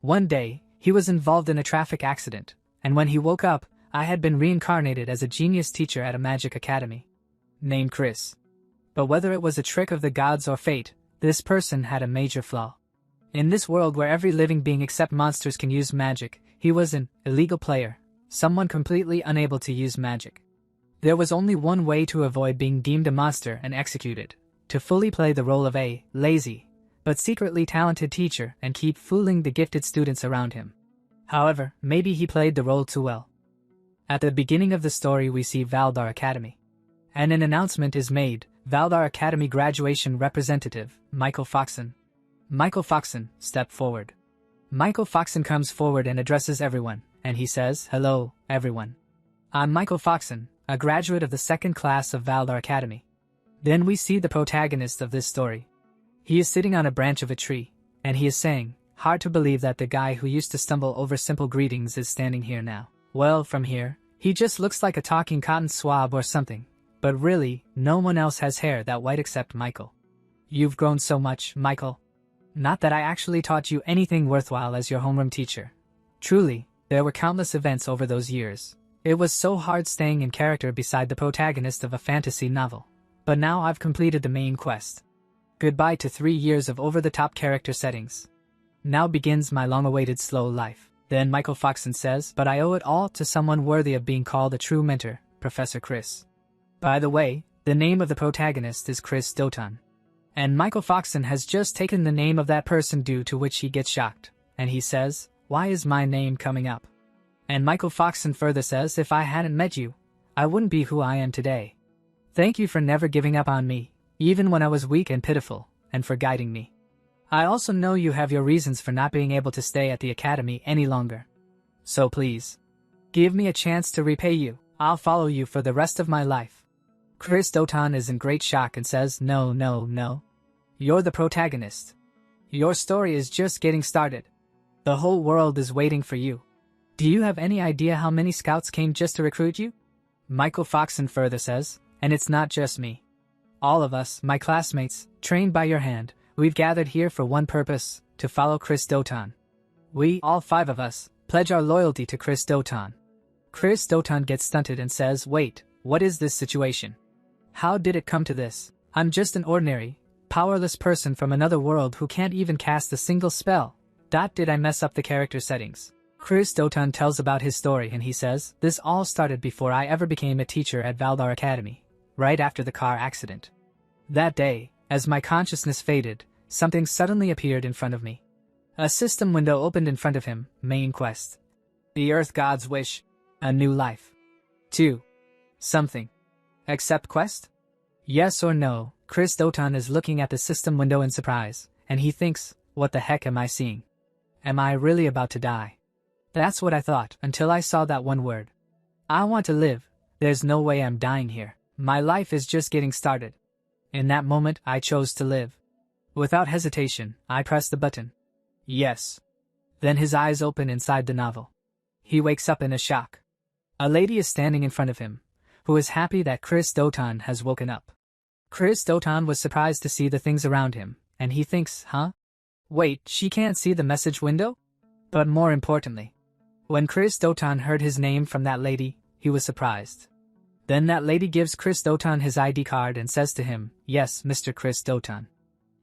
One day, he was involved in a traffic accident, and when he woke up, I had been reincarnated as a genius teacher at a magic academy. Named Chris. But whether it was a trick of the gods or fate, this person had a major flaw. In this world where every living being except monsters can use magic, he was an illegal player, someone completely unable to use magic. There was only one way to avoid being deemed a monster and executed: to fully play the role of a lazy, but secretly talented teacher and keep fooling the gifted students around him. However, maybe he played the role too well. At the beginning of the story we see Valdar Academy. And an announcement is made: Valdar Academy graduation representative, Michael Foxin. Michael Foxin, step forward. Michael Foxin comes forward and addresses everyone, and he says, "Hello, everyone. I'm Michael Foxin, a graduate of the second class of Valdar Academy." Then we see the protagonist of this story. He is sitting on a branch of a tree, and he is saying, "Hard to believe that the guy who used to stumble over simple greetings is standing here now. Well, from here, he just looks like a talking cotton swab or something. But really, no one else has hair that white except Michael. You've grown so much, Michael. Not that I actually taught you anything worthwhile as your homeroom teacher. Truly, there were countless events over those years. It was so hard staying in character beside the protagonist of a fantasy novel. But now I've completed the main quest. Goodbye to 3 years of over-the-top character settings. Now begins my long-awaited slow life." Then Michael Foxin says, "But I owe it all to someone worthy of being called a true mentor, Professor Chris." By the way, the name of the protagonist is Chris Dotan. And Michael Foxin has just taken the name of that person, due to which he gets shocked, and he says, "Why is my name coming up?" And Michael Foxin further says, "If I hadn't met you, I wouldn't be who I am today. Thank you for never giving up on me, even when I was weak and pitiful, and for guiding me. I also know you have your reasons for not being able to stay at the academy any longer. So please, give me a chance to repay you. I'll follow you for the rest of my life." Chris Dotan is in great shock and says, "No, no, no. You're the protagonist. Your story is just getting started. The whole world is waiting for you. Do you have any idea how many scouts came just to recruit you?" Michael Foxin further says, "And it's not just me. All of us, my classmates, trained by your hand, we've gathered here for one purpose: to follow Chris Dotan. We, all 5 of us, pledge our loyalty to Chris Dotan." Chris Dotan gets stunted and says, "Wait, what is this situation? How did it come to this? I'm just an ordinary, powerless person from another world who can't even cast a single spell. Did I mess up the character settings?" Chris Dotan tells about his story and he says, "This all started before I ever became a teacher at Valdar Academy, right after the car accident. That day, as my consciousness faded, something suddenly appeared in front of me. A system window opened in front of him, main quest. The Earth God's wish, a new life. 2. Something. Accept quest? Yes or no?" Chris Dotan is looking at the system window in surprise, and he thinks, "What the heck am I seeing? Am I really about to die?" That's what I thought until I saw that one word. I want to live. There's no way I'm dying here. My life is just getting started. In that moment, I chose to live. Without hesitation, I pressed the button. Yes. Then his eyes open inside the novel. He wakes up in a shock. A lady is standing in front of him, who is happy that Chris Dotan has woken up. Chris Dotan was surprised to see the things around him, and he thinks, huh? Wait, she can't see the message window? But more importantly, when Chris Dotan heard his name from that lady, he was surprised. Then that lady gives Chris Dotan his ID card and says to him, "Yes, Mr. Chris Dotan.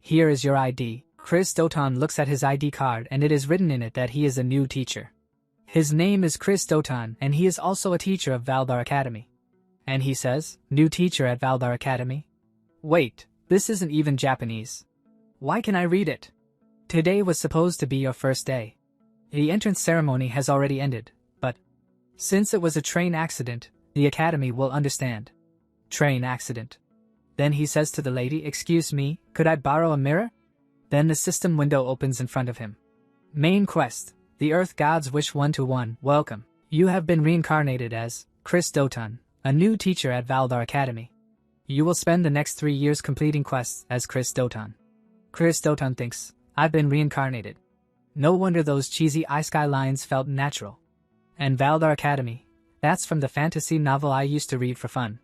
Here is your ID." Chris Dotan looks at his ID card and it is written in it that he is a new teacher. His name is Chris Dotan and he is also a teacher of Valdar Academy. And he says, "New teacher at Valdar Academy? Wait, this isn't even Japanese. Why can I read it? Today was supposed to be your first day. The entrance ceremony has already ended, but since it was a train accident, the academy will understand." Train accident. Then he says to the lady, "Excuse me, could I borrow a mirror?" Then the system window opens in front of him. Main quest, the Earth God's Wish 1-1. Welcome. You have been reincarnated as Chris Dotan, a new teacher at Valdar Academy. You will spend the next 3 years completing quests as Chris Dotan. Chris Dotan thinks, I've been reincarnated. No wonder those cheesy iSky lines felt natural. And Valdar Academy, that's from the fantasy novel I used to read for fun.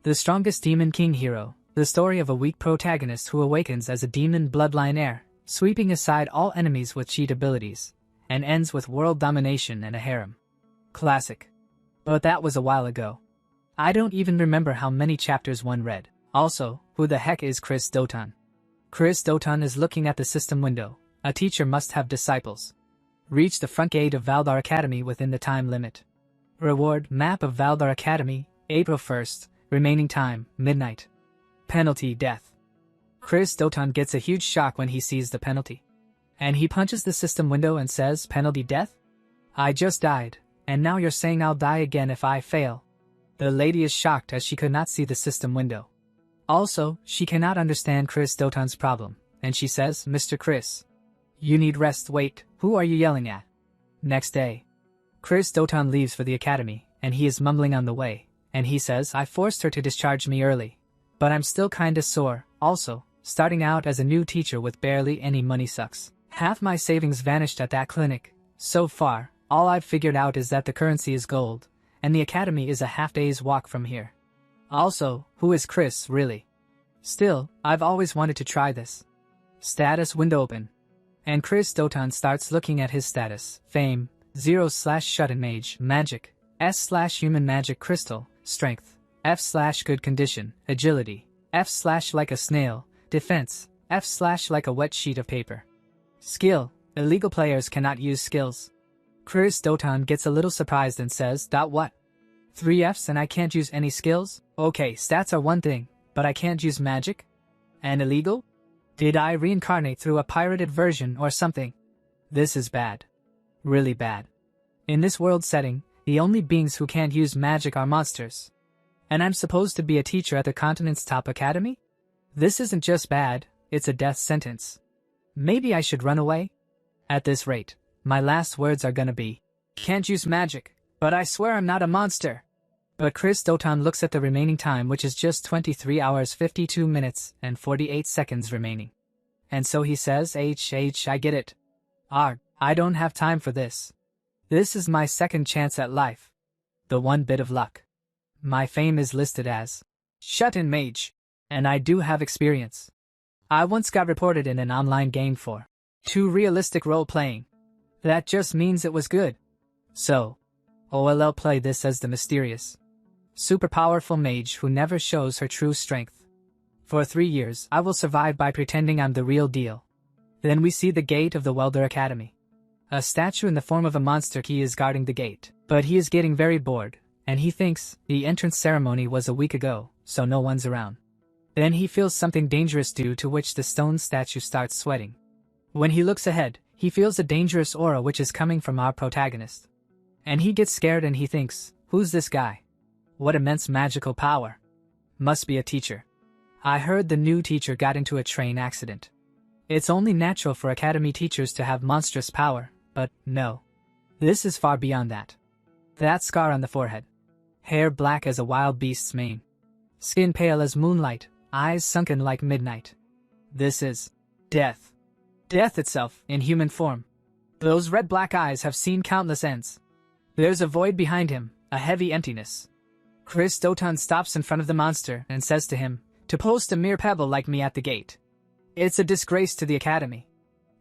The Strongest Demon King Hero, the story of a weak protagonist who awakens as a demon bloodline heir, sweeping aside all enemies with cheat abilities, and ends with world domination and a harem. Classic. But that was a while ago. I don't even remember how many chapters one read. Also, who the heck is Chris Dotan? Chris Dotan is looking at the system window. A teacher must have disciples. Reach the front gate of Valdar Academy within the time limit. Reward: map of Valdar Academy, April 1st, remaining time, midnight. Penalty: death. Chris Dotan gets a huge shock when he sees the penalty. And he punches the system window and says, penalty: death? I just died, and now you're saying I'll die again if I fail. The lady is shocked as she could not see the system window. Also, she cannot understand Chris Dotan's problem, and she says, Mr. Chris, you need rest. Wait, who are you yelling at? Next day, Chris Dotan leaves for the academy, and he is mumbling on the way, and he says, I forced her to discharge me early, but I'm still kinda sore. Also, starting out as a new teacher with barely any money sucks. Half my savings vanished at that clinic. So far, all I've figured out is that the currency is gold, and the academy is a half-day's walk from here. Also, who is Chris, really? Still, I've always wanted to try this. Status window open. And Chris Dotan starts looking at his status. Fame, 0/shut-in mage, magic, S/human magic crystal, strength, F/good condition, agility, F/like a snail, defense, F/like a wet sheet of paper. Skill, illegal players cannot use skills. Chris Dotan gets a little surprised and says, what? 3 Fs and I can't use any skills? Okay, stats are one thing, but I can't use magic? And illegal? Did I reincarnate through a pirated version or something? This is bad. Really bad. In this world setting, the only beings who can't use magic are monsters. And I'm supposed to be a teacher at the continent's top academy? This isn't just bad, it's a death sentence. Maybe I should run away? At this rate, my last words are gonna be, can't use magic, but I swear I'm not a monster. But Chris Dotan looks at the remaining time, which is just 23 hours 52 minutes and 48 seconds remaining. And so he says, I get it. I don't have time for this. This is my second chance at life. The one bit of luck. My fame is listed as shut-in mage, and I do have experience. I once got reported in an online game for too realistic role-playing. That just means it was good. So, I'll play this as the mysterious, super powerful mage who never shows her true strength. For 3 years, I will survive by pretending I'm the real deal. Then we see the gate of the Valdar Academy. A statue in the form of a monster key is guarding the gate, but he is getting very bored, and he thinks the entrance ceremony was a week ago, so no one's around. Then he feels something dangerous, due to which the stone statue starts sweating. When he looks ahead, he feels a dangerous aura which is coming from our protagonist. And he gets scared and he thinks, who's this guy? What immense magical power. Must be a teacher. I heard the new teacher got into a train accident. It's only natural for academy teachers to have monstrous power, but no. This is far beyond that. That scar on the forehead. Hair black as a wild beast's mane. Skin pale as moonlight, eyes sunken like midnight. This is death. Death itself, in human form. Those red-black eyes have seen countless ends. There's a void behind him, a heavy emptiness. Chris Dotan stops in front of the monster and says to him, to post a mere pebble like me at the gate. It's a disgrace to the academy.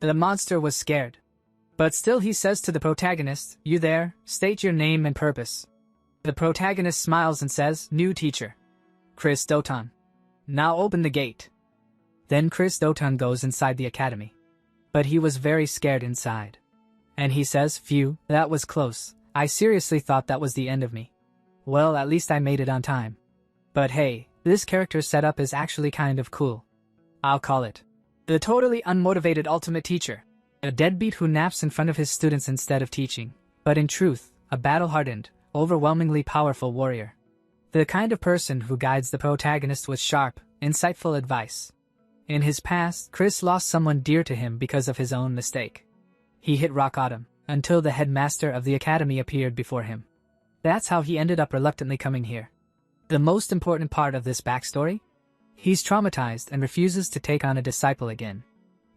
The monster was scared. But still he says to the protagonist, you there, state your name and purpose. The protagonist smiles and says, new teacher. Chris Dotan. Now open the gate. Then Chris Dotan goes inside the academy. But he was very scared inside. And he says, phew, that was close. I seriously thought that was the end of me. Well, at least I made it on time. But hey, this character setup is actually kind of cool. I'll call it the totally unmotivated ultimate teacher. A deadbeat who naps in front of his students instead of teaching, but in truth, a battle-hardened, overwhelmingly powerful warrior. The kind of person who guides the protagonist with sharp, insightful advice. In his past, Chris lost someone dear to him because of his own mistake. He hit rock bottom, until the headmaster of the academy appeared before him. That's how he ended up reluctantly coming here. The most important part of this backstory? He's traumatized and refuses to take on a disciple again.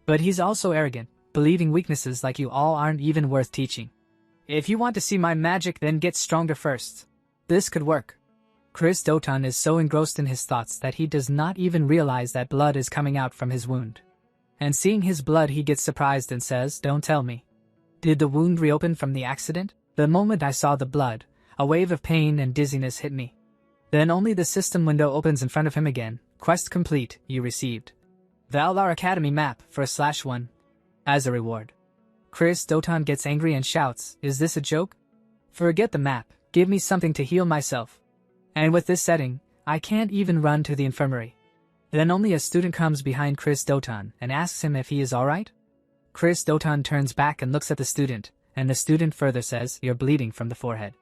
But he's also arrogant, believing weaknesses like you all aren't even worth teaching. If you want to see my magic, then get stronger first. This could work. Chris Dotan is so engrossed in his thoughts that he does not even realize that blood is coming out from his wound. And seeing his blood, he gets surprised and says, don't tell me. Did the wound reopen from the accident? The moment I saw the blood, a wave of pain and dizziness hit me. Then only the system window opens in front of him again. Quest complete, you received Valdar Academy map for /1 as a reward. Chris Doton gets angry and shouts, is this a joke? Forget the map, give me something to heal myself. And with this setting, I can't even run to the infirmary. Then only a student comes behind Chris Doton and asks him if he is alright. Chris Doton turns back and looks at the student, and the student further says, you're bleeding from the forehead.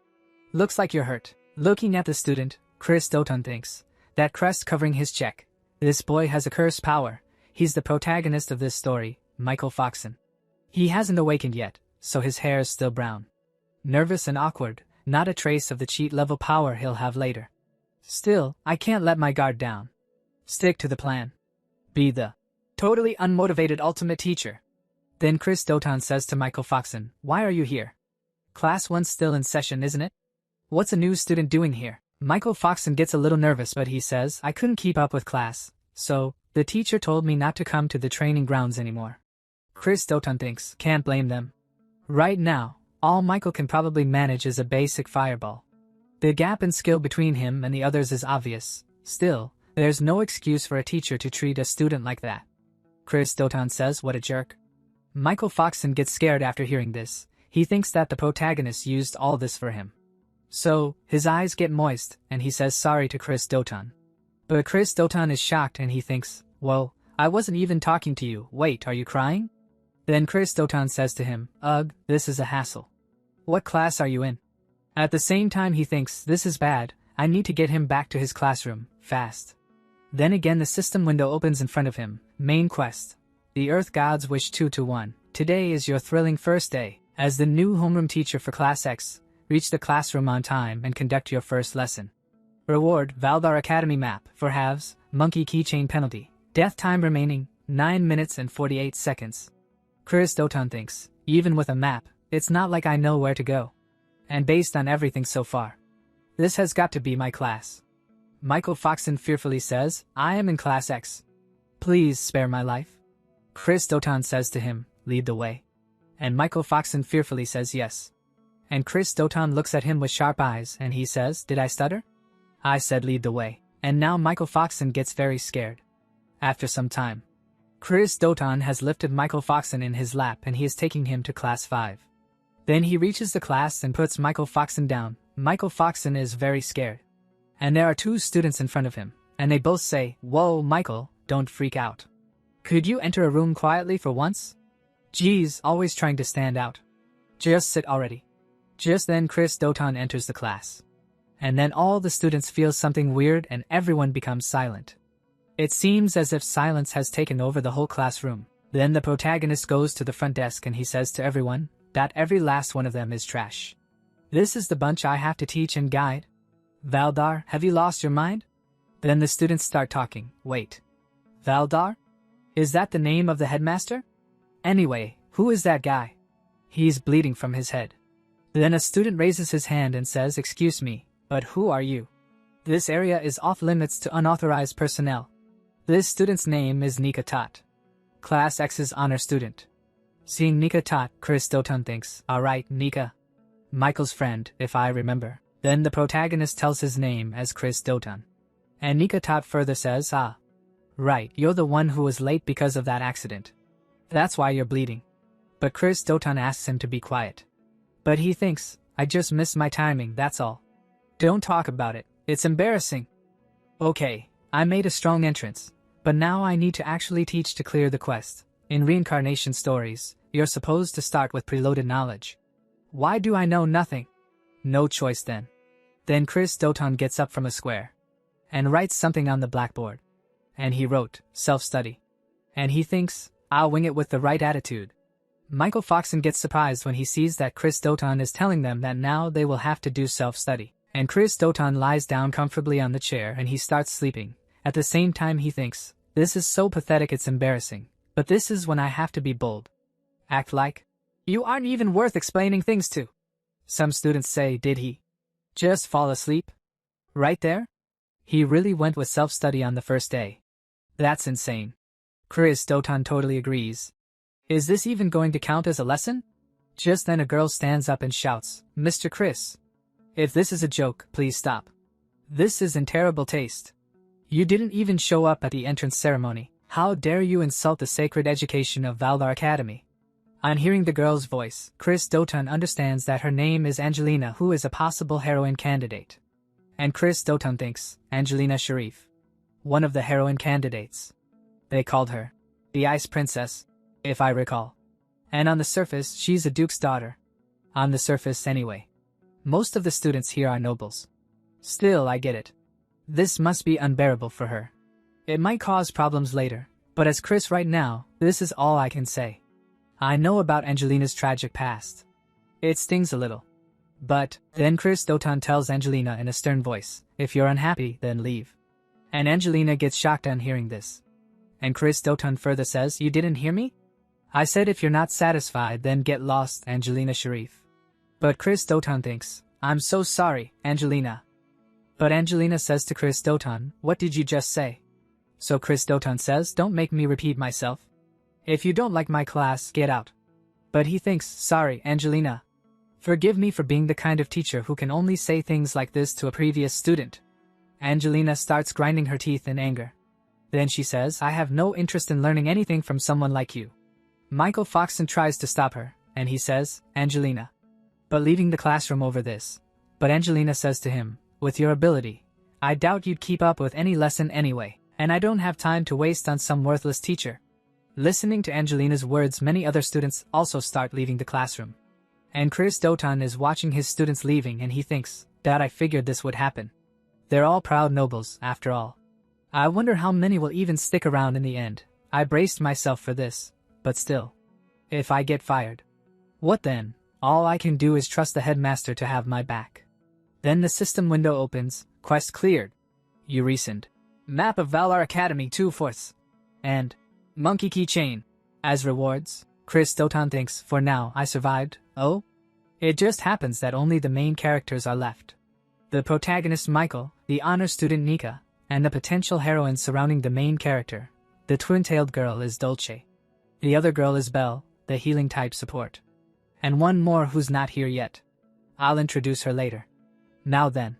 Looks like you're hurt. Looking at the student, Chris Doton thinks, that crest covering his cheek. This boy has a cursed power. He's the protagonist of this story, Michael Foxin. He hasn't awakened yet, so his hair is still brown. Nervous and awkward, not a trace of the cheat level power he'll have later. Still, I can't let my guard down. Stick to the plan. Be the totally unmotivated ultimate teacher. Then Chris Doton says to Michael Foxin, why are you here? Class 1's still in session, isn't it? What's a new student doing here? Michael Foxin gets a little nervous, but he says, I couldn't keep up with class, so the teacher told me not to come to the training grounds anymore. Chris Doton thinks, can't blame them. Right now, all Michael can probably manage is a basic fireball. The gap in skill between him and the others is obvious. Still, there's no excuse for a teacher to treat a student like that. Chris Doton says, what a jerk. Michael Foxin gets scared after hearing this. He thinks that the protagonist used all this for him. So, his eyes get moist, and he says sorry to Chris Doton. But Chris Doton is shocked and he thinks, well, I wasn't even talking to you. Wait, are you crying? Then Chris Doton says to him, ugh, this is a hassle. What class are you in? At the same time he thinks, this is bad, I need to get him back to his classroom, fast. Then again the system window opens in front of him, main quest. The Earth Gods wish 2 to 1. Today is your thrilling first day. As the new homeroom teacher for Class X, reach the classroom on time and conduct your first lesson. Reward, Valdar Academy map, for halves, monkey keychain penalty. Death time remaining, 9 minutes and 48 seconds. Chris Doton thinks, even with a map, it's not like I know where to go. And based on everything so far, this has got to be my class. Michael Foxin fearfully says, I am in Class X. Please spare my life. Chris Doton says to him, lead the way. And Michael Foxin fearfully says yes. And Chris Doton looks at him with sharp eyes and he says, did I stutter? I said lead the way. And now Michael Foxin gets very scared. After some time, Chris Doton has lifted Michael Foxin in his lap and he is taking him to Class 5. Then he reaches the class and puts Michael Foxin down. Michael Foxin is very scared. And there are 2 students in front of him, and they both say, whoa, Michael, don't freak out. Could you enter a room quietly for once? Geez, always trying to stand out. Just sit already. Just then Chris Doton enters the class. And then all the students feel something weird and everyone becomes silent. It seems as if silence has taken over the whole classroom. Then the protagonist goes to the front desk and he says to everyone that every last one of them is trash. This is the bunch I have to teach and guide. Valdar, have you lost your mind? Then the students start talking. Wait. Valdar? Is that the name of the headmaster? Anyway, who is that guy? He's bleeding from his head. Then a student raises his hand and says, excuse me, but who are you? This area is off limits to unauthorized personnel. This student's name is Nika Tot. Class X's honor student. Seeing Nika Tot, Chris Doton thinks, alright, Nika. Michael's friend, if I remember. Then the protagonist tells his name as Chris Doton. And Nika Tot further says, ah. Right, you're the one who was late because of that accident. That's why you're bleeding. But Chris Doton asks him to be quiet. But he thinks, I just missed my timing, that's all. Don't talk about it, it's embarrassing. Okay, I made a strong entrance. But now I need to actually teach to clear the quest. In Reincarnation stories, you're supposed to start with preloaded knowledge. Why do I know nothing? No choice then. Then Chris Doton gets up from a square and writes something on the blackboard. And he wrote, self-study. And he thinks, I'll wing it with the right attitude. Michael Foxin gets surprised when he sees that Chris Doton is telling them that now they will have to do self-study. And Chris Doton lies down comfortably on the chair and he starts sleeping. At the same time he thinks, this is so pathetic it's embarrassing. But this is when I have to be bold. Act like you aren't even worth explaining things to. Some students say, did he just fall asleep? Right there? He really went with self-study on the first day. That's insane. Chris Doton totally agrees. Is this even going to count as a lesson? Just then a girl stands up and shouts, "Mr. Chris! If this is a joke, please stop. This is in terrible taste. You didn't even show up at the entrance ceremony. How dare you insult the sacred education of Valdar Academy?" On hearing the girl's voice, Chris Dotan understands that her name is Angelina, who is a possible heroine candidate. And Chris Dotan thinks, Angelina Sharif, one of the heroine candidates. They called her the Ice Princess, if I recall. And on the surface, she's a duke's daughter. On the surface, anyway. Most of the students here are nobles. Still, I get it. This must be unbearable for her. It might cause problems later, but as Chris right now, this is all I can say. I know about Angelina's tragic past. It stings a little. But then Chris Dotan tells Angelina in a stern voice, "If you're unhappy, then leave." And Angelina gets shocked on hearing this. And Chris Dotan further says, "You didn't hear me? I said if you're not satisfied, then get lost, Angelina Sharif." But Chris Dotan thinks, "I'm so sorry, Angelina." But Angelina says to Chris Dotan, "What did you just say?" So Chris Dotan says, "Don't make me repeat myself. If you don't like my class, get out." But he thinks, "Sorry, Angelina. Forgive me for being the kind of teacher who can only say things like this to a previous student." Angelina starts grinding her teeth in anger. Then she says, "I have no interest in learning anything from someone like you." Michael Foxin tries to stop her, and he says, "Angelina." But leaving the classroom over this. But Angelina says to him, "With your ability, I doubt you'd keep up with any lesson anyway, and I don't have time to waste on some worthless teacher." Listening to Angelina's words, many other students also start leaving the classroom. And Chris Dotan is watching his students leaving, and he thinks, "Dad, I figured this would happen. They're all proud nobles, after all. I wonder how many will even stick around in the end. I braced myself for this, but still. If I get fired, what then? All I can do is trust the headmaster to have my back." Then the system window opens, quest cleared. You recent. Map of Valdar Academy 2/4. And monkey keychain. As rewards, Chris Dotan thinks, "For now, I survived." Oh? It just happens that only the main characters are left. The protagonist Michael, the honor student Nika, and the potential heroine surrounding the main character. The twin-tailed girl is Dolce. The other girl is Belle, the healing type support. And one more who's not here yet. I'll introduce her later. Now then.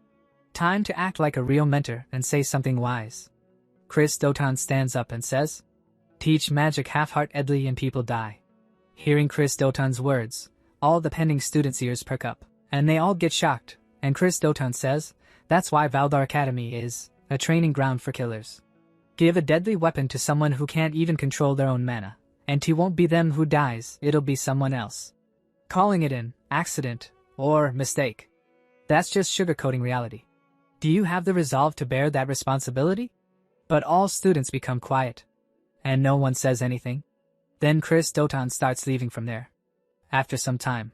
Time to act like a real mentor and say something wise. Chris Dotan stands up and says, "Teach magic half-heartedly and people die." Hearing Chris Dotan's words, all the pending students' ears perk up, and they all get shocked, and Chris Dotan says, "That's why Valdar Academy is a training ground for killers. Give a deadly weapon to someone who can't even control their own mana, and it won't be them who dies, it'll be someone else. Calling it an accident or mistake, that's just sugarcoating reality. Do you have the resolve to bear that responsibility?" But all students become quiet, and no one says anything. Then Chris Dotan starts leaving from there. After some time,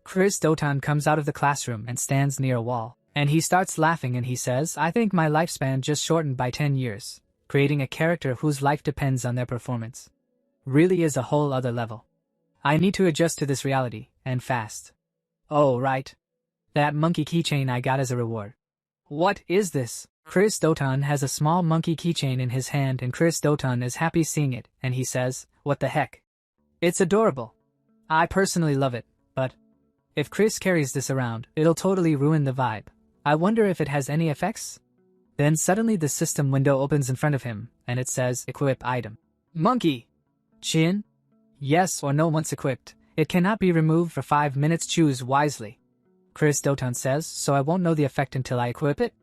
Chris Dotan comes out of the classroom and stands near a wall, and he starts laughing and he says, "I think my lifespan just shortened by 10 years, creating a character whose life depends on their performance. Really is a whole other level. I need to adjust to this reality, and fast. Oh, right. That monkey keychain I got as a reward. What is this?" Chris Dotan has a small monkey keychain in his hand, and Chris Dotan is happy seeing it, and he says, "What the heck? It's adorable. I personally love it, but if Chris carries this around, it'll totally ruin the vibe. I wonder if it has any effects?" Then suddenly the system window opens in front of him, and it says, "Equip item. Monkey. Chin? Yes or no once equipped. It cannot be removed for 5 minutes. Choose wisely." Chris Dotan says, "So I won't know the effect until I equip it?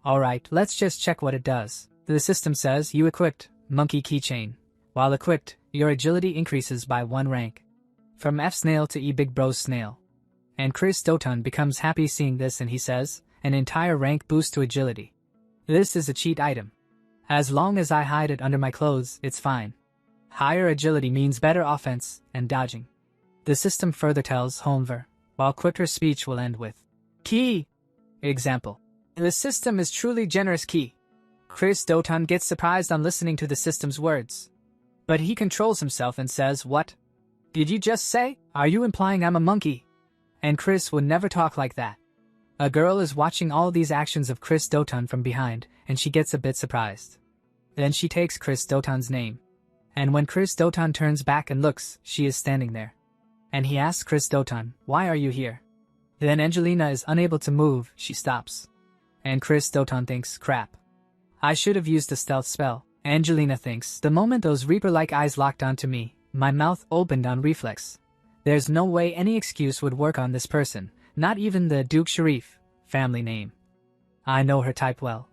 Alright, let's just check what it does." The system says, "You equipped monkey keychain. While equipped, your agility increases by 1 rank. From F snail to E big bros snail." And Chris Dotan becomes happy seeing this, and he says, "An entire rank boost to agility. This is a cheat item. As long as I hide it under my clothes, it's fine. Higher agility means better offense and dodging." The system further tells Homer, while quicker speech will end with key. Example. The system is truly generous key. Chris Dotan gets surprised on listening to the system's words. But he controls himself and says, "What? Did you just say? Are you implying I'm a monkey?" And Chris would never talk like that. A girl is watching all these actions of Chris Dotan from behind, and she gets a bit surprised. Then she takes Chris Dotan's name. And when Chris Dotan turns back and looks, she is standing there. and he asks Chris Dotan, "Why are you here?" Then Angelina is unable to move, she stops. And Chris Dotan thinks, "Crap. I should have used a stealth spell." Angelina thinks, "The moment those Reaper-like eyes locked onto me, my mouth opened on reflex. There's no way any excuse would work on this person, not even the Duke Sharif family name. I know her type well.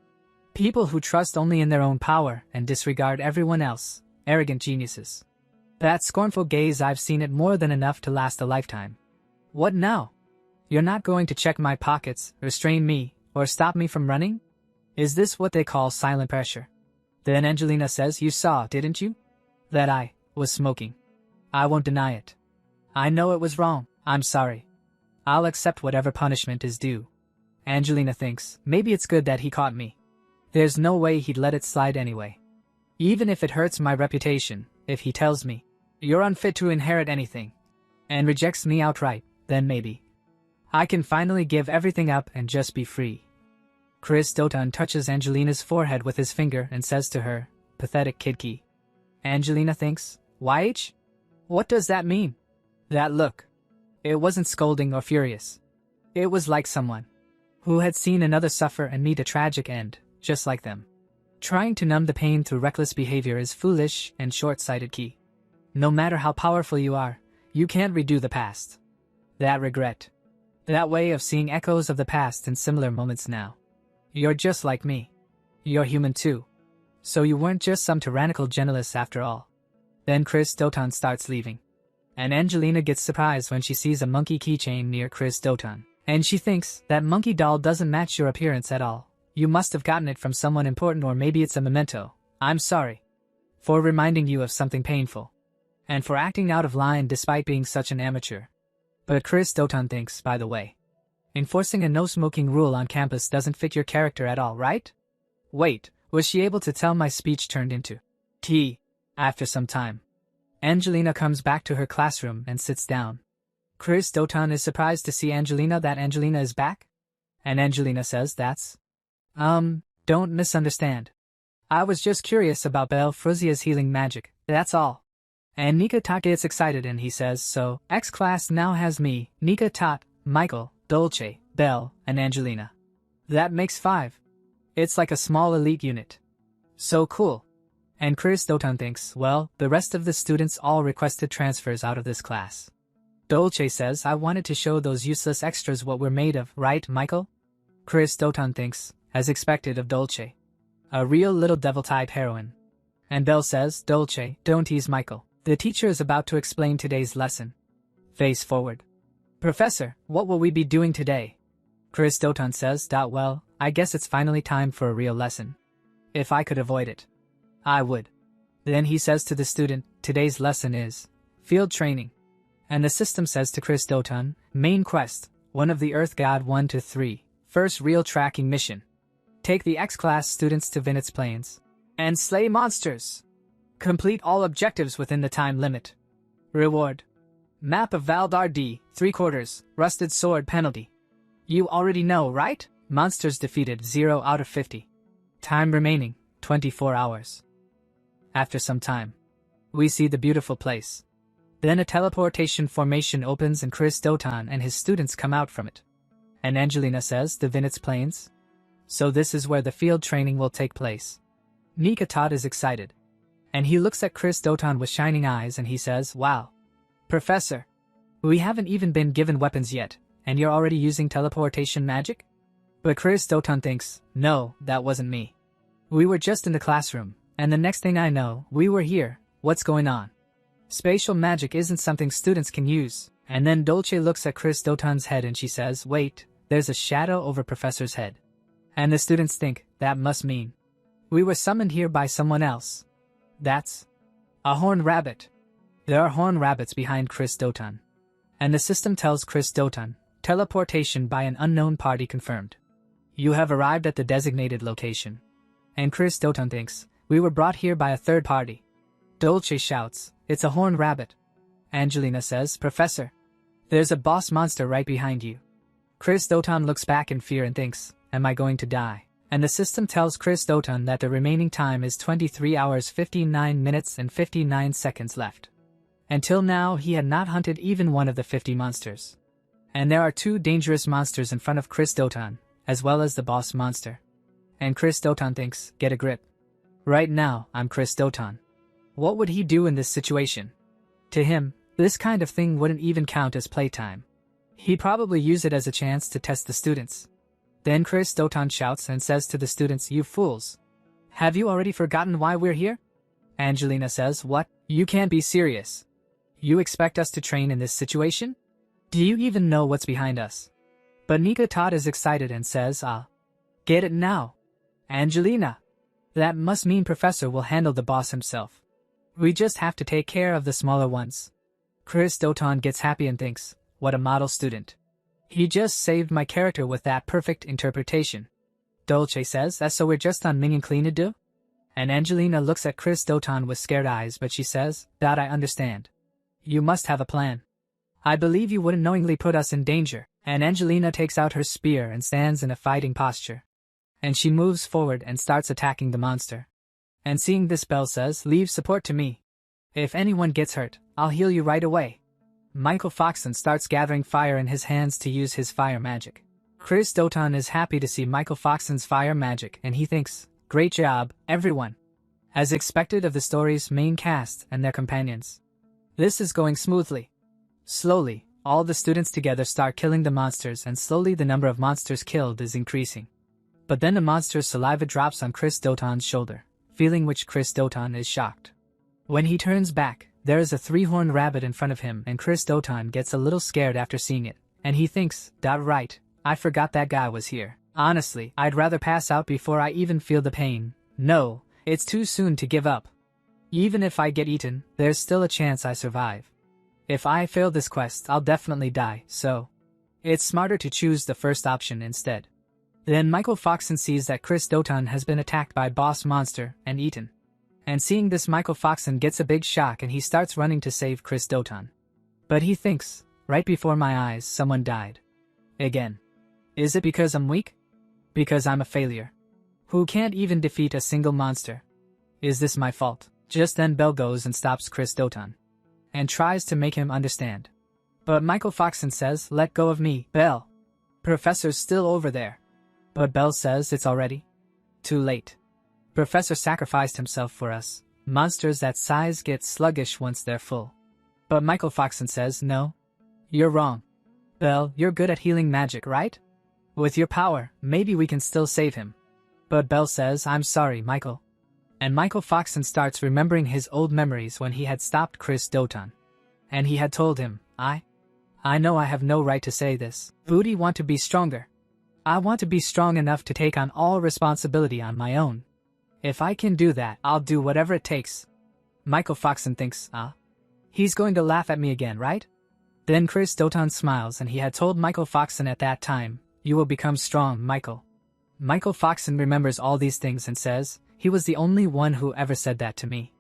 People who trust only in their own power and disregard everyone else, arrogant geniuses. That scornful gaze, I've seen it more than enough to last a lifetime. What now? You're not going to check my pockets, restrain me, or stop me from running? Is this what they call silent pressure?" Then Angelina says, "You saw, didn't you? That I was smoking. I won't deny it. I know it was wrong. I'm sorry. I'll accept whatever punishment is due." Angelina thinks, maybe it's good that he caught me. There's no way he'd let it slide anyway. Even if it hurts my reputation, if he tells me, "You're unfit to inherit anything," and rejects me outright, then maybe I can finally give everything up and just be free. Chris Dotan touches Angelina's forehead with his finger and says to her, "Pathetic kidkey." Angelina thinks, "YH? What does that mean?" That look. It wasn't scolding or furious. It was like someone who had seen another suffer and meet a tragic end, just like them. Trying to numb the pain through reckless behavior is foolish and short-sighted key. No matter how powerful you are, you can't redo the past. That regret. That way of seeing echoes of the past in similar moments now. You're just like me. You're human too. So you weren't just some tyrannical generalist after all. Then Chris Dotan starts leaving. And Angelina gets surprised when she sees a monkey keychain near Chris Dotan. And she thinks, that monkey doll doesn't match your appearance at all. You must have gotten it from someone important, or maybe it's a memento. I'm sorry for reminding you of something painful. And for acting out of line despite being such an amateur. But Chris Dotan thinks, by the way, enforcing a no-smoking rule on campus doesn't fit your character at all, right? Wait, was she able to tell my speech turned into tea? After some time, Angelina comes back to her classroom and sits down. Chris Dotan is surprised to see that Angelina is back. And Angelina says, don't misunderstand. I was just curious about Belle Fruzia's healing magic, that's all." And Nika gets excited and he says, "So, X class now has me, Nika, Michael, Dolce, Belle, and Angelina. That makes 5. It's like a small elite unit. So cool." And Chris Dotan thinks, well, the rest of the students all requested transfers out of this class. Dolce says, "I wanted to show those useless extras what we're made of, right, Michael?" Chris Dotan thinks, as expected of Dolce, a real little devil-type heroine. And Belle says, "Dolce, don't tease Michael. The teacher is about to explain today's lesson." Face forward. "Professor, what will we be doing today?" Chris Dotan says, "Well, I guess it's finally time for a real lesson. If I could avoid it, I would." Then he says to the student, "Today's lesson is field training." And the system says to Chris Dotan, "Main quest, one of the Earth God 1 to 3, first real tracking mission. Take the X-class students to Vinitz Plains and slay monsters. Complete all objectives within the time limit. Reward: map of Valdar D, 3/4, rusted sword penalty. You already know, right? Monsters defeated 0 out of 50. Time remaining, 24 hours. After some time, we see the beautiful place. Then a teleportation formation opens and Chris Dotan and his students come out from it. And Angelina says, "The Vinitz Plains? So this is where the field training will take place." Nika is excited. And he looks at Chris Dotan with shining eyes and he says, "Wow. Professor, we haven't even been given weapons yet, and you're already using teleportation magic?" But Chris Dotan thinks, "No, that wasn't me. We were just in the classroom, and the next thing I know, we were here. What's going on? Spatial magic isn't something students can use." And then Dolce looks at Chris Dotan's head and she says, "Wait, there's a shadow over Professor's head." And the students think, that must mean we were summoned here by someone else. That's a horned rabbit. There are horned rabbits behind Chris Dotan. And the system tells Chris Dotan, teleportation by an unknown party confirmed. You have arrived at the designated location. And Chris Dotan thinks, we were brought here by a third party. Dolce shouts, it's a horned rabbit. Angelina says, Professor, there's a boss monster right behind you. Chris Dotan looks back in fear and thinks, am I going to die? And the system tells Chris Dotan that the remaining time is 23 hours 59 minutes and 59 seconds left. Until now, he had not hunted even one of the 50 monsters. And there are 2 dangerous monsters in front of Chris Dotan, as well as the boss monster. And Chris Dotan thinks, get a grip. Right now, I'm Chris Dotan. What would he do in this situation? To him, this kind of thing wouldn't even count as playtime. He'd probably use it as a chance to test the students. Then Chris Dotan shouts and says to the students, you fools. Have you already forgotten why we're here? Angelina says, what? You can't be serious. You expect us to train in this situation? Do you even know what's behind us? But Nika Todd is excited and says, get it now. Angelina. That must mean Professor will handle the boss himself. We just have to take care of the smaller ones. Chris Dotan gets happy and thinks, what a model student. He just saved my character with that perfect interpretation. Dolce says, that's so we're just on minion clean to do? And Angelina looks at Chris Dotan with scared eyes, but she says, that I understand. You must have a plan. I believe you wouldn't knowingly put us in danger. And Angelina takes out her spear and stands in a fighting posture. And she moves forward and starts attacking the monster. And seeing this, Belle says, leave support to me. If anyone gets hurt, I'll heal you right away. Michael Foxin starts gathering fire in his hands to use his fire magic. Chris Dotan is happy to see Michael Foxin's fire magic and he thinks, great job, everyone. As expected of the story's main cast and their companions. This is going smoothly. Slowly, all the students together start killing the monsters and slowly the number of monsters killed is increasing. But then the monster's saliva drops on Chris Dotan's shoulder, feeling which Chris Dotan is shocked. When he turns back, there is a 3-horned rabbit in front of him and Chris Dotan gets a little scared after seeing it, and he thinks, right, I forgot that guy was here. Honestly, I'd rather pass out before I even feel the pain. No, it's too soon to give up. Even if I get eaten, there's still a chance I survive. If I fail this quest, I'll definitely die, so it's smarter to choose the first option instead. Then Michael Foxin sees that Chris Dotan has been attacked by boss monster and eaten. And seeing this, Michael Foxin gets a big shock and he starts running to save Chris Dotan. But he thinks, right before my eyes, someone died. Again. Is it because I'm weak? Because I'm a failure. Who can't even defeat a single monster? Is this my fault? Just then Belle goes and stops Chris Dotan. And tries to make him understand. But Michael Foxin says, let go of me, Belle. Professor's still over there. But Belle says it's already too late. Professor sacrificed himself for us. Monsters that size get sluggish once they're full. But Michael Foxin says, no. You're wrong. Belle, you're good at healing magic, right? With your power, maybe we can still save him. But Belle says, I'm sorry, Michael. And Michael Foxin starts remembering his old memories when he had stopped Chris Dotan. And he had told him, I know I have no right to say this. Booty want to be stronger. I want to be strong enough to take on all responsibility on my own. If I can do that, I'll do whatever it takes. Michael Foxin thinks, he's going to laugh at me again, right? Then Chris Dotan smiles and he had told Michael Foxin at that time, you will become strong, Michael. Michael Foxin remembers all these things and says, he was the only one who ever said that to me.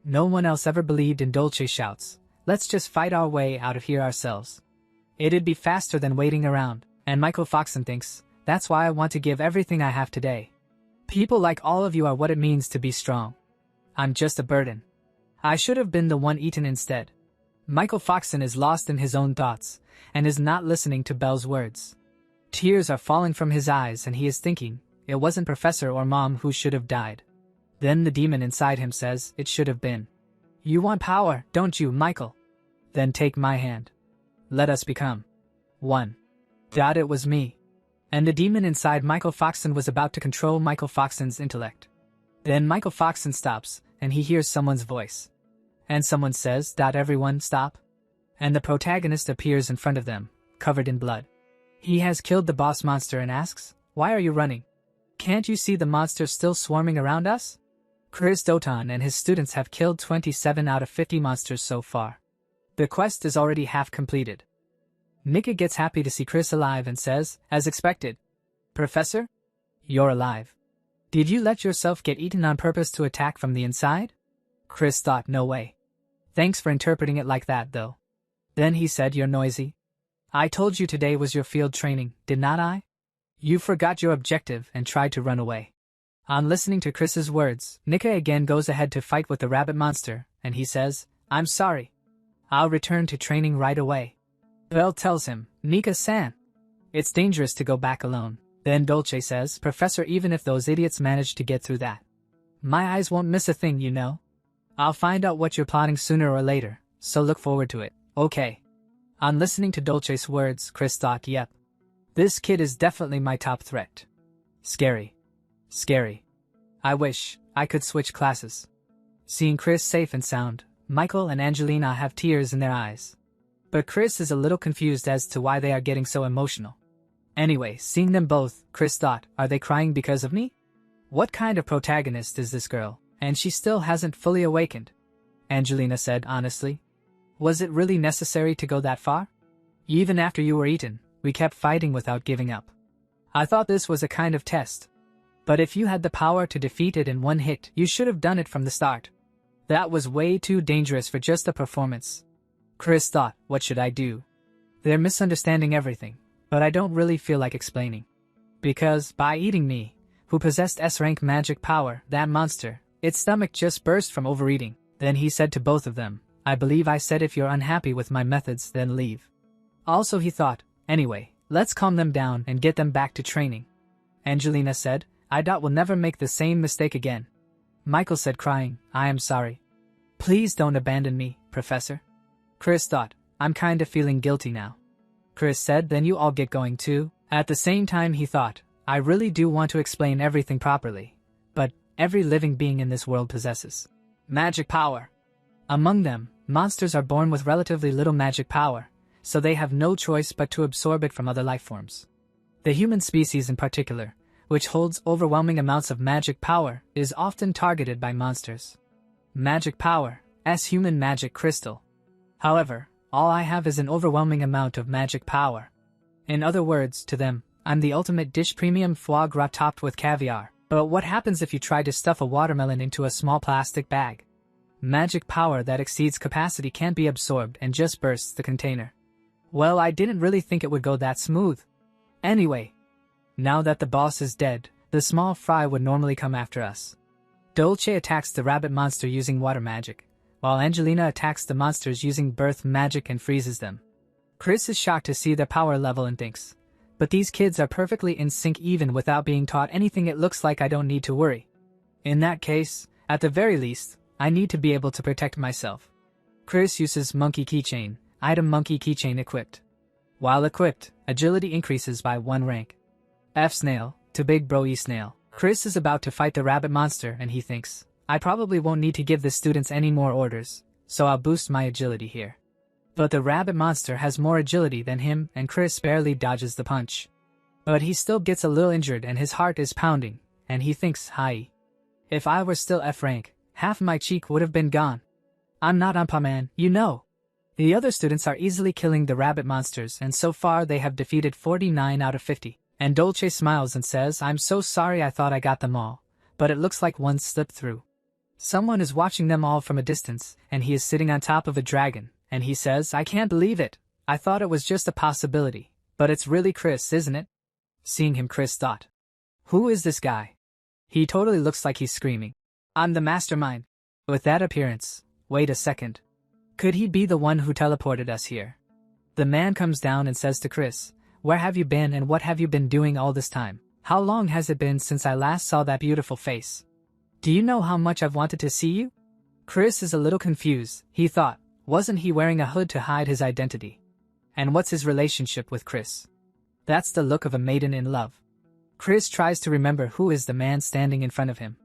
No one else ever believed in Dolce shouts, let's just fight our way out of here ourselves. It'd be faster than waiting around, and Michael Foxin thinks, that's why I want to give everything I have today. People like all of you are what it means to be strong. I'm just a burden. I should have been the one eaten instead. Michael Foxin is lost in his own thoughts, and is not listening to Belle's words. Tears are falling from his eyes and he is thinking, it wasn't Professor or Mom who should have died. Then the demon inside him says, it should have been. You want power, don't you, Michael? Then take my hand. Let us become one. It was me. And the demon inside Michael Foxin was about to control Michael Foxin's intellect. Then Michael Foxin stops, and he hears someone's voice. And someone says, everyone stop. And the protagonist appears in front of them, covered in blood. He has killed the boss monster and asks, why are you running? Can't you see the monster still swarming around us? Chris Dotan and his students have killed 27 out of 50 monsters so far. The quest is already half completed. Nika gets happy to see Chris alive and says, as expected, Professor? You're alive. Did you let yourself get eaten on purpose to attack from the inside? Chris thought, no way. Thanks for interpreting it like that, though. Then he said, you're noisy. I told you today was your field training, did not I? You forgot your objective and tried to run away. On listening to Chris's words, Nika again goes ahead to fight with the rabbit monster, and he says, I'm sorry. I'll return to training right away. Belle tells him, Nika-san. It's dangerous to go back alone. Then Dolce says, Professor, even if those idiots manage to get through that, my eyes won't miss a thing, you know. I'll find out what you're plotting sooner or later, so look forward to it, okay? On listening to Dolce's words, Chris thought, yep. This kid is definitely my top threat. Scary. Scary. I wish I could switch classes. Seeing Chris safe and sound, Michael and Angelina have tears in their eyes. But Chris is a little confused as to why they are getting so emotional. Anyway, seeing them both, Chris thought, are they crying because of me? What kind of protagonist is this girl, and she still hasn't fully awakened? Angelina said honestly. Was it really necessary to go that far? Even after you were eaten, we kept fighting without giving up. I thought this was a kind of test. But if you had the power to defeat it in one hit, you should have done it from the start. That was way too dangerous for just a performance. Chris thought, what should I do? They're misunderstanding everything, but I don't really feel like explaining. Because, by eating me, who possessed S-rank magic power, that monster, its stomach just burst from overeating. Then he said to both of them, I believe I said if you're unhappy with my methods, then leave. Also he thought, anyway, let's calm them down and get them back to training. Angelina said, I doubt we'll never make the same mistake again. Michael said crying, I am sorry. Please don't abandon me, Professor. Chris thought, I'm kinda feeling guilty now. Chris said, then you all get going too. At the same time he thought, I really do want to explain everything properly. But, every living being in this world possesses magic power. Among them, monsters are born with relatively little magic power, so they have no choice but to absorb it from other life forms. The human species in particular, which holds overwhelming amounts of magic power, is often targeted by monsters. Magic power, as human magic crystal. However, all I have is an overwhelming amount of magic power. In other words, to them, I'm the ultimate dish, premium foie gras topped with caviar. But what happens if you try to stuff a watermelon into a small plastic bag? Magic power that exceeds capacity can't be absorbed and just bursts the container. Well, I didn't really think it would go that smooth. Anyway, now that the boss is dead, the small fry would normally come after us. Dolce attacks the rabbit monster using water magic, while Angelina attacks the monsters using birth magic and freezes them. Chris is shocked to see their power level and thinks, but these kids are perfectly in sync even without being taught anything. It looks like I don't need to worry. In that case, at the very least, I need to be able to protect myself. Chris uses monkey keychain, item monkey keychain equipped. While equipped, agility increases by 1 rank. F-snail, to big bro E-snail. Chris is about to fight the rabbit monster and he thinks, I probably won't need to give the students any more orders, so I'll boost my agility here. But the rabbit monster has more agility than him and Chris barely dodges the punch. But he still gets a little injured and his heart is pounding, and he thinks, hi. If I were still F-rank, half my cheek would have been gone. I'm not Umpaman, you know. The other students are easily killing the rabbit monsters and so far they have defeated 49 out of 50. And Dolce smiles and says, I'm so sorry, I thought I got them all, but it looks like one slipped through. Someone is watching them all from a distance and he is sitting on top of a dragon. And he says, I can't believe it. I thought it was just a possibility. But it's really Chris, isn't it? Seeing him, Chris thought, who is this guy? He totally looks like he's screaming, I'm the mastermind. With that appearance, wait a second. Could he be the one who teleported us here? The man comes down and says to Chris, where have you been and what have you been doing all this time? How long has it been since I last saw that beautiful face? Do you know how much I've wanted to see you? Chris is a little confused. He thought, wasn't he wearing a hood to hide his identity? And what's his relationship with Chris? That's the look of a maiden in love. Chris tries to remember who is the man standing in front of him.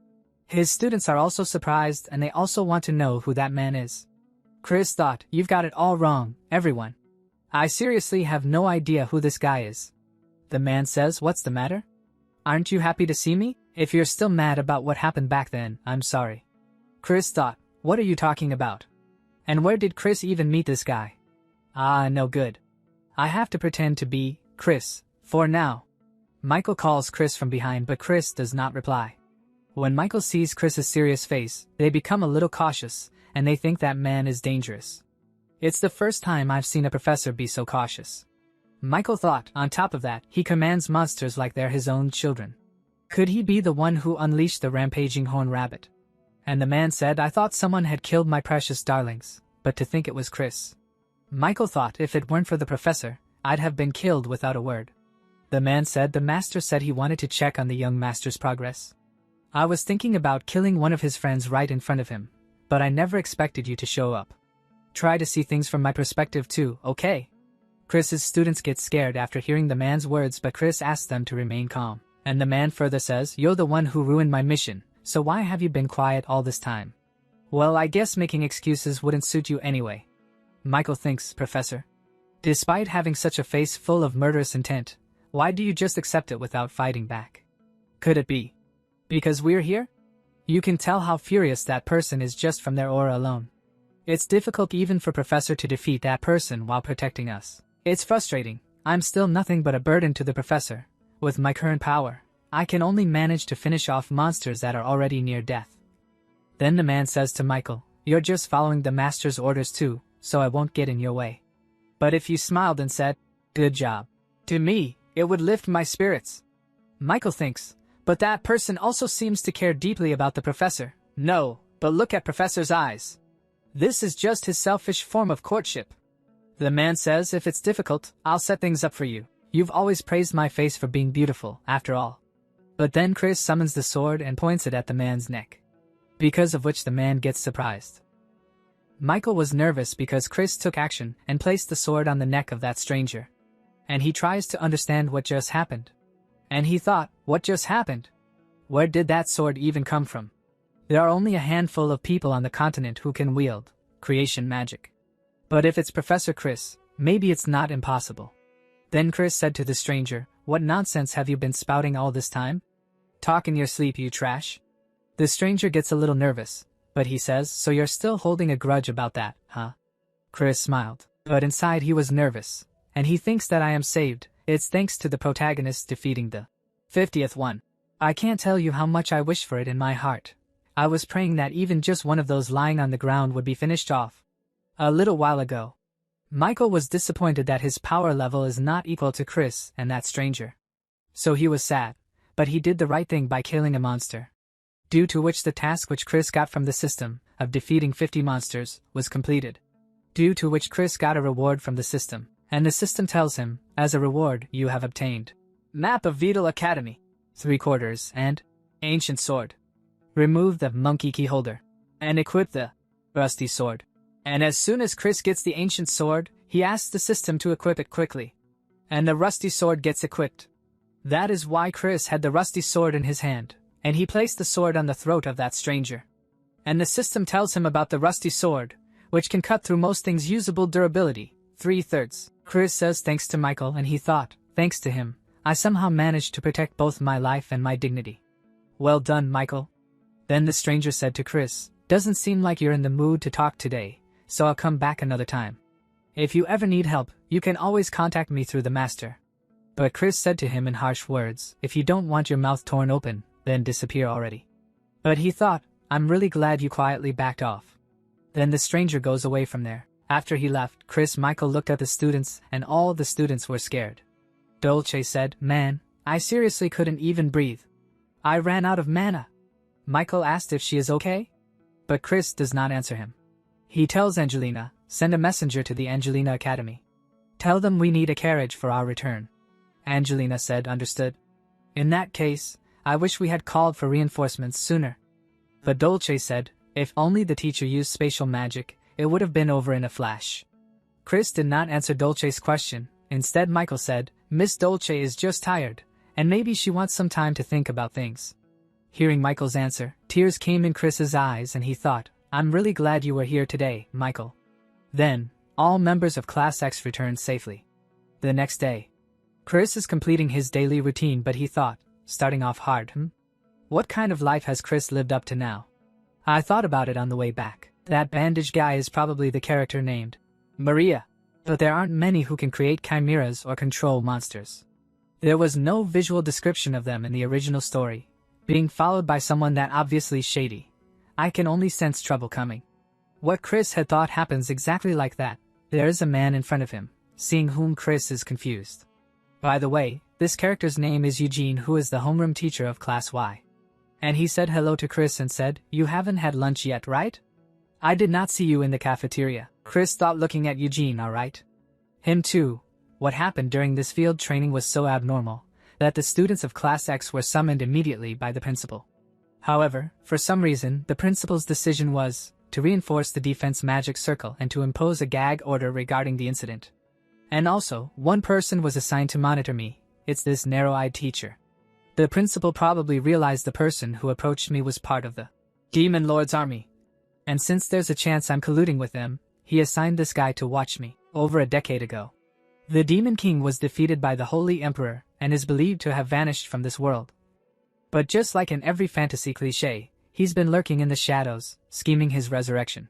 His students are also surprised and they also want to know who that man is. Chris thought, you've got it all wrong, everyone. I seriously have no idea who this guy is. The man says, what's the matter? Aren't you happy to see me? If you're still mad about what happened back then, I'm sorry. Chris thought, what are you talking about? And where did Chris even meet this guy? Ah, no good. I have to pretend to be Chris, for now. Michael calls Chris from behind but Chris does not reply. When Michael sees Chris's serious face, they become a little cautious, and they think that man is dangerous. It's the first time I've seen a professor be so cautious. Michael thought, on top of that, he commands monsters like they're his own children. Could he be the one who unleashed the rampaging horned rabbit? And the man said, I thought someone had killed my precious darlings, but to think it was Chris. Michael thought if it weren't for the professor, I'd have been killed without a word. The man said the master said he wanted to check on the young master's progress. I was thinking about killing one of his friends right in front of him, but I never expected you to show up. Try to see things from my perspective too, okay? Chris's students get scared after hearing the man's words, but Chris asks them to remain calm. And the man further says, "You're the one who ruined my mission, so why have you been quiet all this time?" Well, I guess making excuses wouldn't suit you anyway. Michael thinks, Professor. Despite having such a face full of murderous intent, why do you just accept it without fighting back? Could it be because we're here? You can tell how furious that person is just from their aura alone. It's difficult even for Professor to defeat that person while protecting us. It's frustrating. I'm still nothing but a burden to the Professor. With my current power, I can only manage to finish off monsters that are already near death. Then the man says to Michael, "You're just following the master's orders too, so I won't get in your way." But if you smiled and said, "Good job," to me, it would lift my spirits. Michael thinks, but that person also seems to care deeply about the Professor. No, but look at Professor's eyes. This is just his selfish form of courtship. The man says, "If it's difficult, I'll set things up for you. You've always praised my face for being beautiful, after all." But then Chris summons the sword and points it at the man's neck, because of which the man gets surprised. Michael was nervous because Chris took action and placed the sword on the neck of that stranger. And he tries to understand what just happened. And he thought, what just happened? Where did that sword even come from? There are only a handful of people on the continent who can wield creation magic. But if it's Professor Chris, maybe it's not impossible. Then Chris said to the stranger, "What nonsense have you been spouting all this time? Talk in your sleep, you trash." The stranger gets a little nervous, but he says, "So you're still holding a grudge about that, huh?" Chris smiled, but inside he was nervous, and he thinks that I am saved. It's thanks to the protagonist defeating the 50th one. I can't tell you how much I wish for it in my heart. I was praying that even just one of those lying on the ground would be finished off. A little while ago, Michael was disappointed that his power level is not equal to Chris and that stranger. So he was sad, but he did the right thing by killing a monster. Due to which the task which Chris got from the system, of defeating 50 monsters, was completed. Due to which Chris got a reward from the system, and the system tells him, as a reward you have obtained Map of Vital Academy, 3/4, and Ancient Sword. Remove the monkey key holder, and equip the rusty sword. And as soon as Chris gets the ancient sword, he asks the system to equip it quickly. And the rusty sword gets equipped. That is why Chris had the rusty sword in his hand, and he placed the sword on the throat of that stranger. And the system tells him about the rusty sword, which can cut through most things. Usable durability, 3/3. Chris says thanks to Michael, and he thought, thanks to him, I somehow managed to protect both my life and my dignity. Well done, Michael. Then the stranger said to Chris, "Doesn't seem like you're in the mood to talk today, so I'll come back another time. If you ever need help, you can always contact me through the master." But Chris said to him in harsh words, "If you don't want your mouth torn open, then disappear already." But he thought, I'm really glad you quietly backed off. Then the stranger goes away from there. After he left, Michael looked at the students, and all the students were scared. Dolce said, "Man, I seriously couldn't even breathe. I ran out of mana." Michael asked if she is okay, but Chris does not answer him. He tells Angelina, "Send a messenger to the Angelina Academy. Tell them we need a carriage for our return." Angelina said, "Understood. In that case, I wish we had called for reinforcements sooner." But Dolce said, "If only the teacher used spatial magic, it would have been over in a flash." Chris did not answer Dolce's question. Instead, Michael said, "Miss Dolce is just tired, and maybe she wants some time to think about things." Hearing Michael's answer, tears came in Chris's eyes, and he thought, I'm really glad you were here today, Michael. Then, all members of Class X returned safely. The next day, Chris is completing his daily routine, but he thought, starting off hard, What kind of life has Chris lived up to now? I thought about it on the way back. That bandage guy is probably the character named Maria. But there aren't many who can create chimeras or control monsters. There was no visual description of them in the original story. Being followed by someone that obviously shady, I can only sense trouble coming. What Chris had thought happens exactly like that. There is a man in front of him, seeing whom Chris is confused. By the way, this character's name is Eugene, who is the homeroom teacher of Class Y. And he said hello to Chris and said, "You haven't had lunch yet, right?" I did not see you in the cafeteria. Chris thought, looking at Eugene. Alright. Him too. What happened during this field training was so abnormal that the students of Class X were summoned immediately by the principal. However, for some reason, the principal's decision was to reinforce the defense magic circle and to impose a gag order regarding the incident. And also, one person was assigned to monitor me. It's this narrow-eyed teacher. The principal probably realized the person who approached me was part of the Demon Lord's army. And since there's a chance I'm colluding with them, he assigned this guy to watch me. Over a decade ago, the Demon King was defeated by the Holy Emperor and is believed to have vanished from this world. But just like in every fantasy cliché, he's been lurking in the shadows, scheming his resurrection.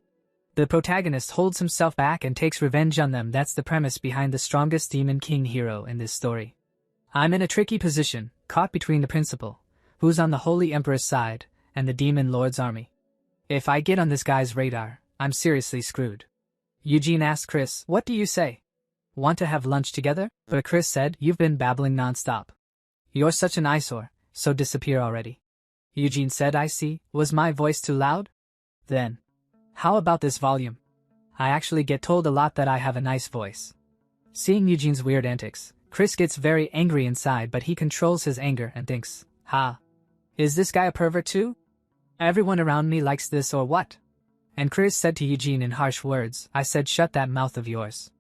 The protagonist holds himself back and takes revenge on them. That's the premise behind the strongest Demon King hero in this story. I'm in a tricky position, caught between the principal, who's on the Holy Emperor's side, and the Demon Lord's army. If I get on this guy's radar, I'm seriously screwed. Eugene asked Chris, "What do you say? Want to have lunch together?" But Chris said, "You've been babbling non-stop. You're such an eyesore, so disappear already." Eugene said, "I see. Was my voice too loud? Then, how about this volume? I actually get told a lot that I have a nice voice." Seeing Eugene's weird antics, Chris gets very angry inside, but he controls his anger and thinks, is this guy a pervert too? Everyone around me likes this or what? And Chris said to Eugene in harsh words, "I said shut that mouth of yours."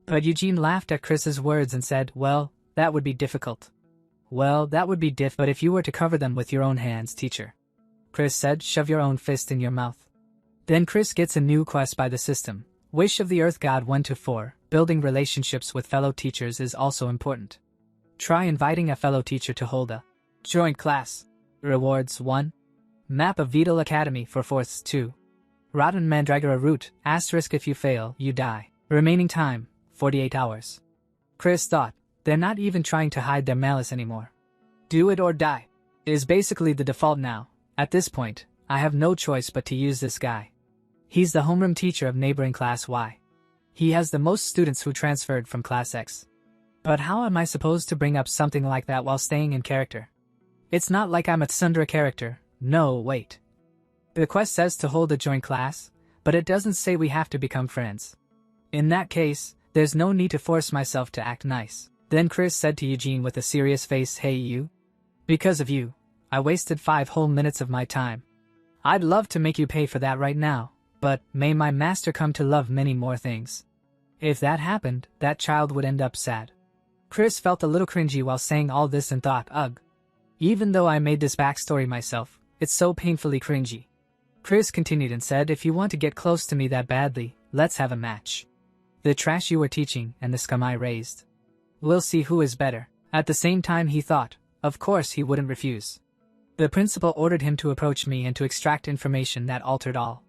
But Eugene laughed at Chris's words and said, "Well, that would be difficult." "Well, that would be but if you were to cover them with your own hands, teacher." Chris said, "Shove your own fist in your mouth." Then Chris gets a new quest by the system. Wish of the Earth God 1 to 4. Building relationships with fellow teachers is also important. Try inviting a fellow teacher to hold a joint class. Rewards 1. Map of Vidal Academy for 4th 2. Rotten Mandragora route, *, if you fail, you die. Remaining time, 48 hours. Chris thought, they're not even trying to hide their malice anymore. Do it or die is basically the default now. At this point, I have no choice but to use this guy. He's the homeroom teacher of neighboring Class Y. He has the most students who transferred from Class X. But how am I supposed to bring up something like that while staying in character? It's not like I'm a Tsundra character. No, wait. The quest says to hold a joint class, but it doesn't say we have to become friends. In that case, there's no need to force myself to act nice. Then Chris said to Eugene with a serious face, "Hey you. Because of you, I wasted 5 whole minutes of my time. I'd love to make you pay for that right now, but may my master come to love many more things. If that happened, that child would end up sad." Chris felt a little cringy while saying all this and thought, ugh. Even though I made this backstory myself, it's so painfully cringy. Chris continued and said, "If you want to get close to me that badly, let's have a match. The trash you were teaching and the scum I raised. We'll see who is better." At the same time he thought, of course he wouldn't refuse. The principal ordered him to approach me and to extract information that altered all.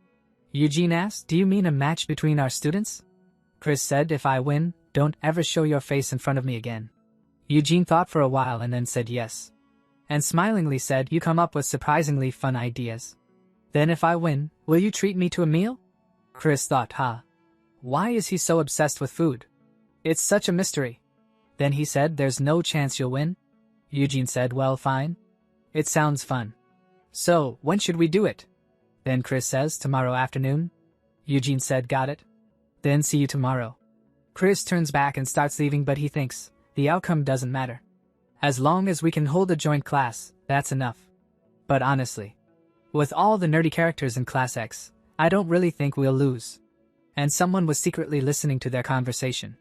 Eugene asked, "Do you mean a match between our students?" Chris said, "If I win, don't ever show your face in front of me again." Eugene thought for a while and then said yes. And smilingly said, "You come up with surprisingly fun ideas. Then if I win, will you treat me to a meal?" Chris thought, why is he so obsessed with food? It's such a mystery. Then he said, "There's no chance you'll win?" Eugene said, "Well, fine. It sounds fun. So, when should we do it?" Then Chris says, "Tomorrow afternoon." Eugene said, "Got it. Then see you tomorrow." Chris turns back and starts leaving, but he thinks, the outcome doesn't matter. As long as we can hold a joint class, that's enough. But honestly, with all the nerdy characters in Class X, I don't really think we'll lose. And someone was secretly listening to their conversation.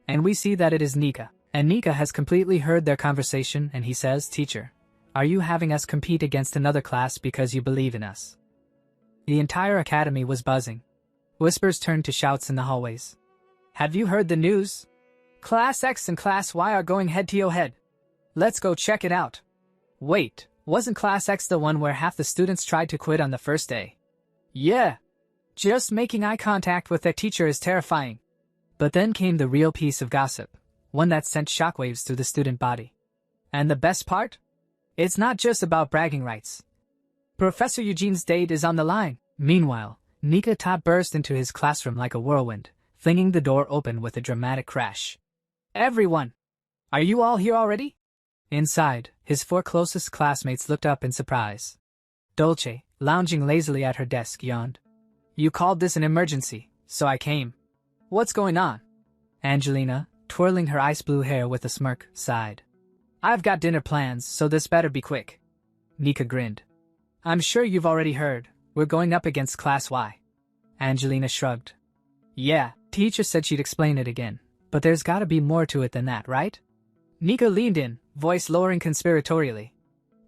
And we see that it is Nika. And Nika has completely heard their conversation and he says, "Teacher, are you having us compete against another class because you believe in us?" The entire academy was buzzing. Whispers turned to shouts in the hallways. "Have you heard the news? Class X and Class Y are going head-to-head. Let's go check it out." Wait, wasn't Class X the one where half the students tried to quit on the first day? Yeah. Just making eye contact with their teacher is terrifying. But then came the real piece of gossip, one that sent shockwaves through the student body. And the best part? It's not just about bragging rights. Professor Eugene's date is on the line. Meanwhile, Nika burst into his classroom like a whirlwind, flinging the door open with a dramatic crash. "Everyone! Are you all here already?" Inside, his 4 closest classmates looked up in surprise. Dolce, lounging lazily at her desk, yawned. You called this an emergency, so I came. What's going on? Angelina, twirling her ice blue hair with a smirk, sighed. I've got dinner plans, so this better be quick. Nika grinned. I'm sure you've already heard, we're going up against Class Y. Angelina shrugged. Yeah, teacher said she'd explain it again, but there's gotta be more to it than that, right? Nika leaned in, voice lowering conspiratorially.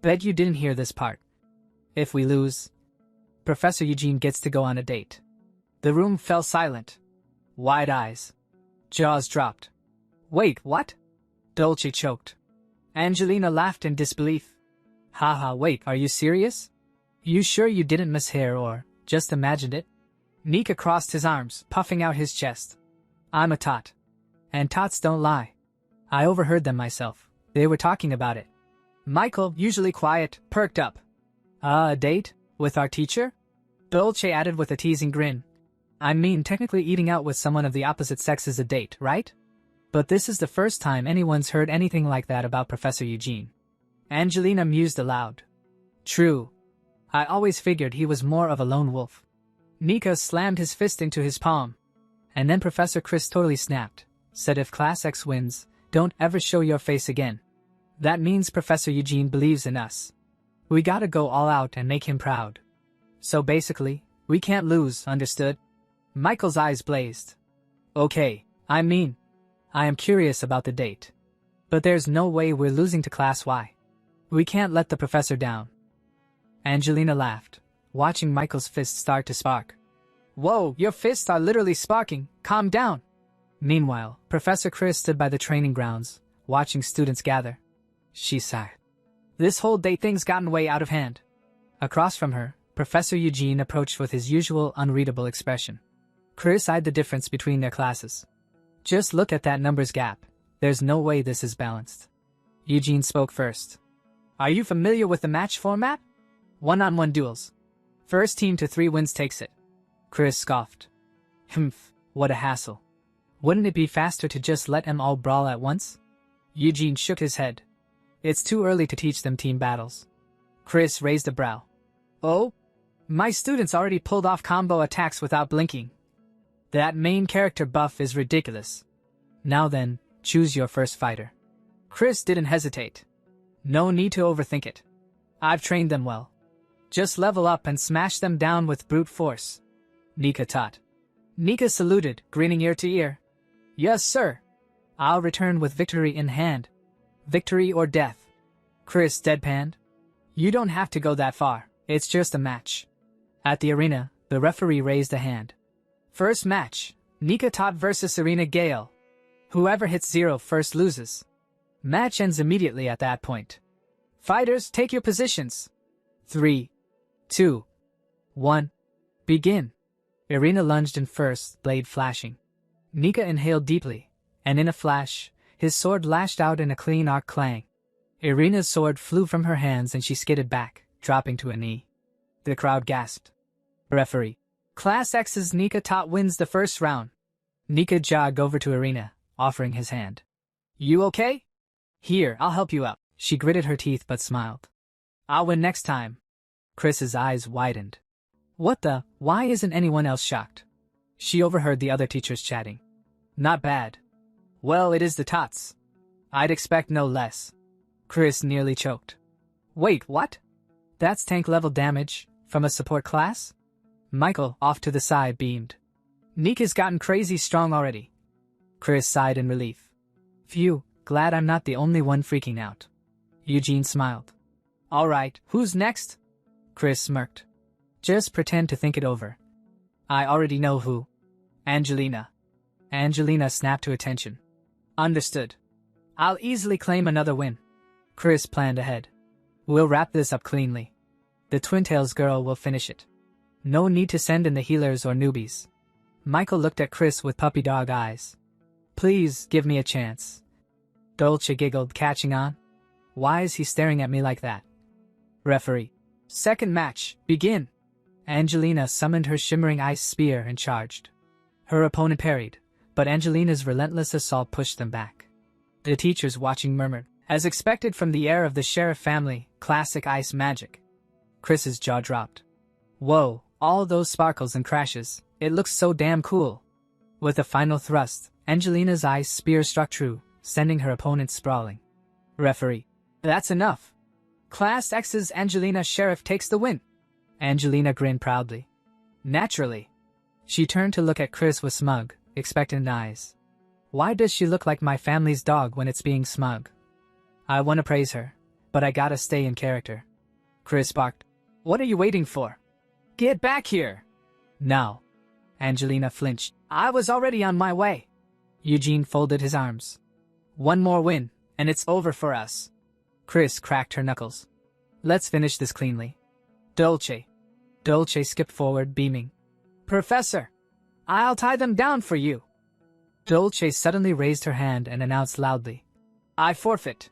Bet you didn't hear this part. If we lose, Professor Eugene gets to go on a date. The room fell silent. Wide eyes. Jaws dropped. Wait, what? Dolce choked. Angelina laughed in disbelief. Haha, wait, are you serious? You sure you didn't mishear or just imagined it? Nika crossed his arms, puffing out his chest. I'm a tot. And tots don't lie. I overheard them myself. They were talking about it. Michael, usually quiet, perked up. A date? With our teacher? Dolce added with a teasing grin. I mean, technically eating out with someone of the opposite sex is a date, right? But this is the first time anyone's heard anything like that about Professor Eugene. Angelina mused aloud. True. I always figured he was more of a lone wolf. Nika slammed his fist into his palm. And then Professor Chris totally snapped, said if Class X wins, don't ever show your face again. That means Professor Eugene believes in us. We gotta go all out and make him proud. So basically, we can't lose, understood? Michael's eyes blazed. Okay, I am curious about the date. But there's no way we're losing to Class Y. We can't let the professor down. Angelina laughed, watching Michael's fists start to spark. Whoa, your fists are literally sparking, calm down. Meanwhile, Professor Chris stood by the training grounds, watching students gather. She sighed. This whole date thing's gotten way out of hand. Across from her, Professor Eugene approached with his usual unreadable expression. Chris eyed the difference between their classes. Just look at that numbers gap. There's no way this is balanced. Eugene spoke first. Are you familiar with the match format? One-on-one duels. First team to 3 wins takes it. Chris scoffed. Humph, what a hassle. Wouldn't it be faster to just let them all brawl at once? Eugene shook his head. It's too early to teach them team battles. Chris raised a brow. Oh? My students already pulled off combo attacks without blinking. That main character buff is ridiculous. Now then, choose your first fighter. Chris didn't hesitate. No need to overthink it. I've trained them well. Just level up and smash them down with brute force. Nika taught. Nika saluted, grinning ear to ear. Yes, sir. I'll return with victory in hand. Victory or death. Chris deadpanned. You don't have to go that far, it's just a match. At the arena, the referee raised a hand. First match, Nika taught versus Serena Gale. Whoever hits 0 first loses. Match ends immediately at that point. Fighters, take your positions. 3, 2, 1. Begin. Irina lunged in first, blade flashing. Nika inhaled deeply, and in a flash, his sword lashed out in a clean arc clang. Irina's sword flew from her hands and she skidded back, dropping to a knee. The crowd gasped. Referee. Class X's Nika taught wins the first round. Nika jogged over to Irina, offering his hand. You okay? Here, I'll help you out. She gritted her teeth but smiled. I'll win next time. Chris's eyes widened. What the? Why isn't anyone else shocked? She overheard the other teachers chatting. Not bad. Well, it is the tots. I'd expect no less. Chris nearly choked. Wait, what? That's tank level damage, from a support class? Michael, off to the side, beamed. Nika's gotten crazy strong already. Chris sighed in relief. Phew, glad I'm not the only one freaking out. Eugene smiled. Alright, who's next? Chris smirked. Just pretend to think it over. I already know who. Angelina. Angelina snapped to attention. Understood. I'll easily claim another win. Chris planned ahead. We'll wrap this up cleanly. The Twin-Tails girl will finish it. No need to send in the healers or newbies. Michael looked at Chris with puppy dog eyes. Please, give me a chance. Dolce giggled, catching on. Why is he staring at me like that? Referee. Second match, begin. Angelina summoned her shimmering ice spear and charged. Her opponent parried, but Angelina's relentless assault pushed them back. The teachers watching murmured, as expected from the heir of the sheriff family, classic ice magic. Chris's jaw dropped. Whoa, All those sparkles and crashes, it looks so damn cool. With a final thrust, Angelina's ice spear struck true, sending her opponent sprawling. Referee. That's enough. Class X's Angelina Sheriff takes the win. Angelina grinned proudly. Naturally. She turned to look at Chris with smug, expectant eyes. Why does she look like my family's dog when it's being smug? I want to praise her, but I gotta stay in character. Chris barked. What are you waiting for? Get back here! Now. Angelina flinched. I was already on my way. Eugene folded his arms. One more win, and it's over for us. Chris cracked her knuckles. Let's finish this cleanly. Dolce. Dolce skipped forward, beaming. Professor, I'll tie them down for you. Dolce suddenly raised her hand and announced loudly. I forfeit.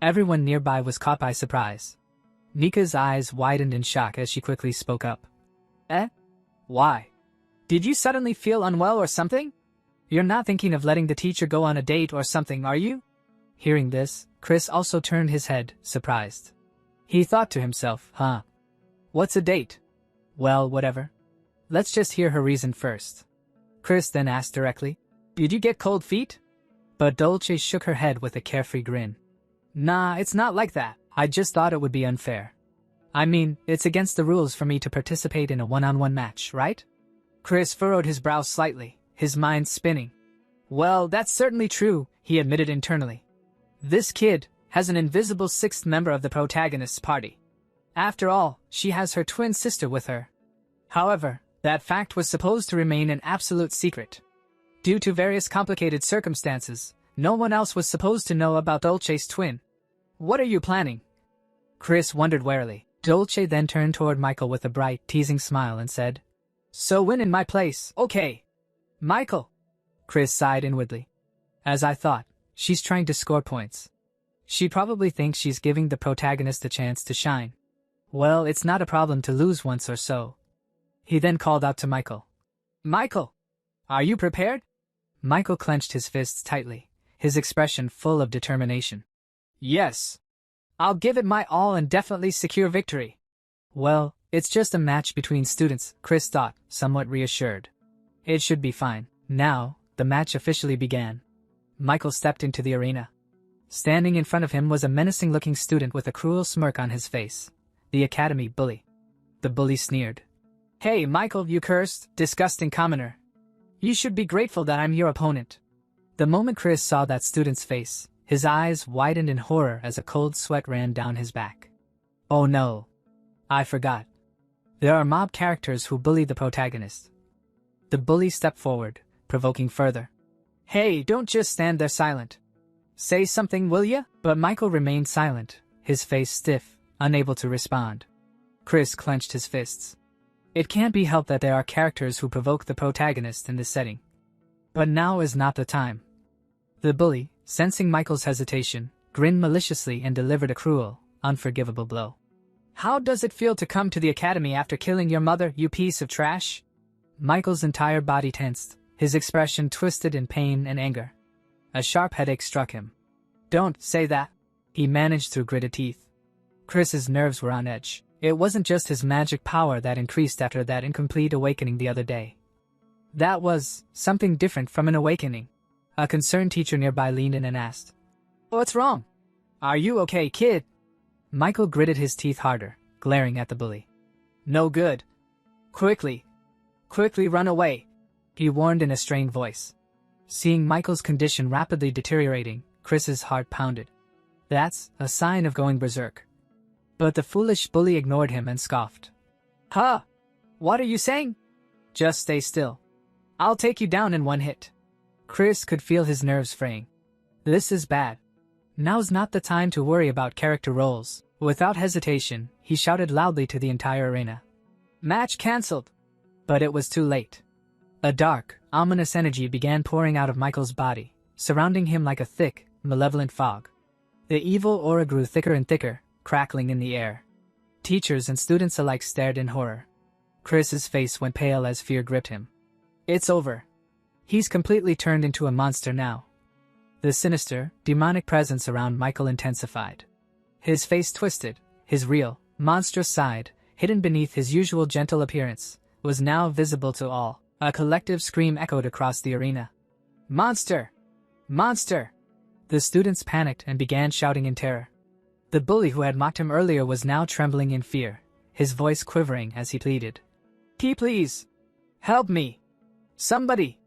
Everyone nearby was caught by surprise. Nika's eyes widened in shock as she quickly spoke up. Eh? Why? Did you suddenly feel unwell or something? You're not thinking of letting the teacher go on a date or something, are you? Hearing this, Chris also turned his head, surprised. He thought to himself, huh? What's a date? Well, whatever. Let's just hear her reason first. Chris then asked directly, Did you get cold feet? But Dolce shook her head with a carefree grin. Nah, it's not like that. I just thought it would be unfair. I mean, it's against the rules for me to participate in a one-on-one match, right? Chris furrowed his brow slightly, his mind spinning. Well, that's certainly true, he admitted internally. This kid has an invisible sixth member of the protagonist's party. After all, she has her twin sister with her. However, that fact was supposed to remain an absolute secret. Due to various complicated circumstances, no one else was supposed to know about Dolce's twin. What are you planning? Chris wondered warily. Dolce then turned toward Michael with a bright, teasing smile and said, So win in my place, okay. Michael. Chris sighed inwardly. As I thought, she's trying to score points. She probably thinks she's giving the protagonist a chance to shine. Well, it's not a problem to lose once or so. He then called out to Michael. Michael, are you prepared? Michael clenched his fists tightly, his expression full of determination. Yes. I'll give it my all and definitely secure victory. Well, it's just a match between students, Chris thought, somewhat reassured. It should be fine. Now, the match officially began. Michael stepped into the arena. Standing in front of him was a menacing-looking student with a cruel smirk on his face. The academy bully. The bully sneered. Hey, Michael, you cursed, disgusting commoner. You should be grateful that I'm your opponent. The moment Chris saw that student's face, his eyes widened in horror as a cold sweat ran down his back. Oh no. I forgot. There are mob characters who bully the protagonist. The bully stepped forward, provoking further. Hey, don't just stand there silent. Say something, will ya? But Michael remained silent, his face stiff, unable to respond. Chris clenched his fists. It can't be helped that there are characters who provoke the protagonist in this setting. But now is not the time. The bully, sensing Michael's hesitation, grinned maliciously and delivered a cruel, unforgivable blow. How does it feel to come to the academy after killing your mother, you piece of trash? Michael's entire body tensed, his expression twisted in pain and anger. A sharp headache struck him. Don't say that, he managed through gritted teeth. Chris's nerves were on edge. It wasn't just his magic power that increased after that incomplete awakening the other day. That was something different from an awakening. A concerned teacher nearby leaned in and asked, What's wrong? Are you okay, kid? Michael gritted his teeth harder, glaring at the bully. No good. Quickly run away, he warned in a strained voice. Seeing Michael's condition rapidly deteriorating, Chris's heart pounded. That's a sign of going berserk. But the foolish bully ignored him and scoffed. Huh? What are you saying? Just stay still. I'll take you down in one hit. Chris could feel his nerves fraying. This is bad. Now's not the time to worry about character roles. Without hesitation, he shouted loudly to the entire arena. Match cancelled. But it was too late. A dark, ominous energy began pouring out of Michael's body, surrounding him like a thick, malevolent fog. The evil aura grew thicker and thicker, crackling in the air. Teachers and students alike stared in horror. Chris's face went pale as fear gripped him. It's over. He's completely turned into a monster now. The sinister, demonic presence around Michael intensified. His face twisted, his real, monstrous side, hidden beneath his usual gentle appearance, was now visible to all. A collective scream echoed across the arena. "Monster! Monster!" The students panicked and began shouting in terror. The bully who had mocked him earlier was now trembling in fear, his voice quivering as he pleaded. Please! Help me! Somebody!"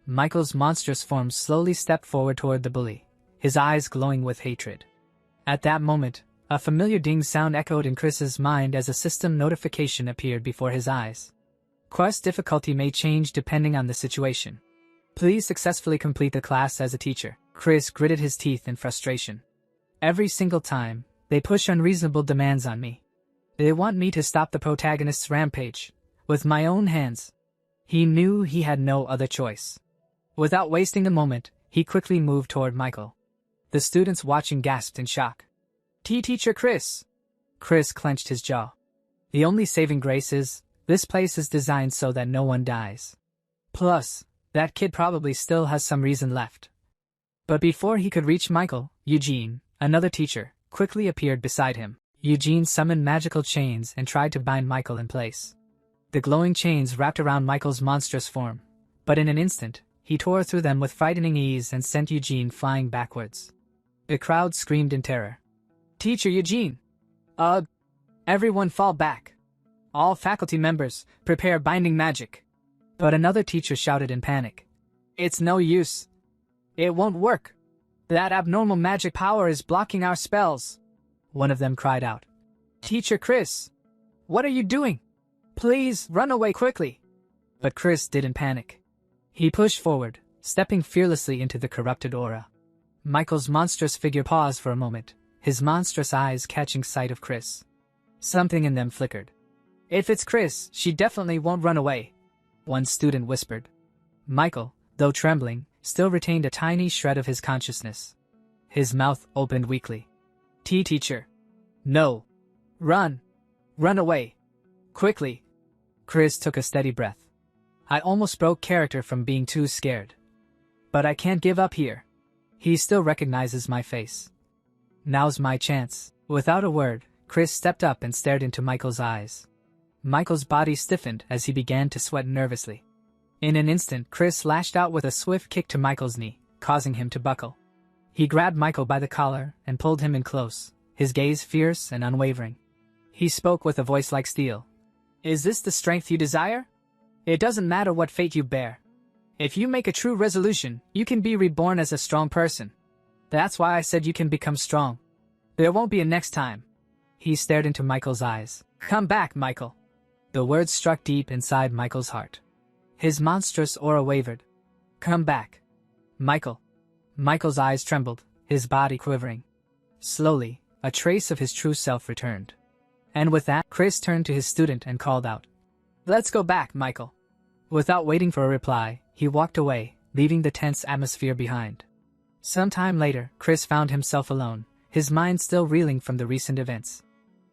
Michael's monstrous form slowly stepped forward toward the bully, his eyes glowing with hatred. At that moment, a familiar ding sound echoed in Chris's mind as a system notification appeared before his eyes. Quest difficulty may change depending on the situation. Please successfully complete the class as a teacher. Chris gritted his teeth in frustration. Every single time, they push unreasonable demands on me. They want me to stop the protagonist's rampage, with my own hands. He knew he had no other choice. Without wasting a moment, he quickly moved toward Michael. The students watching gasped in shock. Teacher Chris! Chris clenched his jaw. The only saving grace is, this place is designed so that no one dies. Plus, that kid probably still has some reason left. But before he could reach Michael, Eugene, another teacher, quickly appeared beside him. Eugene summoned magical chains and tried to bind Michael in place. The glowing chains wrapped around Michael's monstrous form, but in an instant, he tore through them with frightening ease and sent Eugene flying backwards. The crowd screamed in terror. Teacher Eugene! Everyone fall back. All faculty members, prepare binding magic. But another teacher shouted in panic. It's no use. It won't work. That abnormal magic power is blocking our spells. One of them cried out. Teacher Chris! What are you doing? Please, run away quickly. But Chris didn't panic. He pushed forward, stepping fearlessly into the corrupted aura. Michael's monstrous figure paused for a moment, his monstrous eyes catching sight of Chris. Something in them flickered. If it's Chris, she definitely won't run away, one student whispered. Michael, though trembling, still retained a tiny shred of his consciousness. His mouth opened weakly. Teacher. No. Run. Run away. Quickly. Chris took a steady breath. I almost broke character from being too scared. But I can't give up here. He still recognizes my face. Now's my chance. Without a word, Chris stepped up and stared into Michael's eyes. Michael's body stiffened as he began to sweat nervously. In an instant, Chris lashed out with a swift kick to Michael's knee, causing him to buckle. He grabbed Michael by the collar and pulled him in close, his gaze fierce and unwavering. He spoke with a voice like steel. Is this the strength you desire? It doesn't matter what fate you bear. If you make a true resolution, you can be reborn as a strong person. That's why I said you can become strong. There won't be a next time. He stared into Michael's eyes. Come back, Michael. The words struck deep inside Michael's heart. His monstrous aura wavered. Come back. Michael. Michael's eyes trembled, his body quivering. Slowly, a trace of his true self returned. And with that, Chris turned to his student and called out. Let's go back, Michael. Without waiting for a reply, he walked away, leaving the tense atmosphere behind. Some time later, Chris found himself alone, his mind still reeling from the recent events.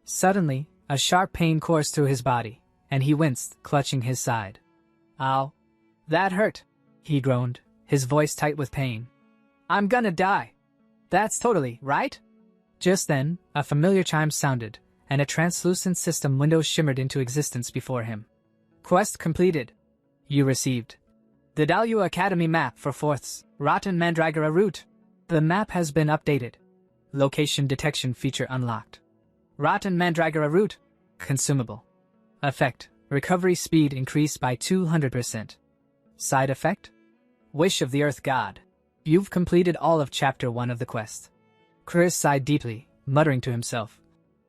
Suddenly, a sharp pain coursed through his body, and he winced, clutching his side. Ow. That hurt, he groaned, his voice tight with pain. I'm gonna die. That's totally, right? Just then, a familiar chime sounded, and a translucent system window shimmered into existence before him. Quest completed. You received the Dalua Academy map for 4th, Rotten Mandragora route. The map has been updated. Location detection feature unlocked. Rotten Mandragora route. Consumable. Effect. Recovery speed increased by 200%. Side effect? Wish of the Earth God. You've completed all of Chapter 1 of the quest. Chris sighed deeply, muttering to himself.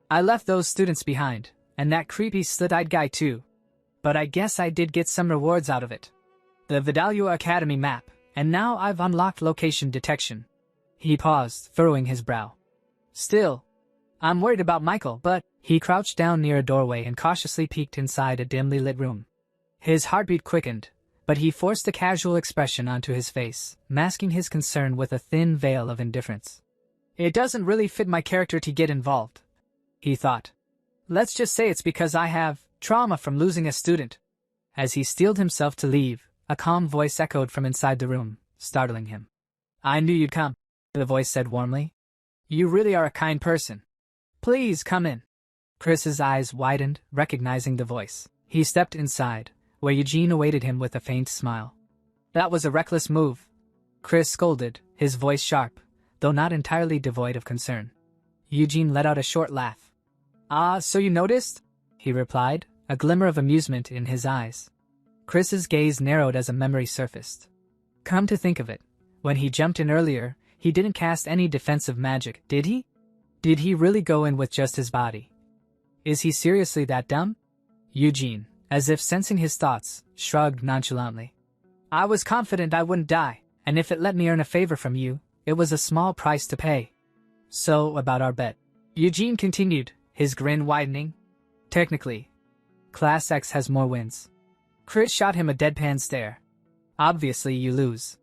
I left those students behind, and that creepy slit-eyed guy too. But I guess I did get some rewards out of it. The Vidalua Academy map, and now I've unlocked location detection. He paused, furrowing his brow. Still, I'm worried about Michael, but he crouched down near a doorway and cautiously peeked inside a dimly lit room. His heartbeat quickened, but he forced a casual expression onto his face, masking his concern with a thin veil of indifference. It doesn't really fit my character to get involved, he thought. Let's just say it's because I have trauma from losing a student. As he steeled himself to leave, a calm voice echoed from inside the room, startling him. I knew you'd come, the voice said warmly. You really are a kind person. Please come in. Chris's eyes widened, recognizing the voice. He stepped inside, where Eugene awaited him with a faint smile. That was a reckless move, Chris scolded, his voice sharp, though not entirely devoid of concern. Eugene let out a short laugh. "Ah, so you noticed?" he replied, a glimmer of amusement in his eyes. Chris's gaze narrowed as a memory surfaced. Come to think of it, when he jumped in earlier, he didn't cast any defensive magic, did he? Did he really go in with just his body? Is he seriously that dumb? Eugene, as if sensing his thoughts, shrugged nonchalantly. I was confident I wouldn't die, and if it let me earn a favor from you, it was a small price to pay. So, about our bet. Eugene continued, his grin widening. Technically, Class X has more wins. Chris shot him a deadpan stare. Obviously you lose.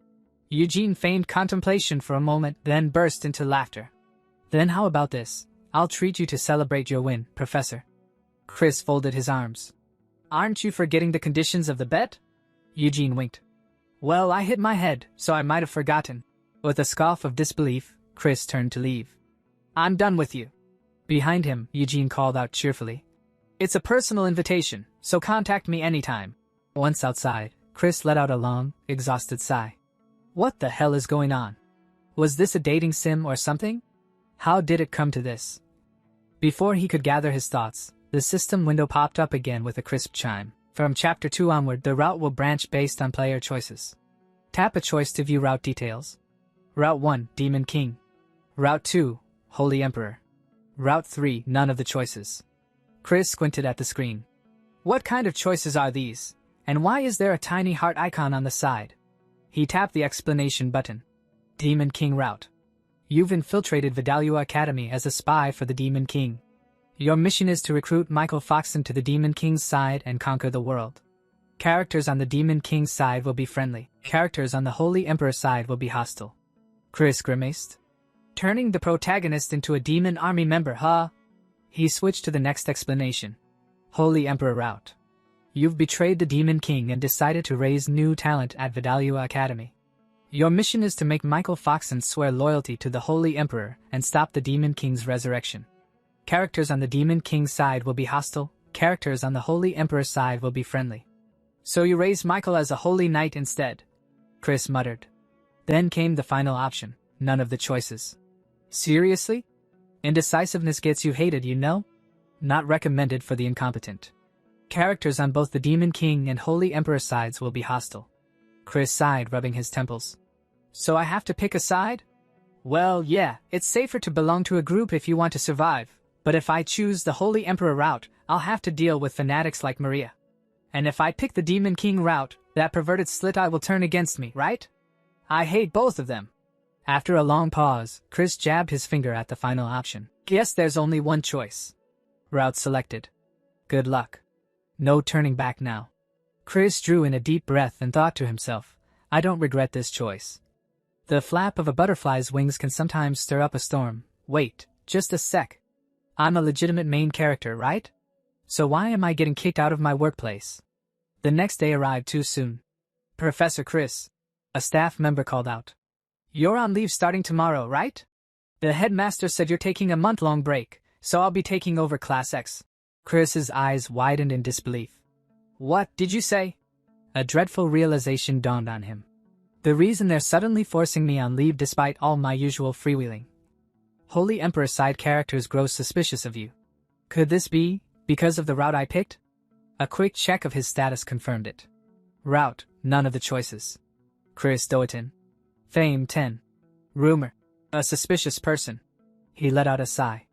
Eugene feigned contemplation for a moment, then burst into laughter. Then how about this? I'll treat you to celebrate your win, Professor. Chris folded his arms. Aren't you forgetting the conditions of the bet? Eugene winked. Well, I hit my head, so I might have forgotten. With a scoff of disbelief, Chris turned to leave. I'm done with you. Behind him, Eugene called out cheerfully. It's a personal invitation, so contact me anytime. Once outside, Chris let out a long, exhausted sigh. What the hell is going on? Was this a dating sim or something? How did it come to this? Before he could gather his thoughts, the system window popped up again with a crisp chime. From Chapter 2 onward, the route will branch based on player choices. Tap a choice to view route details. Route 1, Demon King. Route 2, Holy Emperor. Route 3, none of the choices. Chris squinted at the screen. What kind of choices are these? And why is there a tiny heart icon on the side? He tapped the explanation button. Demon King route. You've infiltrated Valdar Academy as a spy for the Demon King. Your mission is to recruit Michael Foxin to the Demon King's side and conquer the world. Characters on the Demon King's side will be friendly. Characters on the Holy Emperor's side will be hostile. Chris grimaced. Turning the protagonist into a demon army member, huh? He switched to the next explanation. Holy Emperor route. You've betrayed the Demon King and decided to raise new talent at Valdar Academy. Your mission is to make Michael Foxin swear loyalty to the Holy Emperor and stop the Demon King's resurrection. Characters on the Demon King's side will be hostile, characters on the Holy Emperor's side will be friendly. So you raise Michael as a Holy Knight instead, Chris muttered. Then came the final option, none of the choices. Seriously? Indecisiveness gets you hated, you know? Not recommended for the incompetent. Characters on both the Demon King and Holy Emperor sides will be hostile. Chris sighed, rubbing his temples. So I have to pick a side? Well, yeah, it's safer to belong to a group if you want to survive, but if I choose the Holy Emperor route, I'll have to deal with fanatics like Maria. And if I pick the Demon King route, that perverted slit-eye will turn against me, right? I hate both of them. After a long pause, Chris jabbed his finger at the final option. Guess there's only one choice. Route selected. Good luck. No turning back now. Chris drew in a deep breath and thought to himself, I don't regret this choice. The flap of a butterfly's wings can sometimes stir up a storm. Wait, just a sec. I'm a legitimate main character, right? So why am I getting kicked out of my workplace? The next day arrived too soon. Professor Chris, a staff member called out. You're on leave starting tomorrow, right? The headmaster said you're taking a month-long break, so I'll be taking over Class X. Chris's eyes widened in disbelief. What did you say? A dreadful realization dawned on him. The reason they're suddenly forcing me on leave despite all my usual freewheeling. Holy Emperor side characters grow suspicious of you. Could this be because of the route I picked? A quick check of his status confirmed it. Route, none of the choices. Chris Doetin. Fame 10. Rumor. A suspicious person. He let out a sigh.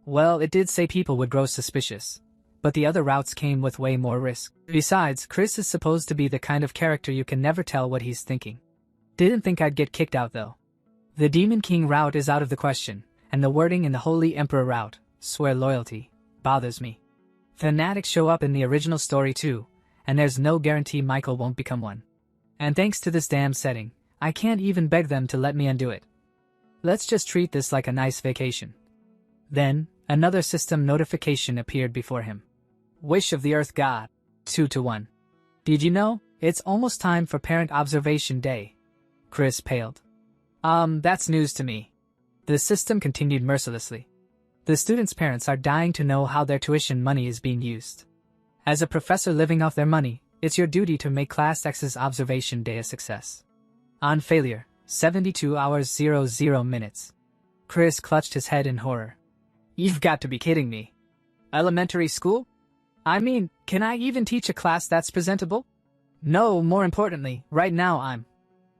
Well, it did say people would grow suspicious. But the other routes came with way more risk. Besides, Chris is supposed to be the kind of character you can never tell what he's thinking. Didn't think I'd get kicked out though. The Demon King route is out of the question, and the wording in the Holy Emperor route, swear loyalty, bothers me. Fanatics show up in the original story too, and there's no guarantee Michael won't become one. And thanks to this damn setting, I can't even beg them to let me undo it. Let's just treat this like a nice vacation. Then, another system notification appeared before him. Wish of the Earth God, 2-1. Did you know, it's almost time for Parent Observation Day? Chris paled. That's news to me. The system continued mercilessly. The students' parents are dying to know how their tuition money is being used. As a professor living off their money, It's your duty to make Class X's observation day a success. On failure, 72 hours 00 minutes. Chris clutched his head in horror. You've got to be kidding me. Elementary school? I mean, can I even teach a class that's presentable? No, more importantly, right now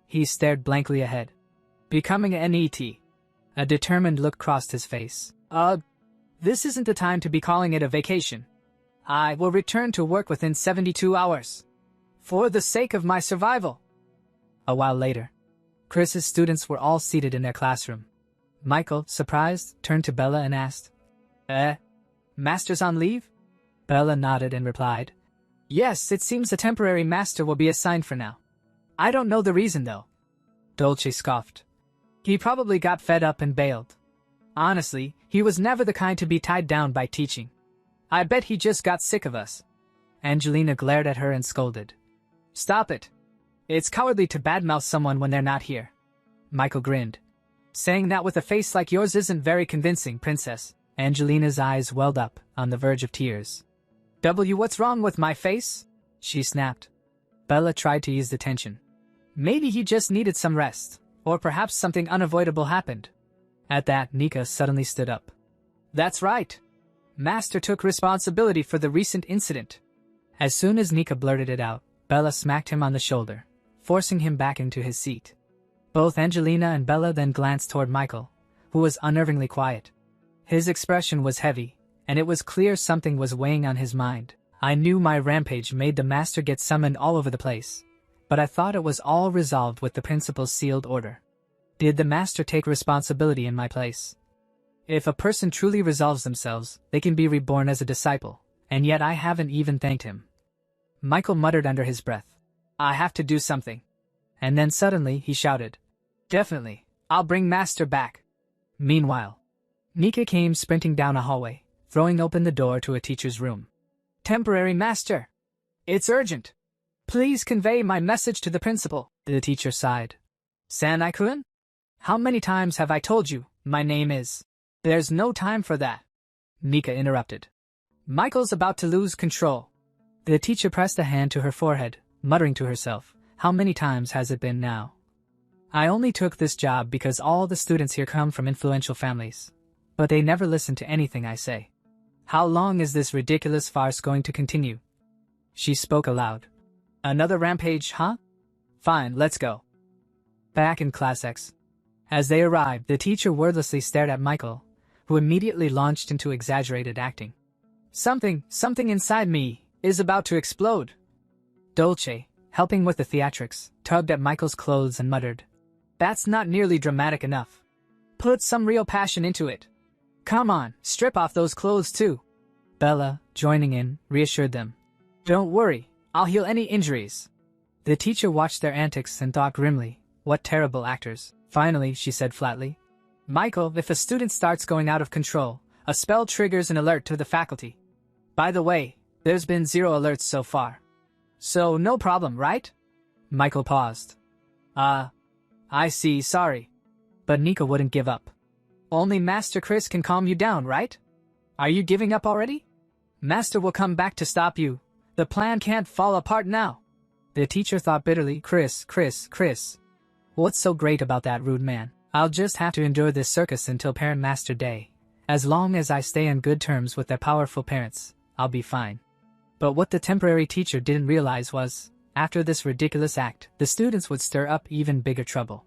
He stared blankly ahead. Becoming an NET. A determined look crossed his face. This isn't the time to be calling it a vacation. I will return to work within 72 hours. For the sake of my survival. A while later, Chris's students were all seated in their classroom. Michael, surprised, turned to Bella and asked, Master's on leave? Bella nodded and replied, Yes, it seems a temporary master will be assigned for now. I don't know the reason though. Dolce scoffed. He probably got fed up and bailed. Honestly, he was never the kind to be tied down by teaching. I bet he just got sick of us. Angelina glared at her and scolded. Stop it. It's cowardly to badmouth someone when they're not here. Michael grinned. Saying that with a face like yours isn't very convincing, princess. Angelina's eyes welled up, on the verge of tears. What's wrong with my face? She snapped. Bella tried to ease the tension. Maybe he just needed some rest, or perhaps something unavoidable happened. At that, Nika suddenly stood up. That's right. Master took responsibility for the recent incident. As soon as Nika blurted it out, Bella smacked him on the shoulder, forcing him back into his seat. Both Angelina and Bella then glanced toward Michael, who was unnervingly quiet. His expression was heavy, and it was clear something was weighing on his mind. I knew my rampage made the master get summoned all over the place, but I thought it was all resolved with the principal's sealed order. Did the master take responsibility in my place? If a person truly resolves themselves, they can be reborn as a disciple, and yet I haven't even thanked him. Michael muttered under his breath. I have to do something. And then suddenly he shouted. Definitely, I'll bring Master back. Meanwhile, Nika came sprinting down a hallway, throwing open the door to a teacher's room. Temporary Master! It's urgent! Please convey my message to the principal, the teacher sighed. Sanai-kun? How many times have I told you, my name is? There's no time for that. Nika interrupted. Michael's about to lose control. The teacher pressed a hand to her forehead, muttering to herself, how many times has it been now? I only took this job because all the students here come from influential families, but they never listen to anything I say. How long is this ridiculous farce going to continue? She spoke aloud. Another rampage, huh? Fine, let's go. Back in Class X. As they arrived, the teacher wordlessly stared at Michael, who immediately launched into exaggerated acting. Something inside me is about to explode. Dolce, helping with the theatrics, tugged at Michael's clothes and muttered, That's not nearly dramatic enough. Put some real passion into it. Come on, strip off those clothes too. Bella, joining in, reassured them. Don't worry, I'll heal any injuries. The teacher watched their antics and thought grimly, what terrible actors. Finally, she said flatly, Michael, if a student starts going out of control, a spell triggers an alert to the faculty. By the way, there's been 0 alerts so far. So no problem, right? Michael paused. I see, sorry. But Nika wouldn't give up. Only Master Chris can calm you down, right? Are you giving up already? Master will come back to stop you. The plan can't fall apart now. The teacher thought bitterly, Chris. What's so great about that rude man? I'll just have to endure this circus until Parent Master Day. As long as I stay on good terms with their powerful parents, I'll be fine. But what the temporary teacher didn't realize was, after this ridiculous act, the students would stir up even bigger trouble.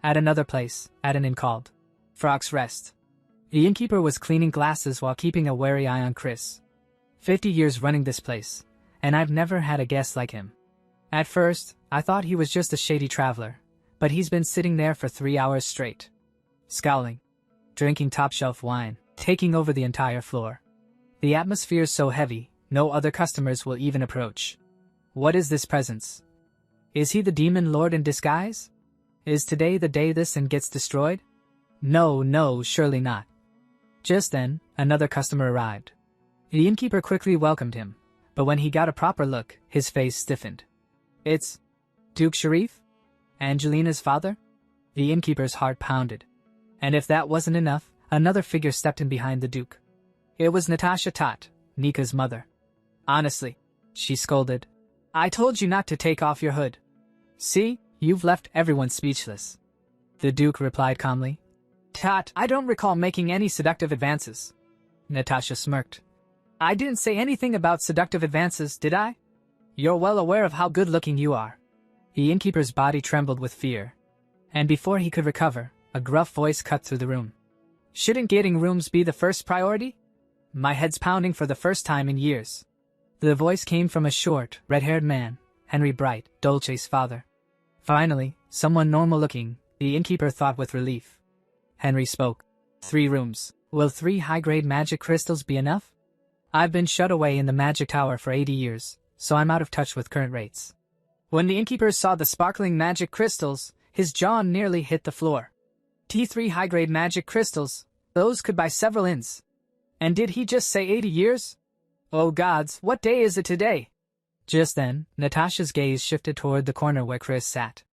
At another place, at an inn called Frog's Rest, the innkeeper was cleaning glasses while keeping a wary eye on Chris. 50 years running this place, and I've never had a guest like him. At first, I thought he was just a shady traveler, but he's been sitting there for 3 hours straight, scowling, drinking top-shelf wine, taking over the entire floor. The atmosphere's so heavy, no other customers will even approach. What is this presence? Is he the demon lord in disguise? Is today the day this inn gets destroyed? No, surely not. Just then, another customer arrived. The innkeeper quickly welcomed him, but when he got a proper look, his face stiffened. It's Duke Sharif? Angelina's father? The innkeeper's heart pounded. And if that wasn't enough, another figure stepped in behind the Duke. It was Natasha Tot, Nika's mother. Honestly, she scolded. I told you not to take off your hood. See, you've left everyone speechless. The Duke replied calmly. Tot, I don't recall making any seductive advances. Natasha smirked. I didn't say anything about seductive advances, did I? You're well aware of how good-looking you are. The innkeeper's body trembled with fear. And before he could recover, a gruff voice cut through the room. Shouldn't getting rooms be the first priority? My head's pounding for the first time in years. The voice came from a short, red-haired man, Henry Bright, Dolce's father. Finally, someone normal-looking, the innkeeper thought with relief. Henry spoke. 3 rooms. Will 3 high-grade magic crystals be enough? I've been shut away in the magic tower for 80 years, so I'm out of touch with current rates. When the innkeeper saw the sparkling magic crystals, his jaw nearly hit the floor. T3 high-grade magic crystals, those could buy several inns. And did he just say 80 years? Oh gods, what day is it today? Just then, Natasha's gaze shifted toward the corner where Chris sat.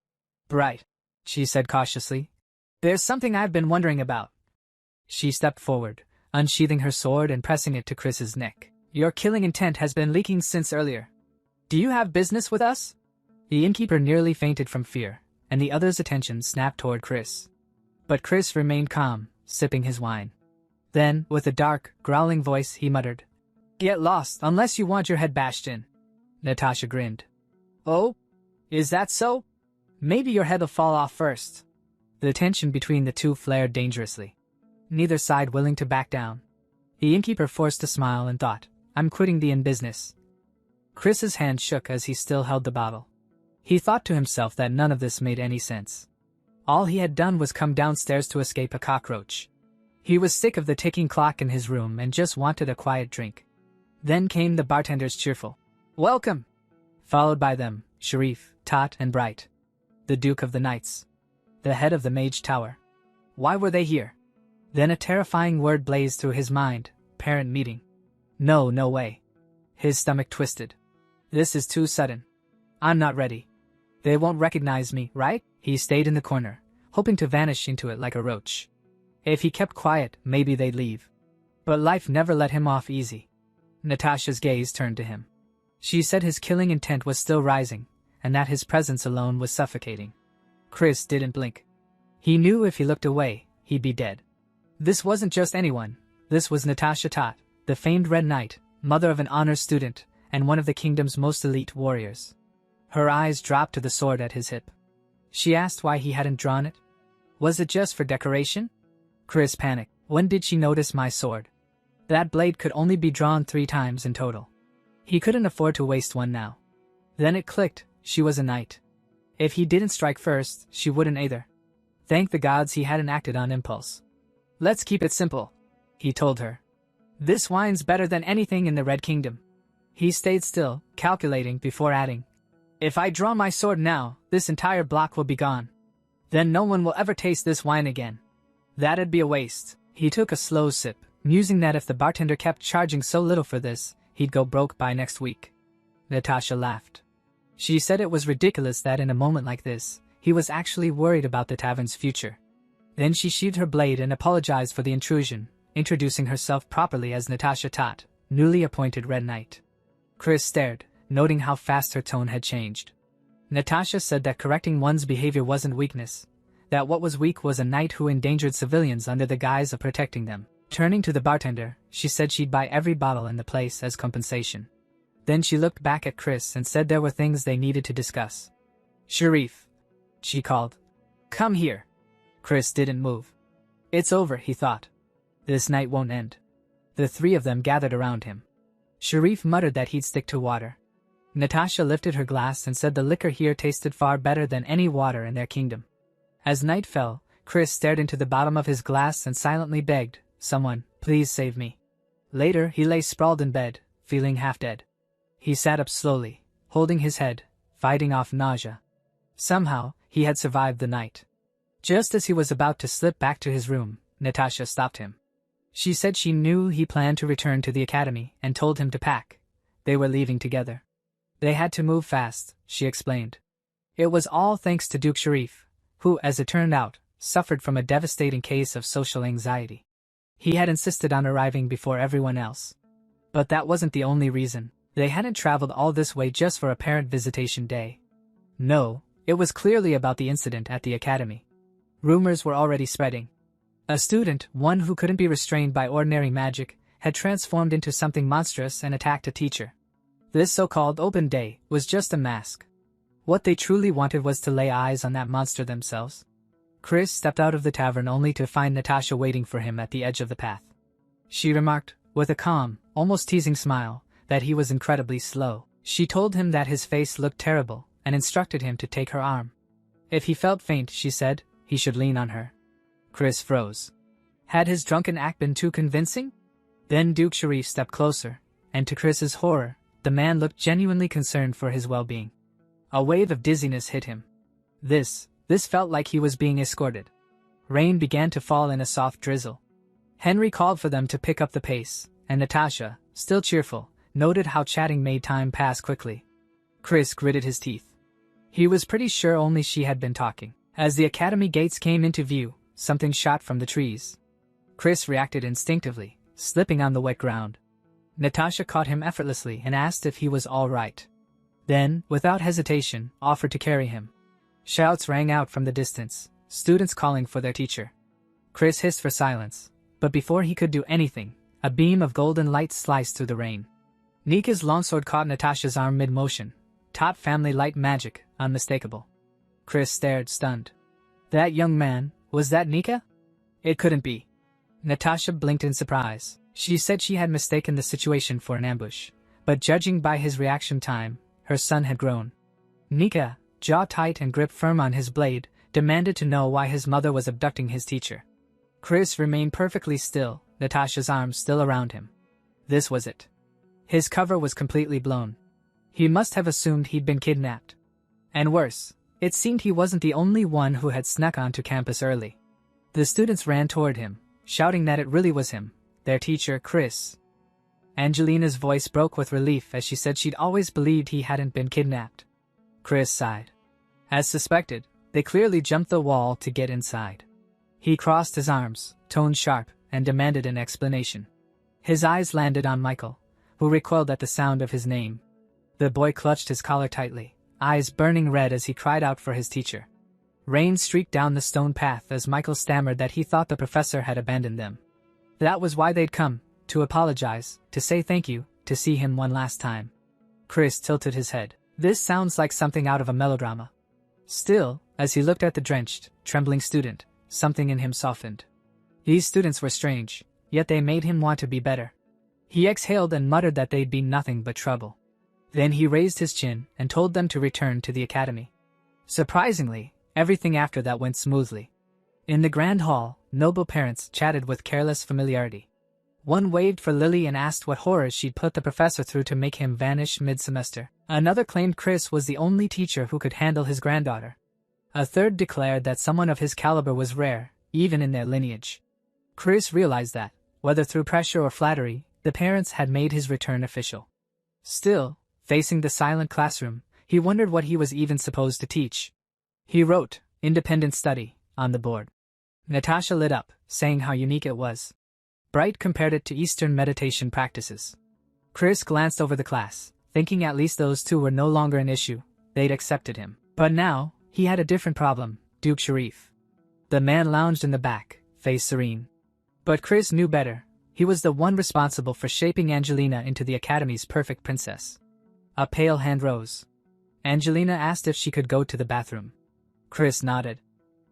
Bright, she said cautiously. There's something I've been wondering about. She stepped forward, unsheathing her sword and pressing it to Chris's neck. Your killing intent has been leaking since earlier. Do you have business with us? The innkeeper nearly fainted from fear, and the other's attention snapped toward Chris. But Chris remained calm, sipping his wine. Then, with a dark, growling voice, he muttered, Get lost unless you want your head bashed in. Natasha grinned. Oh? Is that so? Maybe your head'll fall off first. The tension between the two flared dangerously. Neither side willing to back down. The innkeeper forced a smile and thought, I'm quitting the inn business. Chris's hand shook as he still held the bottle. He thought to himself that none of this made any sense. All he had done was come downstairs to escape a cockroach. He was sick of the ticking clock in his room and just wanted a quiet drink. Then came the bartender's cheerful, Welcome! Followed by them, Sharif, Tot, and Bright. The Duke of the Knights. The head of the Mage Tower. Why were they here? Then a terrifying word blazed through his mind, parent meeting. No way. His stomach twisted. This is too sudden. I'm not ready. They won't recognize me, right? He stayed in the corner, hoping to vanish into it like a roach. If he kept quiet, maybe they'd leave. But life never let him off easy. Natasha's gaze turned to him. She said his killing intent was still rising, and that his presence alone was suffocating. Chris didn't blink. He knew if he looked away, he'd be dead. This wasn't just anyone. This was Natasha Tot, the famed Red Knight, mother of an honors student, and one of the kingdom's most elite warriors. Her eyes dropped to the sword at his hip. She asked why he hadn't drawn it. Was it just for decoration? Chris panicked. When did she notice my sword? That blade could only be drawn 3 times in total. He couldn't afford to waste one now. Then it clicked, she was a knight. If he didn't strike first, she wouldn't either. Thank the gods he hadn't acted on impulse. Let's keep it simple, he told her. This wine's better than anything in the Red Kingdom. He stayed still, calculating before adding. If I draw my sword now, this entire block will be gone. Then no one will ever taste this wine again. That'd be a waste. He took a slow sip, musing that if the bartender kept charging so little for this, he'd go broke by next week. Natasha laughed. She said it was ridiculous that in a moment like this, he was actually worried about the tavern's future. Then she sheathed her blade and apologized for the intrusion, introducing herself properly as Natasha Tot, newly appointed Red Knight. Chris stared, noting how fast her tone had changed. Natasha said that correcting one's behavior wasn't weakness, that what was weak was a knight who endangered civilians under the guise of protecting them. Turning to the bartender, she said she'd buy every bottle in the place as compensation. Then she looked back at Chris and said there were things they needed to discuss. Sharif, she called. Come here. Chris didn't move. It's over, he thought. This night won't end. The 3 of them gathered around him. Sharif muttered that he'd stick to water. Natasha lifted her glass and said the liquor here tasted far better than any water in their kingdom. As night fell, Chris stared into the bottom of his glass and silently begged, Someone, please save me. Later, he lay sprawled in bed, feeling half dead. He sat up slowly, holding his head, fighting off nausea. Somehow, he had survived the night. Just as he was about to slip back to his room, Natasha stopped him. She said she knew he planned to return to the academy and told him to pack. They were leaving together. They had to move fast, she explained. It was all thanks to Duke Sharif, who, as it turned out, suffered from a devastating case of social anxiety. He had insisted on arriving before everyone else. But that wasn't the only reason. They hadn't traveled all this way just for a parent visitation day. No, it was clearly about the incident at the academy. Rumors were already spreading. A student, one who couldn't be restrained by ordinary magic, had transformed into something monstrous and attacked a teacher. This so-called open day was just a mask. What they truly wanted was to lay eyes on that monster themselves. Chris stepped out of the tavern only to find Natasha waiting for him at the edge of the path. She remarked, with a calm, almost teasing smile, that he was incredibly slow. She told him that his face looked terrible and instructed him to take her arm. If he felt faint, she said, he should lean on her. Chris froze. Had his drunken act been too convincing? Then Duke Sharif stepped closer, and to Chris's horror, the man looked genuinely concerned for his well-being. A wave of dizziness hit him. This felt like he was being escorted. Rain began to fall in a soft drizzle. Henry called for them to pick up the pace, and Natasha, still cheerful, noted how chatting made time pass quickly. Chris gritted his teeth. He was pretty sure only she had been talking. As the academy gates came into view, something shot from the trees. Chris reacted instinctively, slipping on the wet ground. Natasha caught him effortlessly and asked if he was all right. Then, without hesitation, offered to carry him. Shouts rang out from the distance, students calling for their teacher. Chris hissed for silence, but before he could do anything, a beam of golden light sliced through the rain. Nika's longsword caught Natasha's arm mid-motion. Top family light magic, unmistakable. Chris stared, stunned. That young man, was that Nika? It couldn't be. Natasha blinked in surprise. She said she had mistaken the situation for an ambush, but judging by his reaction time, her son had grown. Nika, jaw tight and grip firm on his blade, demanded to know why his mother was abducting his teacher. Chris remained perfectly still, Natasha's arms still around him. This was it. His cover was completely blown. He must have assumed he'd been kidnapped. And worse, it seemed he wasn't the only one who had snuck onto campus early. The students ran toward him, shouting that it really was him, their teacher, Chris. Angelina's voice broke with relief as she said she'd always believed he hadn't been kidnapped. Chris sighed. As suspected, they clearly jumped the wall to get inside. He crossed his arms, tone sharp, and demanded an explanation. His eyes landed on Michael, who recoiled at the sound of his name. The boy clutched his collar tightly, eyes burning red as he cried out for his teacher. Rain streaked down the stone path as Michael stammered that he thought the professor had abandoned them. That was why they'd come, to apologize, to say thank you, to see him one last time. Chris tilted his head. This sounds like something out of a melodrama. Still, as he looked at the drenched, trembling student, something in him softened. These students were strange, yet they made him want to be better. He exhaled and muttered that they'd be nothing but trouble. Then he raised his chin and told them to return to the academy. Surprisingly, everything after that went smoothly. In the grand hall, noble parents chatted with careless familiarity. One waved for Lily and asked what horrors she'd put the professor through to make him vanish mid-semester. Another claimed Chris was the only teacher who could handle his granddaughter. A third declared that someone of his caliber was rare, even in their lineage. Chris realized that, whether through pressure or flattery, the parents had made his return official. Still, facing the silent classroom, he wondered what he was even supposed to teach. He wrote, "Independent study," on the board. Natasha lit up, saying how unique it was. Bright compared it to Eastern meditation practices. Chris glanced over the class, thinking at least those two were no longer an issue. They'd accepted him. But now, he had a different problem, Duke Sharif. The man lounged in the back, face serene. But Chris knew better. He was the one responsible for shaping Angelina into the Academy's perfect princess. A pale hand rose. Angelina asked if she could go to the bathroom. Chris nodded.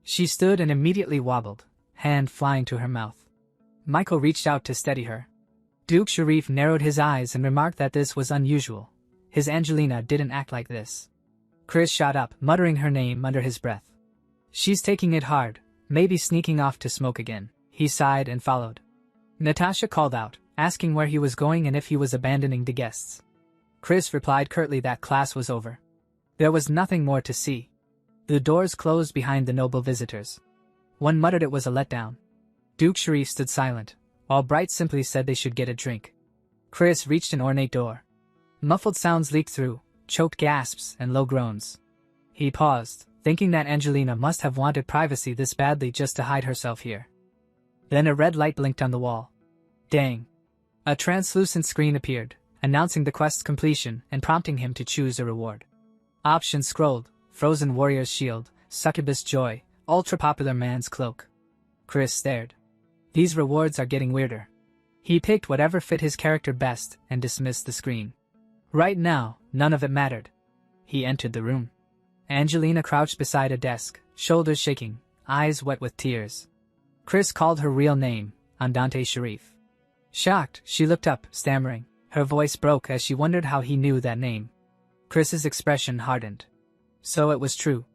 She stood and immediately wobbled, hand flying to her mouth. Michael reached out to steady her. Duke Sharif narrowed his eyes and remarked that this was unusual. His Angelina didn't act like this. Chris shot up, muttering her name under his breath. She's taking it hard, maybe sneaking off to smoke again. He sighed and followed. Natasha called out, asking where he was going and if he was abandoning the guests. Chris replied curtly that class was over. There was nothing more to see. The doors closed behind the noble visitors. One muttered it was a letdown. Duke Sharif stood silent, while Bright simply said they should get a drink. Chris reached an ornate door. Muffled sounds leaked through, choked gasps and low groans. He paused, thinking that Angelina must have wanted privacy this badly just to hide herself here. Then a red light blinked on the wall. Dang. A translucent screen appeared, announcing the quest's completion and prompting him to choose a reward. Options scrolled: Frozen Warrior's Shield, Succubus Joy, Ultra-Popular Man's Cloak. Chris stared. These rewards are getting weirder. He picked whatever fit his character best and dismissed the screen. Right now, none of it mattered. He entered the room. Angelina crouched beside a desk, shoulders shaking, eyes wet with tears. Chris called her real name, Andante Sharif. Shocked, she looked up, stammering. Her voice broke as she wondered how he knew that name. Chris's expression hardened. So it was true.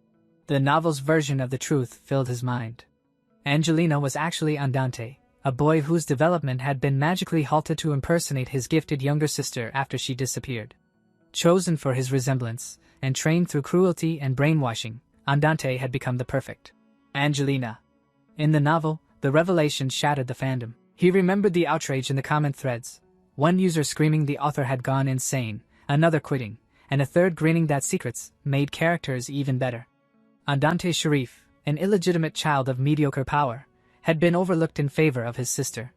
The novel's version of the truth filled his mind. Angelina was actually Andante, a boy whose development had been magically halted to impersonate his gifted younger sister after she disappeared. Chosen for his resemblance, and trained through cruelty and brainwashing, Andante had become the perfect Angelina. In the novel, the revelation shattered the fandom. He remembered the outrage in the comment threads. One user screaming the author had gone insane, another quitting, and a third grinning that secrets made characters even better. Andante Sharif, an illegitimate child of mediocre power, had been overlooked in favor of his sister.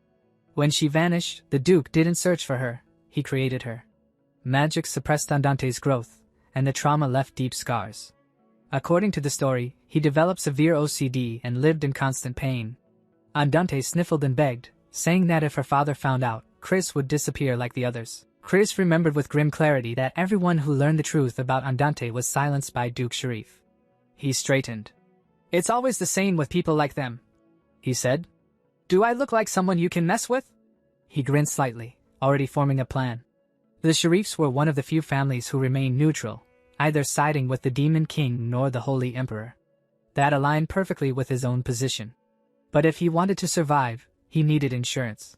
When she vanished, the Duke didn't search for her, he created her. Magic suppressed Andante's growth, and the trauma left deep scars. According to the story, he developed severe OCD and lived in constant pain. Andante sniffled and begged, saying that if her father found out, Chris would disappear like the others. Chris remembered with grim clarity that everyone who learned the truth about Andante was silenced by Duke Sharif. He straightened. "It's always the same with people like them," he said. "Do I look like someone you can mess with?" He grinned slightly, already forming a plan. The Sharifs were one of the few families who remained neutral, either siding with the Demon King nor the Holy Emperor. That aligned perfectly with his own position. But if he wanted to survive, he needed insurance.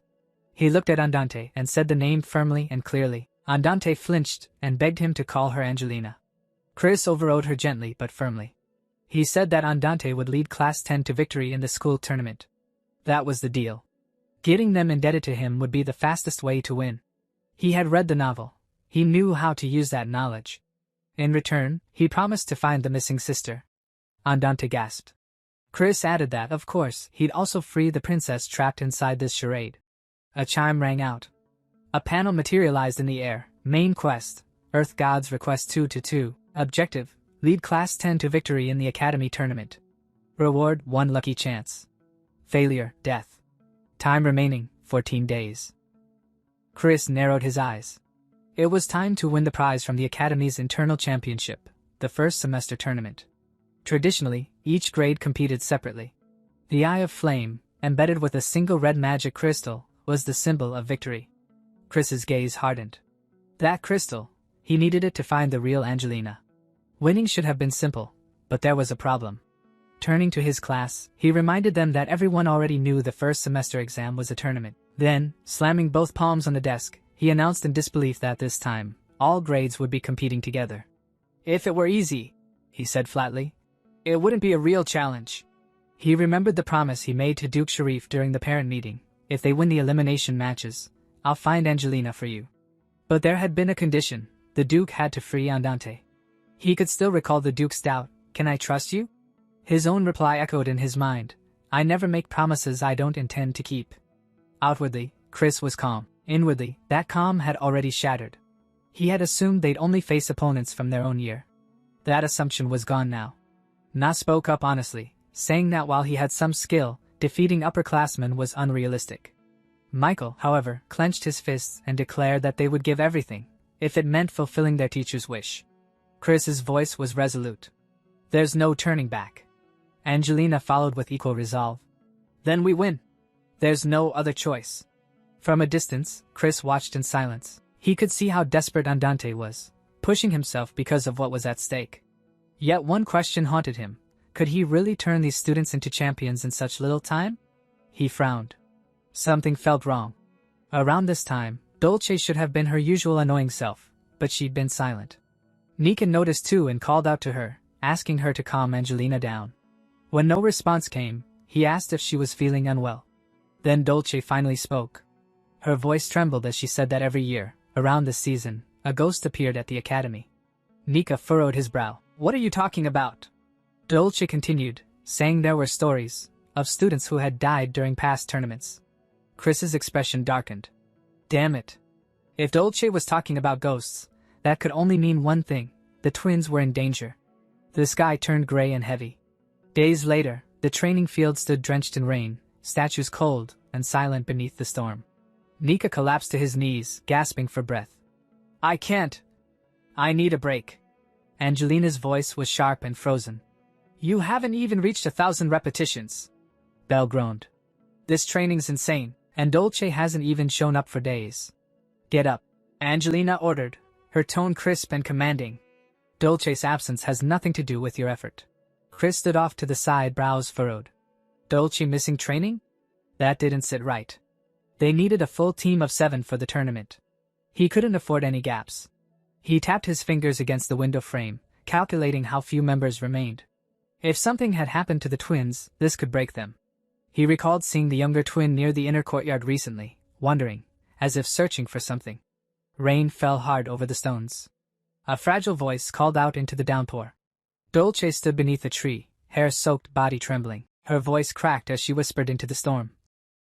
He looked at Andante and said the name firmly and clearly. Andante flinched and begged him to call her Angelina. Chris overrode her gently but firmly. He said that Andante would lead Class 10 to victory in the school tournament. That was the deal. Getting them indebted to him would be the fastest way to win. He had read the novel. He knew how to use that knowledge. In return, he promised to find the missing sister. Andante gasped. Chris added that, of course, he'd also free the princess trapped inside this charade. A chime rang out. A panel materialized in the air. Main quest: Earth Gods Request 2-2. Objective: lead Class 10 to victory in the Academy tournament. Reward: 1 lucky chance. Failure: death. Time remaining: 14 days. Chris narrowed his eyes. It was time to win the prize from the Academy's internal championship, the first semester tournament. Traditionally, each grade competed separately. The Eye of Flame, embedded with a single red magic crystal, was the symbol of victory. Chris's gaze hardened. That crystal, he needed it to find the real Angelina. Winning should have been simple, but there was a problem. Turning to his class, he reminded them that everyone already knew the first semester exam was a tournament. Then, slamming both palms on the desk, he announced in disbelief that this time, all grades would be competing together. "If it were easy," he said flatly, "it wouldn't be a real challenge." He remembered the promise he made to Duke Sharif during the parent meeting. "If they win the elimination matches, I'll find Angelina for you." But there had been a condition: the Duke had to free Andante. He could still recall the Duke's doubt: "Can I trust you?" His own reply echoed in his mind: "I never make promises I don't intend to keep." Outwardly, Chris was calm. Inwardly, that calm had already shattered. He had assumed they'd only face opponents from their own year. That assumption was gone now. Na spoke up honestly, saying that while he had some skill, defeating upperclassmen was unrealistic. Michael, however, clenched his fists and declared that they would give everything, if it meant fulfilling their teacher's wish. Chris's voice was resolute. "There's no turning back." Angelina followed with equal resolve. "Then we win. There's no other choice." From a distance, Chris watched in silence. He could see how desperate Andante was, pushing himself because of what was at stake. Yet one question haunted him: could he really turn these students into champions in such little time? He frowned. Something felt wrong. Around this time, Dolce should have been her usual annoying self, but she'd been silent. Nika noticed too and called out to her, asking her to calm Angelina down. When no response came, he asked if she was feeling unwell. Then Dolce finally spoke. Her voice trembled as she said that every year, around this season, a ghost appeared at the academy. Nika furrowed his brow. "What are you talking about?" Dolce continued, saying there were stories of students who had died during past tournaments. Chris's expression darkened. Damn it. If Dolce was talking about ghosts, that could only mean one thing: the twins were in danger. The sky turned gray and heavy. Days later, the training field stood drenched in rain, statues cold and silent beneath the storm. Nika collapsed to his knees, gasping for breath. "I can't. I need a break." Angelina's voice was sharp and frozen. "You haven't even reached 1,000 repetitions." Belle groaned. "This training's insane, and Dolce hasn't even shown up for days." "Get up," Angelina ordered, her tone crisp and commanding. "Dolce's absence has nothing to do with your effort." Chris stood off to the side, brows furrowed. Dolce missing training? That didn't sit right. They needed a full team of 7 for the tournament. He couldn't afford any gaps. He tapped his fingers against the window frame, calculating how few members remained. If something had happened to the twins, this could break them. He recalled seeing the younger twin near the inner courtyard recently, wondering, as if searching for something. Rain fell hard over the stones. A fragile voice called out into the downpour. Dolce stood beneath a tree, hair-soaked, body trembling. Her voice cracked as she whispered into the storm.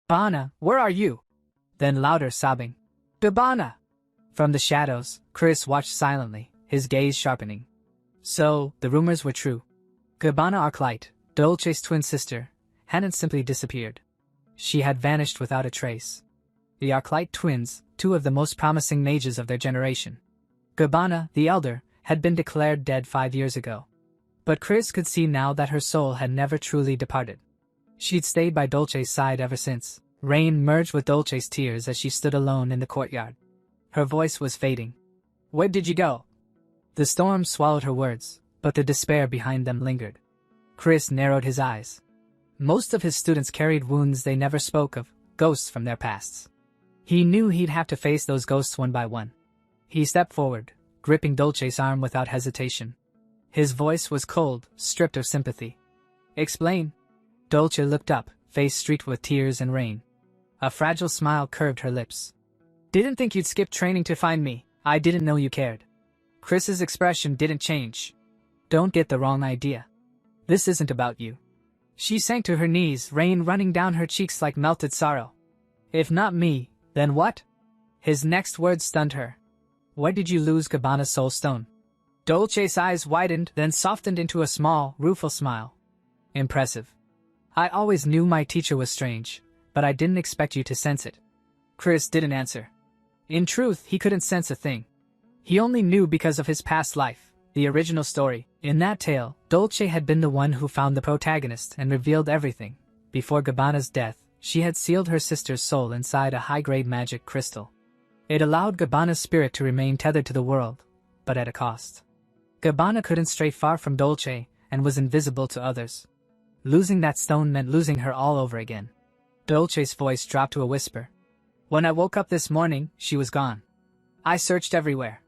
"Gabana, where are you?" Then louder, sobbing. "Gabana!" From the shadows, Chris watched silently, his gaze sharpening. So, the rumors were true. Gabana Arclight, Dolce's twin sister, hadn't simply disappeared. She had vanished without a trace. The Arclight twins, 2 of the most promising mages of their generation. Gabana, the elder, had been declared dead 5 years ago. But Chris could see now that her soul had never truly departed. She'd stayed by Dolce's side ever since. Rain merged with Dolce's tears as she stood alone in the courtyard. Her voice was fading. "Where did you go?" The storm swallowed her words, but the despair behind them lingered. Chris narrowed his eyes. Most of his students carried wounds they never spoke of, ghosts from their pasts. He knew he'd have to face those ghosts one by one. He stepped forward, gripping Dolce's arm without hesitation. His voice was cold, stripped of sympathy. "Explain." Dolce looked up, face streaked with tears and rain. A fragile smile curved her lips. "Didn't think you'd skip training to find me. I didn't know you cared." Chris's expression didn't change. "Don't get the wrong idea. This isn't about you." She sank to her knees, rain running down her cheeks like melted sorrow. "If not me, then what?" His next words stunned her. "Where did you lose Gabana's soul stone?" Dolce's eyes widened, then softened into a small, rueful smile. "Impressive. I always knew my teacher was strange, but I didn't expect you to sense it." Chris didn't answer. In truth, he couldn't sense a thing. He only knew because of his past life, the original story. In that tale, Dolce had been the one who found the protagonist and revealed everything. Before Gabana's death, she had sealed her sister's soul inside a high-grade magic crystal. It allowed Gabana's spirit to remain tethered to the world, but at a cost. Gabana couldn't stray far from Dolce and was invisible to others. Losing that stone meant losing her all over again. Dolce's voice dropped to a whisper. "When I woke up this morning, she was gone. I searched everywhere.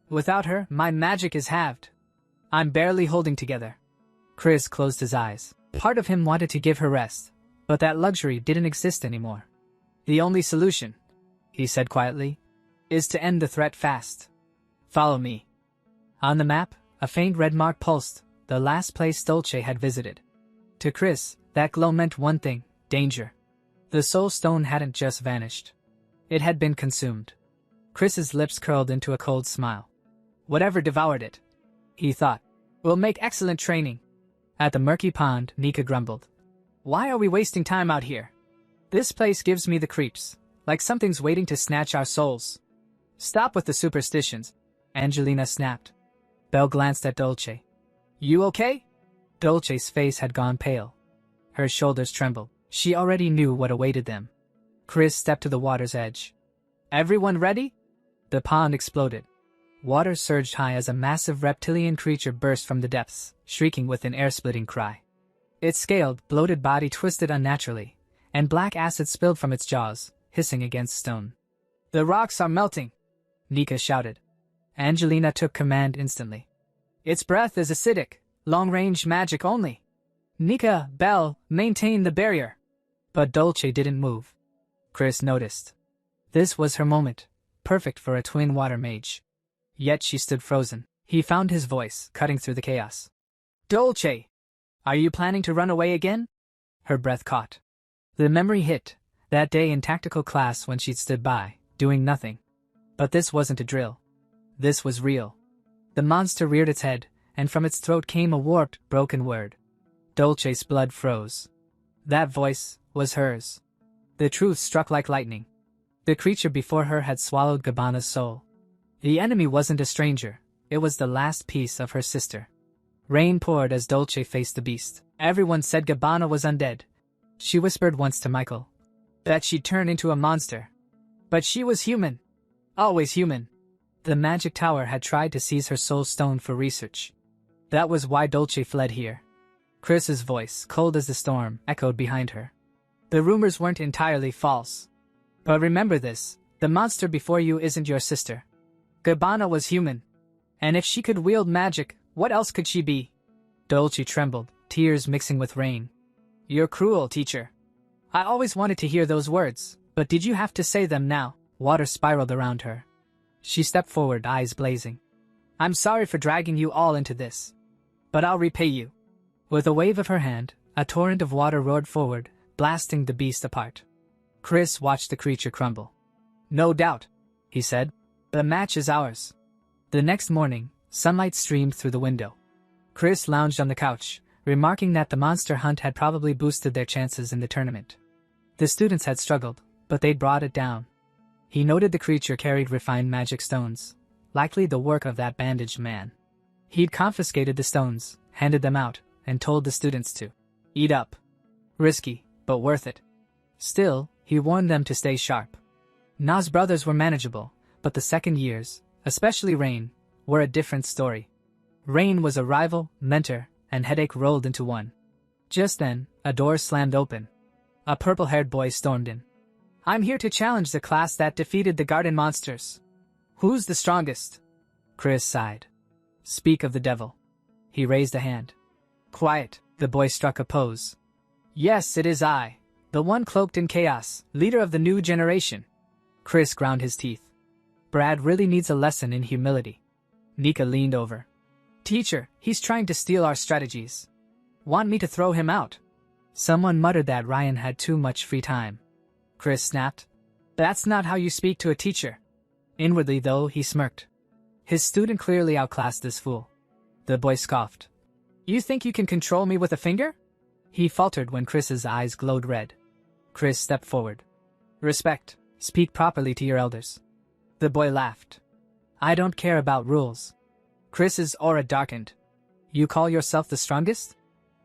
Without her, my magic is halved. I'm barely holding together." Chris closed his eyes. Part of him wanted to give her rest, but that luxury didn't exist anymore. "The only solution," he said quietly, "is to end the threat fast. Follow me." On the map, a faint red mark pulsed, the last place Dolce had visited. To Chris, that glow meant one thing: danger. The soul stone hadn't just vanished. It had been consumed. Chris's lips curled into a cold smile. "Whatever devoured it," he thought, "will make excellent training." At the murky pond, Nika grumbled. "Why are we wasting time out here? This place gives me the creeps, like something's waiting to snatch our souls." "Stop with the superstitions," Angelina snapped. Belle glanced at Dolce. "You okay?" Dolce's face had gone pale. Her shoulders trembled. She already knew what awaited them. Chris stepped to the water's edge. "Everyone ready?" The pond exploded. Water surged high as a massive reptilian creature burst from the depths, shrieking with an air-splitting cry. Its scaled, bloated body twisted unnaturally, and black acid spilled from its jaws, hissing against stone. "The rocks are melting," Nika shouted. Angelina took command instantly. "Its breath is acidic, long-range magic only. Nika, Belle, maintain the barrier." But Dolce didn't move. Chris noticed. This was her moment, perfect for a twin water mage. Yet she stood frozen. He found his voice, cutting through the chaos. "Dolce! Are you planning to run away again?" Her breath caught. The memory hit, that day in tactical class when she'd stood by, doing nothing. But this wasn't a drill. This was real. The monster reared its head, and from its throat came a warped, broken word. Dolce's blood froze. That voice was hers. The truth struck like lightning. The creature before her had swallowed Gabana's soul. The enemy wasn't a stranger, it was the last piece of her sister. Rain poured as Dolce faced the beast. Everyone said Gabana was undead. She whispered once to Michael that she'd turn into a monster. But she was human. Always human. The magic tower had tried to seize her soul stone for research. That was why Dolce fled here. Chris's voice, cold as the storm, echoed behind her. The rumors weren't entirely false. But remember this, the monster before you isn't your sister. Gabana was human. And if she could wield magic, what else could she be? Dolce trembled, tears mixing with rain. You're cruel, teacher. I always wanted to hear those words, but did you have to say them now? Water spiraled around her. She stepped forward, eyes blazing. I'm sorry for dragging you all into this. But I'll repay you. With a wave of her hand, a torrent of water roared forward, blasting the beast apart. Chris watched the creature crumble. No doubt, he said. The match is ours. The next morning, sunlight streamed through the window. Chris lounged on the couch, remarking that the monster hunt had probably boosted their chances in the tournament. The students had struggled, but they'd brought it down. He noted the creature carried refined magic stones, likely the work of that bandaged man. He'd confiscated the stones, handed them out, and told the students to eat up. Risky, but worth it. Still, he warned them to stay sharp. Na's brothers were manageable, but the second years, especially Rain, were a different story. Rain was a rival, mentor, and headache rolled into one. Just then, a door slammed open. A purple-haired boy stormed in. I'm here to challenge the class that defeated the garden monsters. Who's the strongest? Chris sighed. Speak of the devil. He raised a hand. Quiet, the boy struck a pose. Yes, it is I, the one cloaked in chaos, leader of the new generation. Chris ground his teeth. Brad really needs a lesson in humility. Nika leaned over. Teacher, he's trying to steal our strategies. Want me to throw him out? Someone muttered that Ryan had too much free time. Chris snapped. That's not how you speak to a teacher. Inwardly, though, he smirked. His student clearly outclassed this fool. The boy scoffed. You think you can control me with a finger? He faltered when Chris's eyes glowed red. Chris stepped forward. Respect. Speak properly to your elders. The boy laughed. I don't care about rules. Chris's aura darkened. You call yourself the strongest?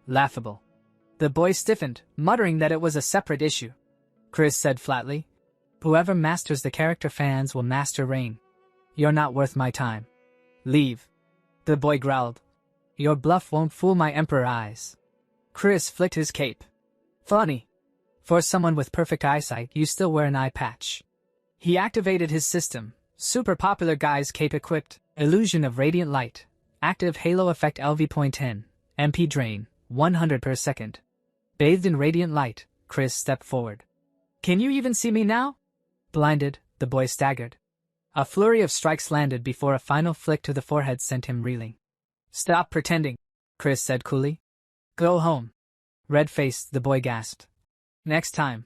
Laughable. The boy stiffened, muttering that it was a separate issue. Chris said flatly, whoever masters the character fans will master Rain. You're not worth my time. Leave. The boy growled. Your bluff won't fool my emperor eyes. Chris flicked his cape. Funny. For someone with perfect eyesight, you still wear an eye patch. He activated his system. Super popular guy's cape equipped. Illusion of radiant light. Active halo effect LV.10. MP drain. 100 per second. Bathed in radiant light, Chris stepped forward. Can you even see me now? Blinded, the boy staggered. A flurry of strikes landed before a final flick to the forehead sent him reeling. Stop pretending, Chris said coolly. Go home. Red-faced, the boy gasped. Next time.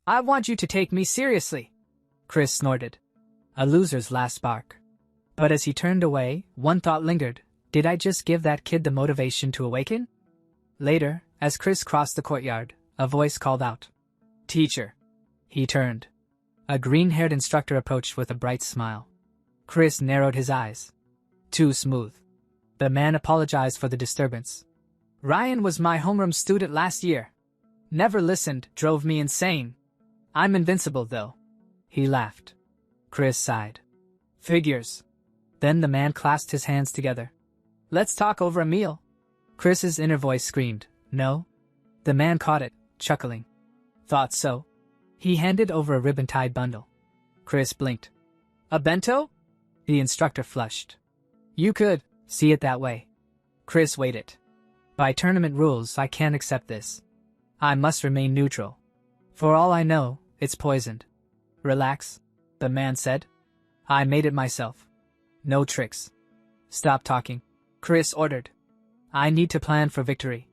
I want you to take me seriously. Chris snorted. A loser's last spark. But as he turned away, one thought lingered. Did I just give that kid the motivation to awaken? Later, as Chris crossed the courtyard, a voice called out. Teacher. He turned. A green-haired instructor approached with a bright smile. Chris narrowed his eyes. Too smooth. The man apologized for the disturbance. Ryan was my homeroom student last year. Never listened, drove me insane. I'm invincible, though. He laughed. Chris sighed. Figures. Then the man clasped his hands together. Let's talk over a meal. Chris's inner voice screamed, no? The man caught it, chuckling. Thought so. He handed over a ribbon-tied bundle. Chris blinked. A bento? The instructor flushed. You could see it that way. Chris weighed it. By tournament rules, I can't accept this. I must remain neutral. For all I know, it's poisoned. Relax, the man said. I made it myself. No tricks. Stop talking, Chris ordered. I need to plan for victory.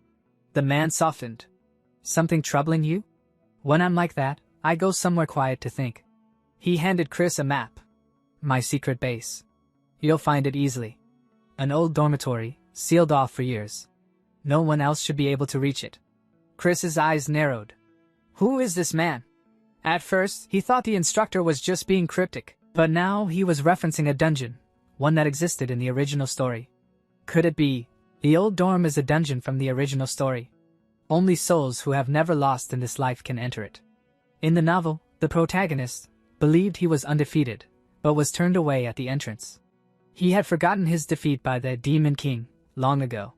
The man softened. Something troubling you? When I'm like that, I go somewhere quiet to think. He handed Chris a map. My secret base. You'll find it easily. An old dormitory, sealed off for years. No one else should be able to reach it. Chris's eyes narrowed. Who is this man? At first, he thought the instructor was just being cryptic, but now he was referencing a dungeon, one that existed in the original story. Could it be? The old dorm is a dungeon from the original story. Only souls who have never lost in this life can enter it. In the novel, the protagonist believed he was undefeated, but was turned away at the entrance. He had forgotten his defeat by the Demon King long ago.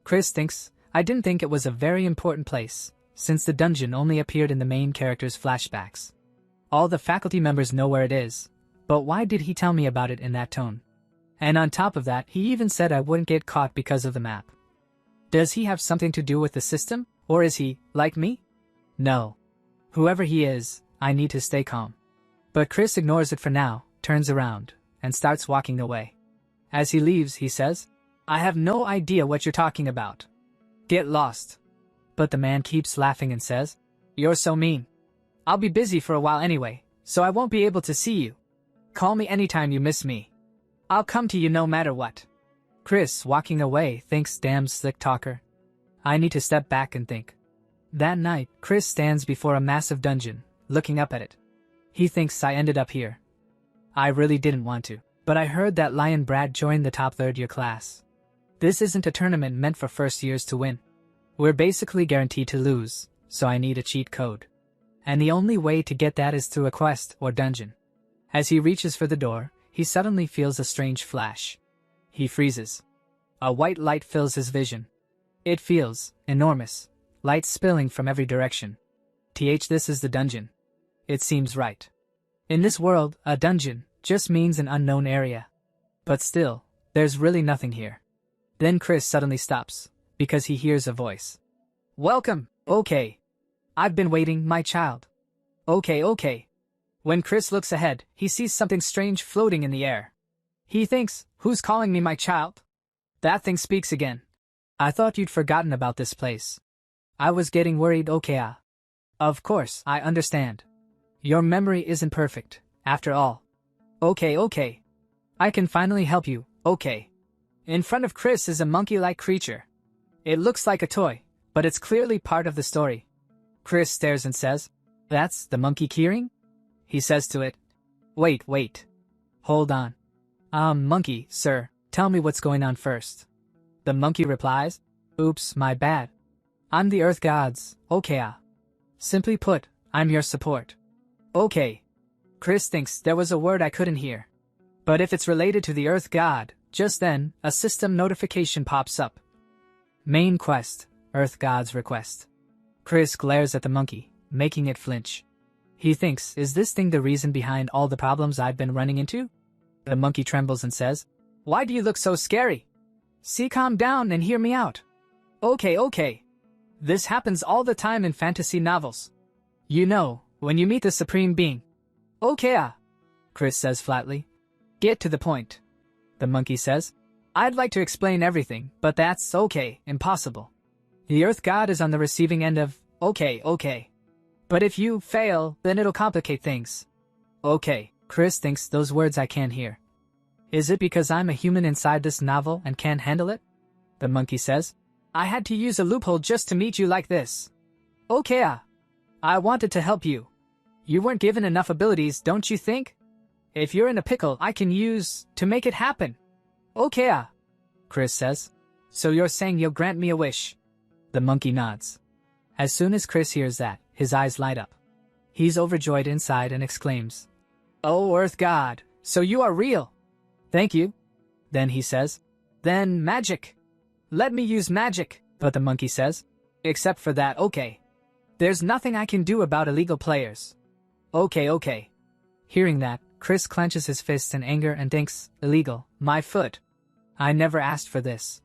Chris thinks, I didn't think it was a very important place, since the dungeon only appeared in the main character's flashbacks. All the faculty members know where it is, but why did he tell me about it in that tone? And on top of that, he even said I wouldn't get caught because of the map. Does he have something to do with the system, or is he, like me? No. Whoever he is, I need to stay calm. But Chris ignores it for now, turns around, and starts walking away. As he leaves, he says, I have no idea what you're talking about. Get lost. But the man keeps laughing and says, You're so mean. I'll be busy for a while anyway, so I won't be able to see you. Call me anytime you miss me. I'll come to you no matter what. Chris, walking away, thinks, damn slick talker. I need to step back and think. That night, Chris stands before a massive dungeon, looking up at it. He thinks I ended up here. I really didn't want to, but I heard that Lion Brad joined the top third-year class. This isn't a tournament meant for first years to win. We're basically guaranteed to lose, so I need a cheat code. And the only way to get that is through a quest or dungeon. As he reaches for the door, he suddenly feels a strange flash. He freezes. A white light fills his vision. It feels enormous, light spilling from every direction. This is the dungeon. It seems right. In this world, a dungeon just means an unknown area. But still, there's really nothing here. Then Chris suddenly stops, because he hears a voice. Welcome, okay. I've been waiting, my child. Okay. When Chris looks ahead, he sees something strange floating in the air. He thinks, who's calling me my child? That thing speaks again. I thought you'd forgotten about this place. I was getting worried, okay. Of course, I understand. Your memory isn't perfect, after all. Okay. I can finally help you, okay. In front of Chris is a monkey-like creature. It looks like a toy, but it's clearly part of the story. Chris stares and says, That's the monkey keyring? He says to it, Wait. Hold on. Monkey, sir, tell me what's going on first. The monkey replies, Oops, my bad. I'm the Earth Gods, okay. Simply put, I'm your support. Okay. Chris thinks there was a word I couldn't hear. But if it's related to the Earth God, just then, a system notification pops up. Main quest, Earth God's request. Chris glares at the monkey, making it flinch. He thinks, is this thing the reason behind all the problems I've been running into? The monkey trembles and says, Why do you look so scary? See, calm down and hear me out. Okay. This happens all the time in fantasy novels. You know, when you meet the Supreme Being. Okay, Chris says flatly. Get to the point. The monkey says, I'd like to explain everything, but that's impossible. The Earth God is on the receiving end of, okay. But if you fail, then it'll complicate things. Okay, Chris thinks, those words I can't hear. Is it because I'm a human inside this novel and can't handle it? The monkey says, I had to use a loophole just to meet you like this. Okay, I wanted to help you. You weren't given enough abilities, don't you think? If you're in a pickle, I can use to make it happen. Okay, Chris says. So you're saying you'll grant me a wish? The monkey nods. As soon as Chris hears that, his eyes light up. He's overjoyed inside and exclaims, Oh, Earth God, so you are real. Thank you. Then he says, Then magic. Let me use magic. But the monkey says, Except for that, okay. There's nothing I can do about illegal players. Okay. Hearing that, Chris clenches his fists in anger and thinks, illegal, my foot. I never asked for this.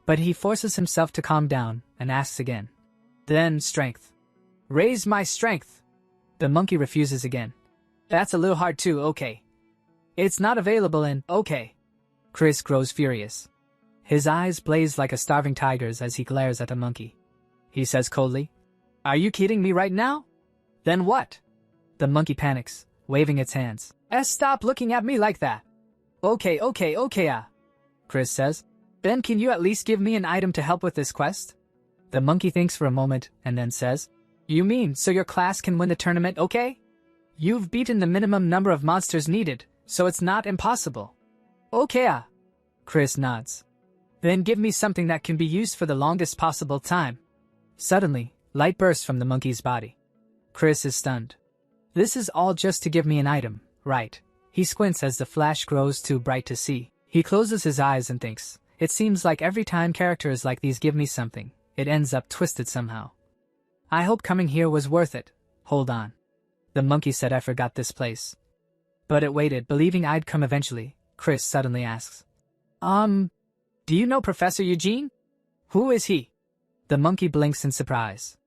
But he forces himself to calm down and asks again. Then strength. Raise my strength. The monkey refuses again. That's a little hard too, okay. It's not available in, okay. Chris grows furious. His eyes blaze like a starving tiger's as he glares at the monkey. He says coldly, Are you kidding me right now? Then what? The monkey panics, waving its hands. Stop looking at me like that. Okay, Chris says. Then can you at least give me an item to help with this quest? The monkey thinks for a moment and then says, You mean so your class can win the tournament, okay? You've beaten the minimum number of monsters needed, so it's not impossible. Okay. Chris nods. Then give me something that can be used for the longest possible time. Suddenly, light bursts from the monkey's body. Chris is stunned. This is all just to give me an item, right? He squints as the flash grows too bright to see. He closes his eyes and thinks, it seems like every time characters like these give me something, it ends up twisted somehow. I hope coming here was worth it. Hold on. The monkey said I forgot this place. But it waited, believing I'd come eventually. Chris suddenly asks, do you know Professor Eugene? Who is he? The monkey blinks in surprise.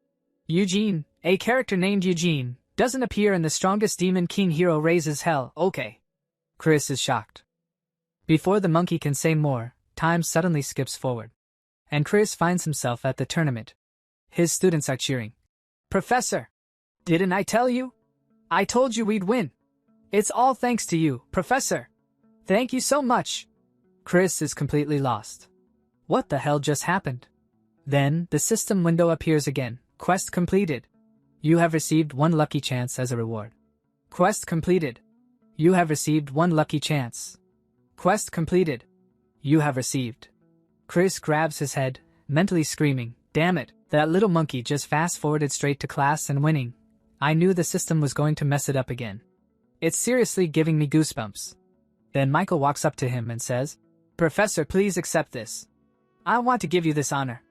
Eugene, a character named Eugene, doesn't appear in the strongest demon king hero raises hell, okay. Chris is shocked. Before the monkey can say more, time suddenly skips forward. And Chris finds himself at the tournament. His students are cheering. Professor! Didn't I tell you? I told you we'd win. It's all thanks to you, Professor. Thank you so much. Chris is completely lost. What the hell just happened? Then, the system window appears again. Quest completed. You have received 1 lucky chance as a reward. Quest completed. You have received 1 lucky chance. Quest completed. You have received. Chris grabs his head, mentally screaming, damn it, that little monkey just fast-forwarded straight to class and winning. I knew the system was going to mess it up again. It's seriously giving me goosebumps. Then Michael walks up to him and says, Professor, please accept this. I want to give you this honor.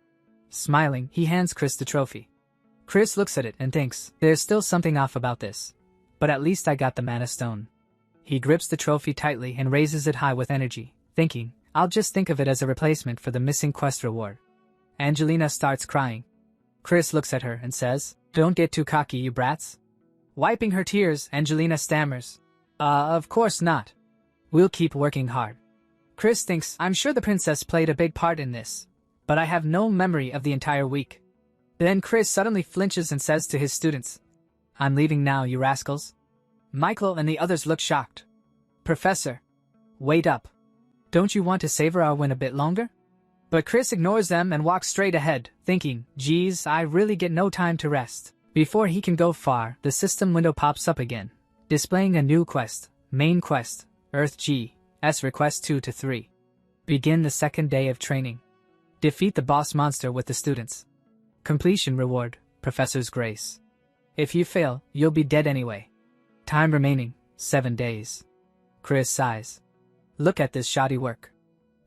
Smiling, he hands Chris the trophy. Chris looks at it and thinks, there's still something off about this. But at least I got the mana stone. He grips the trophy tightly and raises it high with energy, thinking, I'll just think of it as a replacement for the missing quest reward. Angelina starts crying. Chris looks at her and says, Don't get too cocky, you brats. Wiping her tears, Angelina stammers, Of course not. We'll keep working hard. Chris thinks, I'm sure the princess played a big part in this, but I have no memory of the entire week. Then Chris suddenly flinches and says to his students, I'm leaving now, you rascals. Michael and the others look shocked. Professor, wait up. Don't you want to savor our win a bit longer? But Chris ignores them and walks straight ahead, thinking, geez, I really get no time to rest. Before he can go far, the system window pops up again, displaying a new quest, main quest, Earth G, S request 2 to 3. Begin the second day of training. Defeat the boss monster with the students. Completion reward, Professor's Grace. If you fail, you'll be dead anyway. Time remaining, 7 days. Chris sighs. Look at this shoddy work.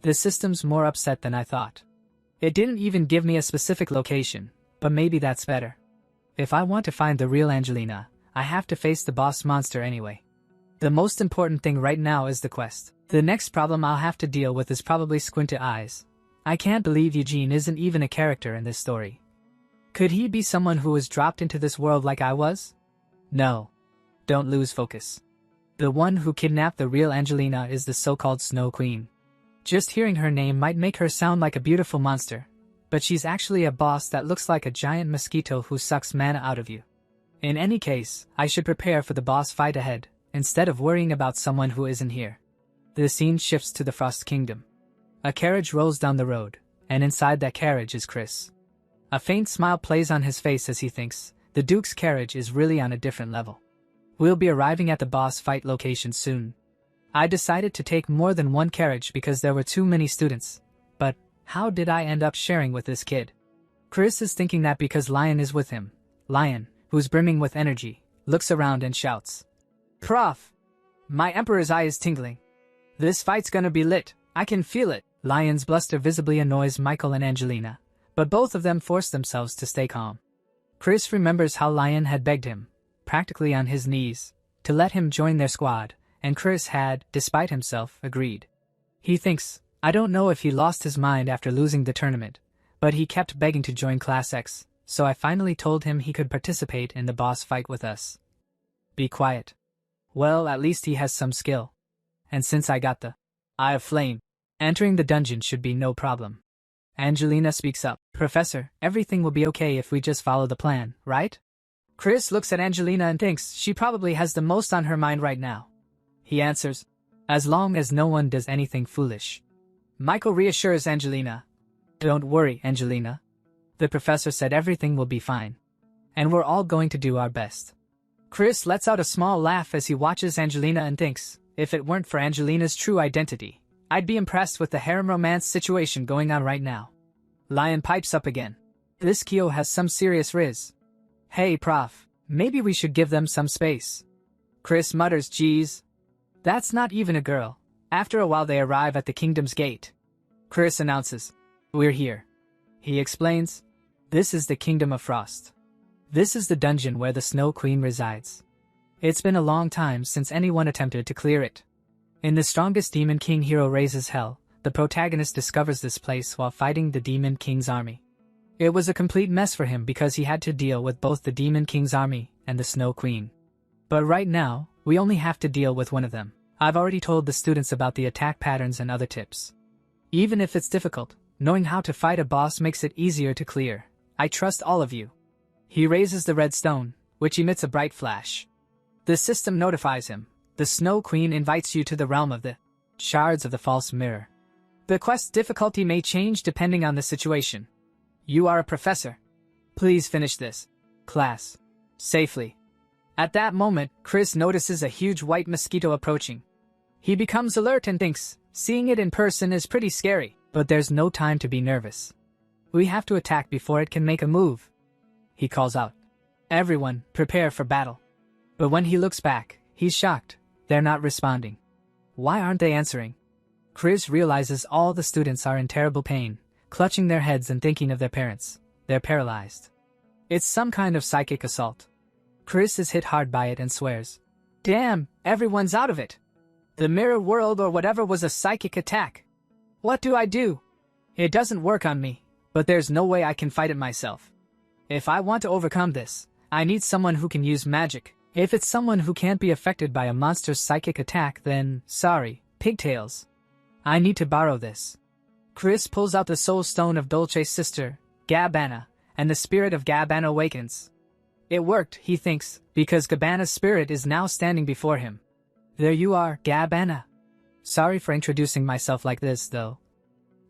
The system's more upset than I thought. It didn't even give me a specific location, but maybe that's better. If I want to find the real Angelina, I have to face the boss monster anyway. The most important thing right now is the quest. The next problem I'll have to deal with is probably squinted eyes. I can't believe Eugene isn't even a character in this story. Could he be someone who was dropped into this world like I was? No. Don't lose focus. The one who kidnapped the real Angelina is the so-called Snow Queen. Just hearing her name might make her sound like a beautiful monster, but she's actually a boss that looks like a giant mosquito who sucks mana out of you. In any case, I should prepare for the boss fight ahead, instead of worrying about someone who isn't here. The scene shifts to the Frost Kingdom. A carriage rolls down the road, and inside that carriage is Chris. A faint smile plays on his face as he thinks, the Duke's carriage is really on a different level. We'll be arriving at the boss fight location soon. I decided to take more than one carriage because there were too many students. But, how did I end up sharing with this kid? Chris is thinking that because Lion is with him. Lion, who's brimming with energy, looks around and shouts, Prof! My Emperor's eye is tingling. This fight's gonna be lit, I can feel it. Lion's bluster visibly annoys Michael and Angelina, but both of them force themselves to stay calm. Chris remembers how Lion had begged him, practically on his knees, to let him join their squad, and Chris had, despite himself, agreed. He thinks, I don't know if he lost his mind after losing the tournament, but he kept begging to join Class X, so I finally told him he could participate in the boss fight with us. Be quiet. Well, at least he has some skill. And since I got the Eye of Flame, entering the dungeon should be no problem. Angelina speaks up. Professor, everything will be okay if we just follow the plan, right? Chris looks at Angelina and thinks she probably has the most on her mind right now. He answers, as long as no one does anything foolish. Michael reassures Angelina. Don't worry, Angelina. The professor said everything will be fine. And we're all going to do our best. Chris lets out a small laugh as he watches Angelina and thinks, if it weren't for Angelina's true identity, I'd be impressed with the harem romance situation going on right now. Lion pipes up again. This Kyo has some serious riz. Hey prof, maybe we should give them some space. Chris mutters, geez. That's not even a girl. After a while they arrive at the kingdom's gate. Chris announces, we're here. He explains, this is the Kingdom of Frost. This is the dungeon where the Snow Queen resides. It's been a long time since anyone attempted to clear it. In the strongest Demon King hero raises hell, the protagonist discovers this place while fighting the Demon King's army. It was a complete mess for him because he had to deal with both the Demon King's army and the Snow Queen. But right now, we only have to deal with one of them. I've already told the students about the attack patterns and other tips. Even if it's difficult, knowing how to fight a boss makes it easier to clear. I trust all of you. He raises the red stone, which emits a bright flash. The system notifies him. The Snow Queen invites you to the realm of the shards of the false mirror. The quest difficulty may change depending on the situation. You are a professor. Please finish this class safely. At that moment, Chris notices a huge white mosquito approaching. He becomes alert and thinks, seeing it in person is pretty scary, but there's no time to be nervous. We have to attack before it can make a move. He calls out, everyone, prepare for battle. But when he looks back, he's shocked. They're not responding. Why aren't they answering? Chris realizes all the students are in terrible pain, clutching their heads and thinking of their parents. They're paralyzed. It's some kind of psychic assault. Chris is hit hard by it and swears, damn, everyone's out of it. The mirror world or whatever was a psychic attack. What do I do? It doesn't work on me, but there's no way I can fight it myself. If I want to overcome this, I need someone who can use magic. If it's someone who can't be affected by a monster's psychic attack, then, sorry, pigtails. I need to borrow this. Chris pulls out the soul stone of Dolce's sister, Gabana, and the spirit of Gabana awakens. It worked, he thinks, because Gabana's spirit is now standing before him. There you are, Gabana. Sorry for introducing myself like this, though.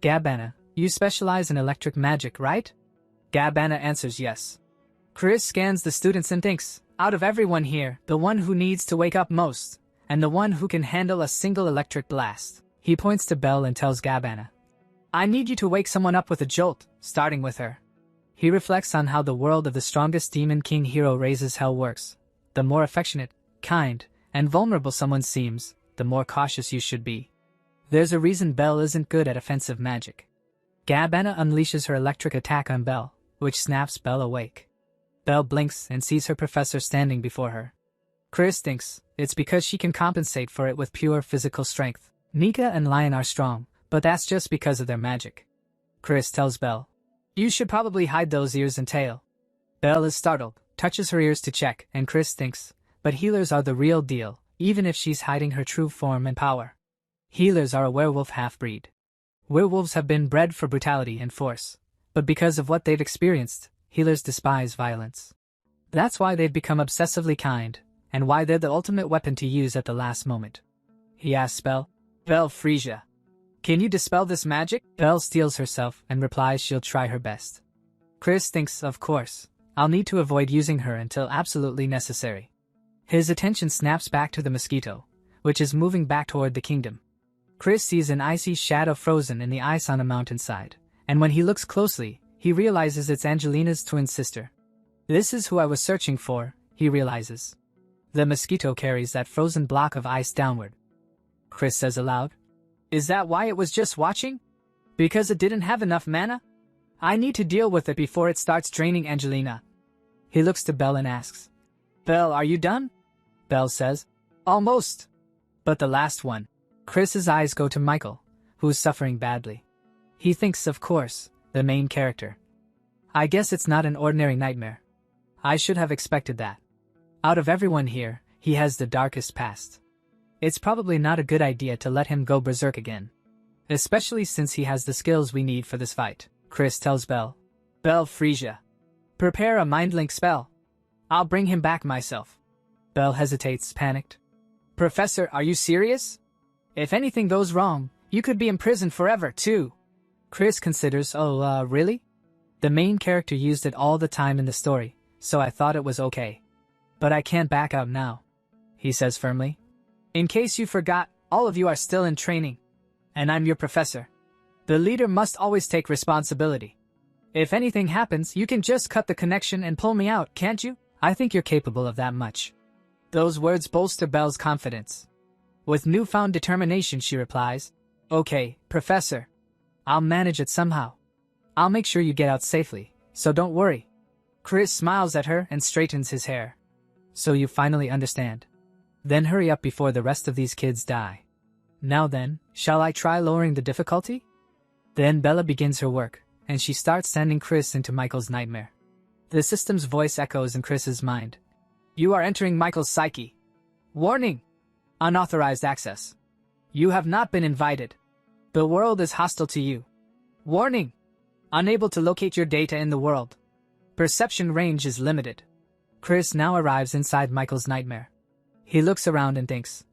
Gabana, you specialize in electric magic, right? Gabana answers yes. Chris scans the students and thinks, out of everyone here, the one who needs to wake up most, and the one who can handle a single electric blast. He points to Belle and tells Gabana, I need you to wake someone up with a jolt, starting with her. He reflects on how the world of the strongest Demon King hero raises hell works. The more affectionate, kind, and vulnerable someone seems, the more cautious you should be. There's a reason Belle isn't good at offensive magic. Gabana unleashes her electric attack on Belle, which snaps Belle awake. Belle blinks and sees her professor standing before her. Chris thinks it's because she can compensate for it with pure physical strength. Nika and Lion are strong, but that's just because of their magic. Chris tells Belle, you should probably hide those ears and tail. Belle is startled, touches her ears to check, and Chris thinks, but healers are the real deal, even if she's hiding her true form and power. Healers are a werewolf half-breed. Werewolves have been bred for brutality and force, but because of what they've experienced, healers despise violence. That's why they've become obsessively kind, and why they're the ultimate weapon to use at the last moment. He asks Belle, Frisia, can you dispel this magic? Belle steels herself and replies she'll try her best. Chris thinks, of course, I'll need to avoid using her until absolutely necessary. His attention snaps back to the mosquito, which is moving back toward the kingdom. Chris sees an icy shadow frozen in the ice on a mountainside, and when he looks closely, he realizes it's Angelina's twin sister. This is who I was searching for, he realizes. The mosquito carries that frozen block of ice downward. Chris says aloud, is that why it was just watching? Because it didn't have enough mana? I need to deal with it before it starts draining Angelina. He looks to Belle and asks, Belle, are you done? Belle says, almost. But the last one. Chris's eyes go to Michael, who's suffering badly. He thinks, of course, the main character. I guess it's not an ordinary nightmare. I should have expected that. Out of everyone here, he has the darkest past. It's probably not a good idea to let him go berserk again. Especially since he has the skills we need for this fight. Chris tells Belle, Frisia, prepare a mind link spell. I'll bring him back myself. Belle hesitates, panicked. Professor, are you serious? If anything goes wrong, you could be imprisoned forever, too. Chris considers, really? The main character used it all the time in the story, so I thought it was okay. But I can't back out now, he says firmly. In case you forgot, all of you are still in training. And I'm your professor. The leader must always take responsibility. If anything happens, you can just cut the connection and pull me out, can't you? I think you're capable of that much. Those words bolster Belle's confidence. With newfound determination, she replies, Okay, Professor. I'll manage it somehow. I'll make sure you get out safely, so don't worry. Chris smiles at her and straightens his hair. So you finally understand. Then hurry up before the rest of these kids die. Now then, shall I try lowering the difficulty? Then Bella begins her work, and she starts sending Chris into Michael's nightmare. The system's voice echoes in Chris's mind. You are entering Michael's psyche. Warning! Unauthorized access. You have not been invited. The world is hostile to you. Warning! Unable to locate your data in the world. Perception range is limited. Chris now arrives inside Michael's nightmare. He looks around and thinks,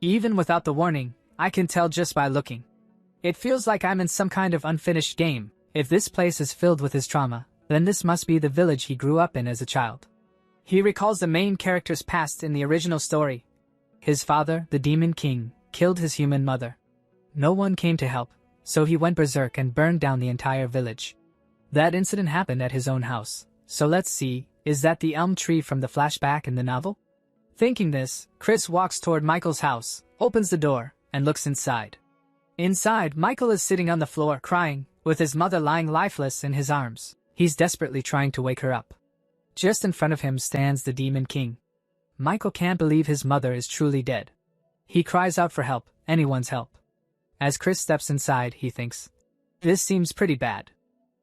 even without the warning, I can tell just by looking. It feels like I'm in some kind of unfinished game. If this place is filled with his trauma, then this must be the village he grew up in as a child. He recalls the main character's past in the original story. His father, the Demon King, killed his human mother. No one came to help, so he went berserk and burned down the entire village. That incident happened at his own house, so let's see, is that the elm tree from the flashback in the novel? Thinking this, Chris walks toward Michael's house, opens the door, and looks inside. Inside, Michael is sitting on the floor crying, with his mother lying lifeless in his arms. He's desperately trying to wake her up. Just in front of him stands the Demon King. Michael can't believe his mother is truly dead. He cries out for help, anyone's help. As Chris steps inside, he thinks, this seems pretty bad.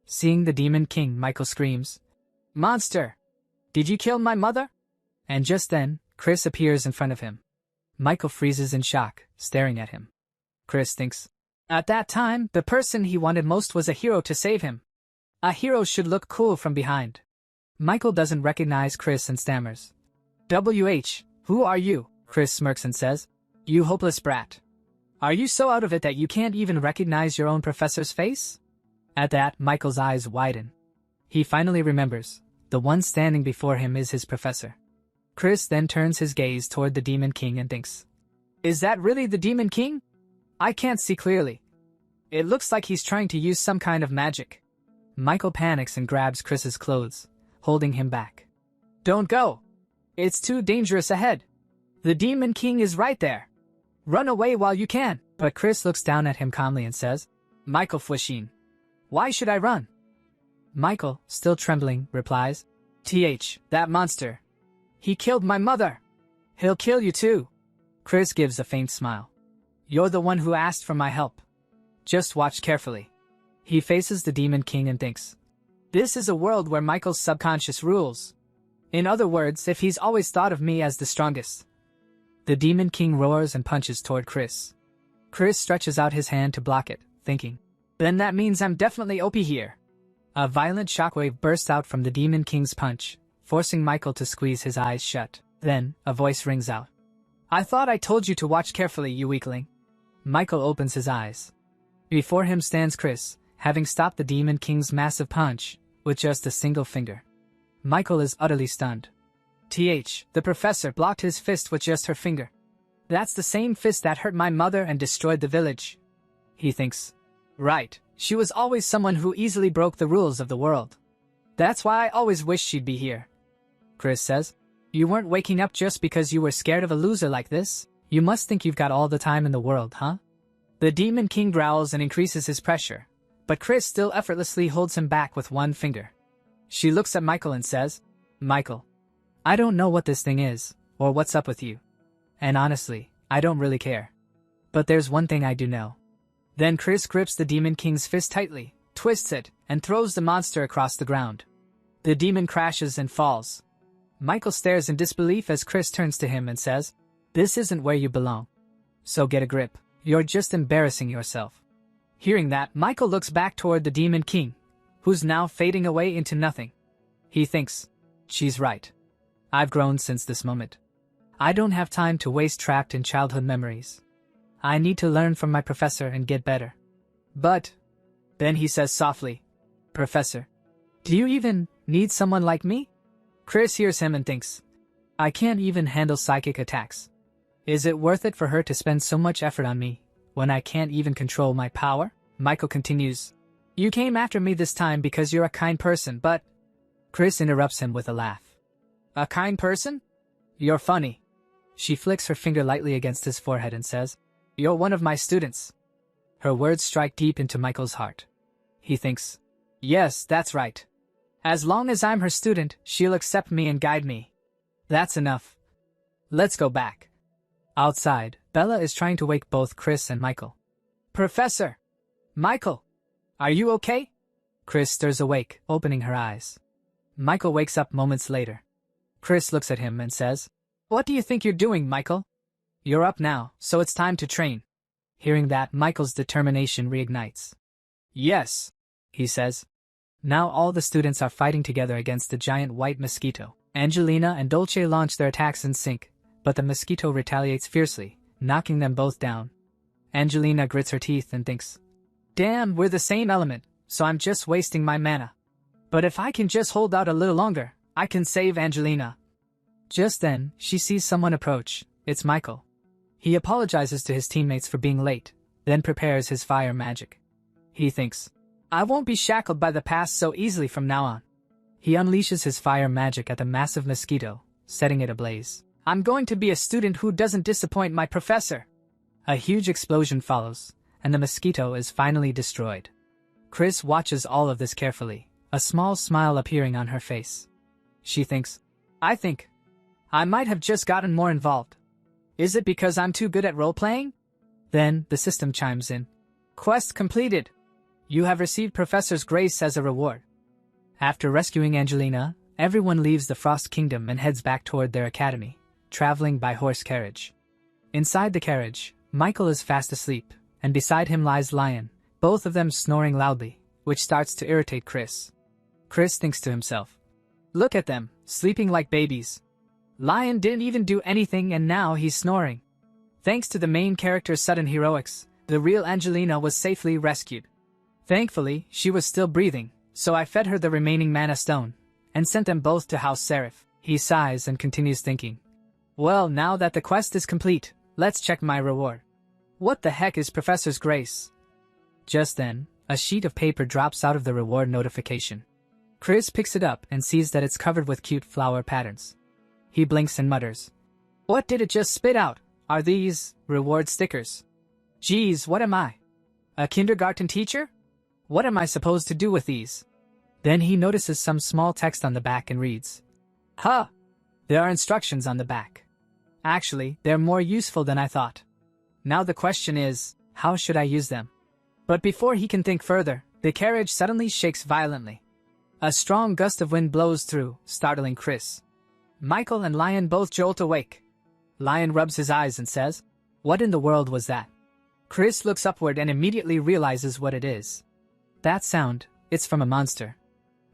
Seeing the Demon King, Michael screams, Monster! Did you kill my mother? And just then, Chris appears in front of him. Michael freezes in shock, staring at him. Chris thinks, at that time, the person he wanted most was a hero to save him. A hero should look cool from behind. Michael doesn't recognize Chris and stammers. WH, who are you? Chris smirks and says, you hopeless brat. Are you so out of it that you can't even recognize your own professor's face? At that, Michael's eyes widen. He finally remembers, the one standing before him is his professor. Chris then turns his gaze toward the Demon King and thinks, is that really the Demon King? I can't see clearly. It looks like he's trying to use some kind of magic. Michael panics and grabs Chris's clothes, holding him back. Don't go! It's too dangerous ahead. The Demon King is right there. Run away while you can. But Chris looks down at him calmly and says, Michael Foxin, why should I run? Michael, still trembling, replies, that monster. He killed my mother. He'll kill you too. Chris gives a faint smile. You're the one who asked for my help. Just watch carefully. He faces the Demon King and thinks, this is a world where Michael's subconscious rules. In other words, if he's always thought of me as the strongest. The Demon King roars and punches toward Chris. Chris stretches out his hand to block it, thinking, then that means I'm definitely OP here. A violent shockwave bursts out from the Demon King's punch, forcing Michael to squeeze his eyes shut. Then, a voice rings out. I thought I told you to watch carefully, you weakling. Michael opens his eyes. Before him stands Chris, having stopped the Demon King's massive punch, with just a single finger. Michael is utterly stunned. The professor blocked his fist with just her finger. That's the same fist that hurt my mother and destroyed the village. He thinks, right, she was always someone who easily broke the rules of the world. That's why I always wished she'd be here. Chris says, you weren't waking up just because you were scared of a loser like this? You must think you've got all the time in the world, huh? The Demon King growls and increases his pressure, but Chris still effortlessly holds him back with one finger. She looks at Michael and says, Michael, I don't know what this thing is, or what's up with you. And honestly, I don't really care. But there's one thing I do know. Then Chris grips the Demon King's fist tightly, twists it, and throws the monster across the ground. The demon crashes and falls. Michael stares in disbelief as Chris turns to him and says, this isn't where you belong. So get a grip. You're just embarrassing yourself. Hearing that, Michael looks back toward the Demon King, who's now fading away into nothing. He thinks, she's right. I've grown since this moment. I don't have time to waste trapped in childhood memories. I need to learn from my professor and get better. But, then he says softly, Professor, do you even need someone like me? Chris hears him and thinks, I can't even handle psychic attacks. Is it worth it for her to spend so much effort on me when I can't even control my power? Michael continues, You came after me this time because you're a kind person, but... Chris interrupts him with a laugh. A kind person? You're funny. She flicks her finger lightly against his forehead and says, You're one of my students. Her words strike deep into Michael's heart. He thinks, Yes, that's right. As long as I'm her student, she'll accept me and guide me. That's enough. Let's go back. Outside, Bella is trying to wake both Chris and Michael. Professor! Michael! Are you okay? Chris stirs awake, opening her eyes. Michael wakes up moments later. Chris looks at him and says, What do you think you're doing, Michael? You're up now, so it's time to train. Hearing that, Michael's determination reignites. Yes, he says. Now all the students are fighting together against the giant white mosquito. Angelina and Dolce launch their attacks in sync, but the mosquito retaliates fiercely, knocking them both down. Angelina grits her teeth and thinks, Damn, we're the same element, so I'm just wasting my mana. But if I can just hold out a little longer, I can save Angelina. Just then, she sees someone approach. It's Michael. He apologizes to his teammates for being late, then prepares his fire magic. He thinks, I won't be shackled by the past so easily from now on. He unleashes his fire magic at the massive mosquito, setting it ablaze. I'm going to be a student who doesn't disappoint my professor. A huge explosion follows, and the mosquito is finally destroyed. Chris watches all of this carefully, a small smile appearing on her face. She thinks, I think I might have just gotten more involved. Is it because I'm too good at role-playing? Then, the system chimes in. Quest completed. You have received Professor's Grace as a reward. After rescuing Angelina, everyone leaves the Frost Kingdom and heads back toward their academy, traveling by horse carriage. Inside the carriage, Michael is fast asleep, and beside him lies Lion, both of them snoring loudly, which starts to irritate Chris. Chris thinks to himself, Look at them, sleeping like babies. Lion didn't even do anything and now he's snoring. Thanks to the main character's sudden heroics, the real Angelina was safely rescued. Thankfully, she was still breathing, so I fed her the remaining mana stone, and sent them both to House Seraph. He sighs and continues thinking. Well, now that the quest is complete, let's check my reward. What the heck is Professor's Grace? Just then, a sheet of paper drops out of the reward notification. Chris picks it up and sees that it's covered with cute flower patterns. He blinks and mutters, What did it just spit out? Are these reward stickers? Geez, what am I? A kindergarten teacher? What am I supposed to do with these? Then he notices some small text on the back and reads, Huh! There are instructions on the back. Actually, they're more useful than I thought. Now the question is, how should I use them? But before he can think further, the carriage suddenly shakes violently. A strong gust of wind blows through, startling Chris. Michael and Lion both jolt awake. Lion rubs his eyes and says, What in the world was that? Chris looks upward and immediately realizes what it is. That sound, it's from a monster.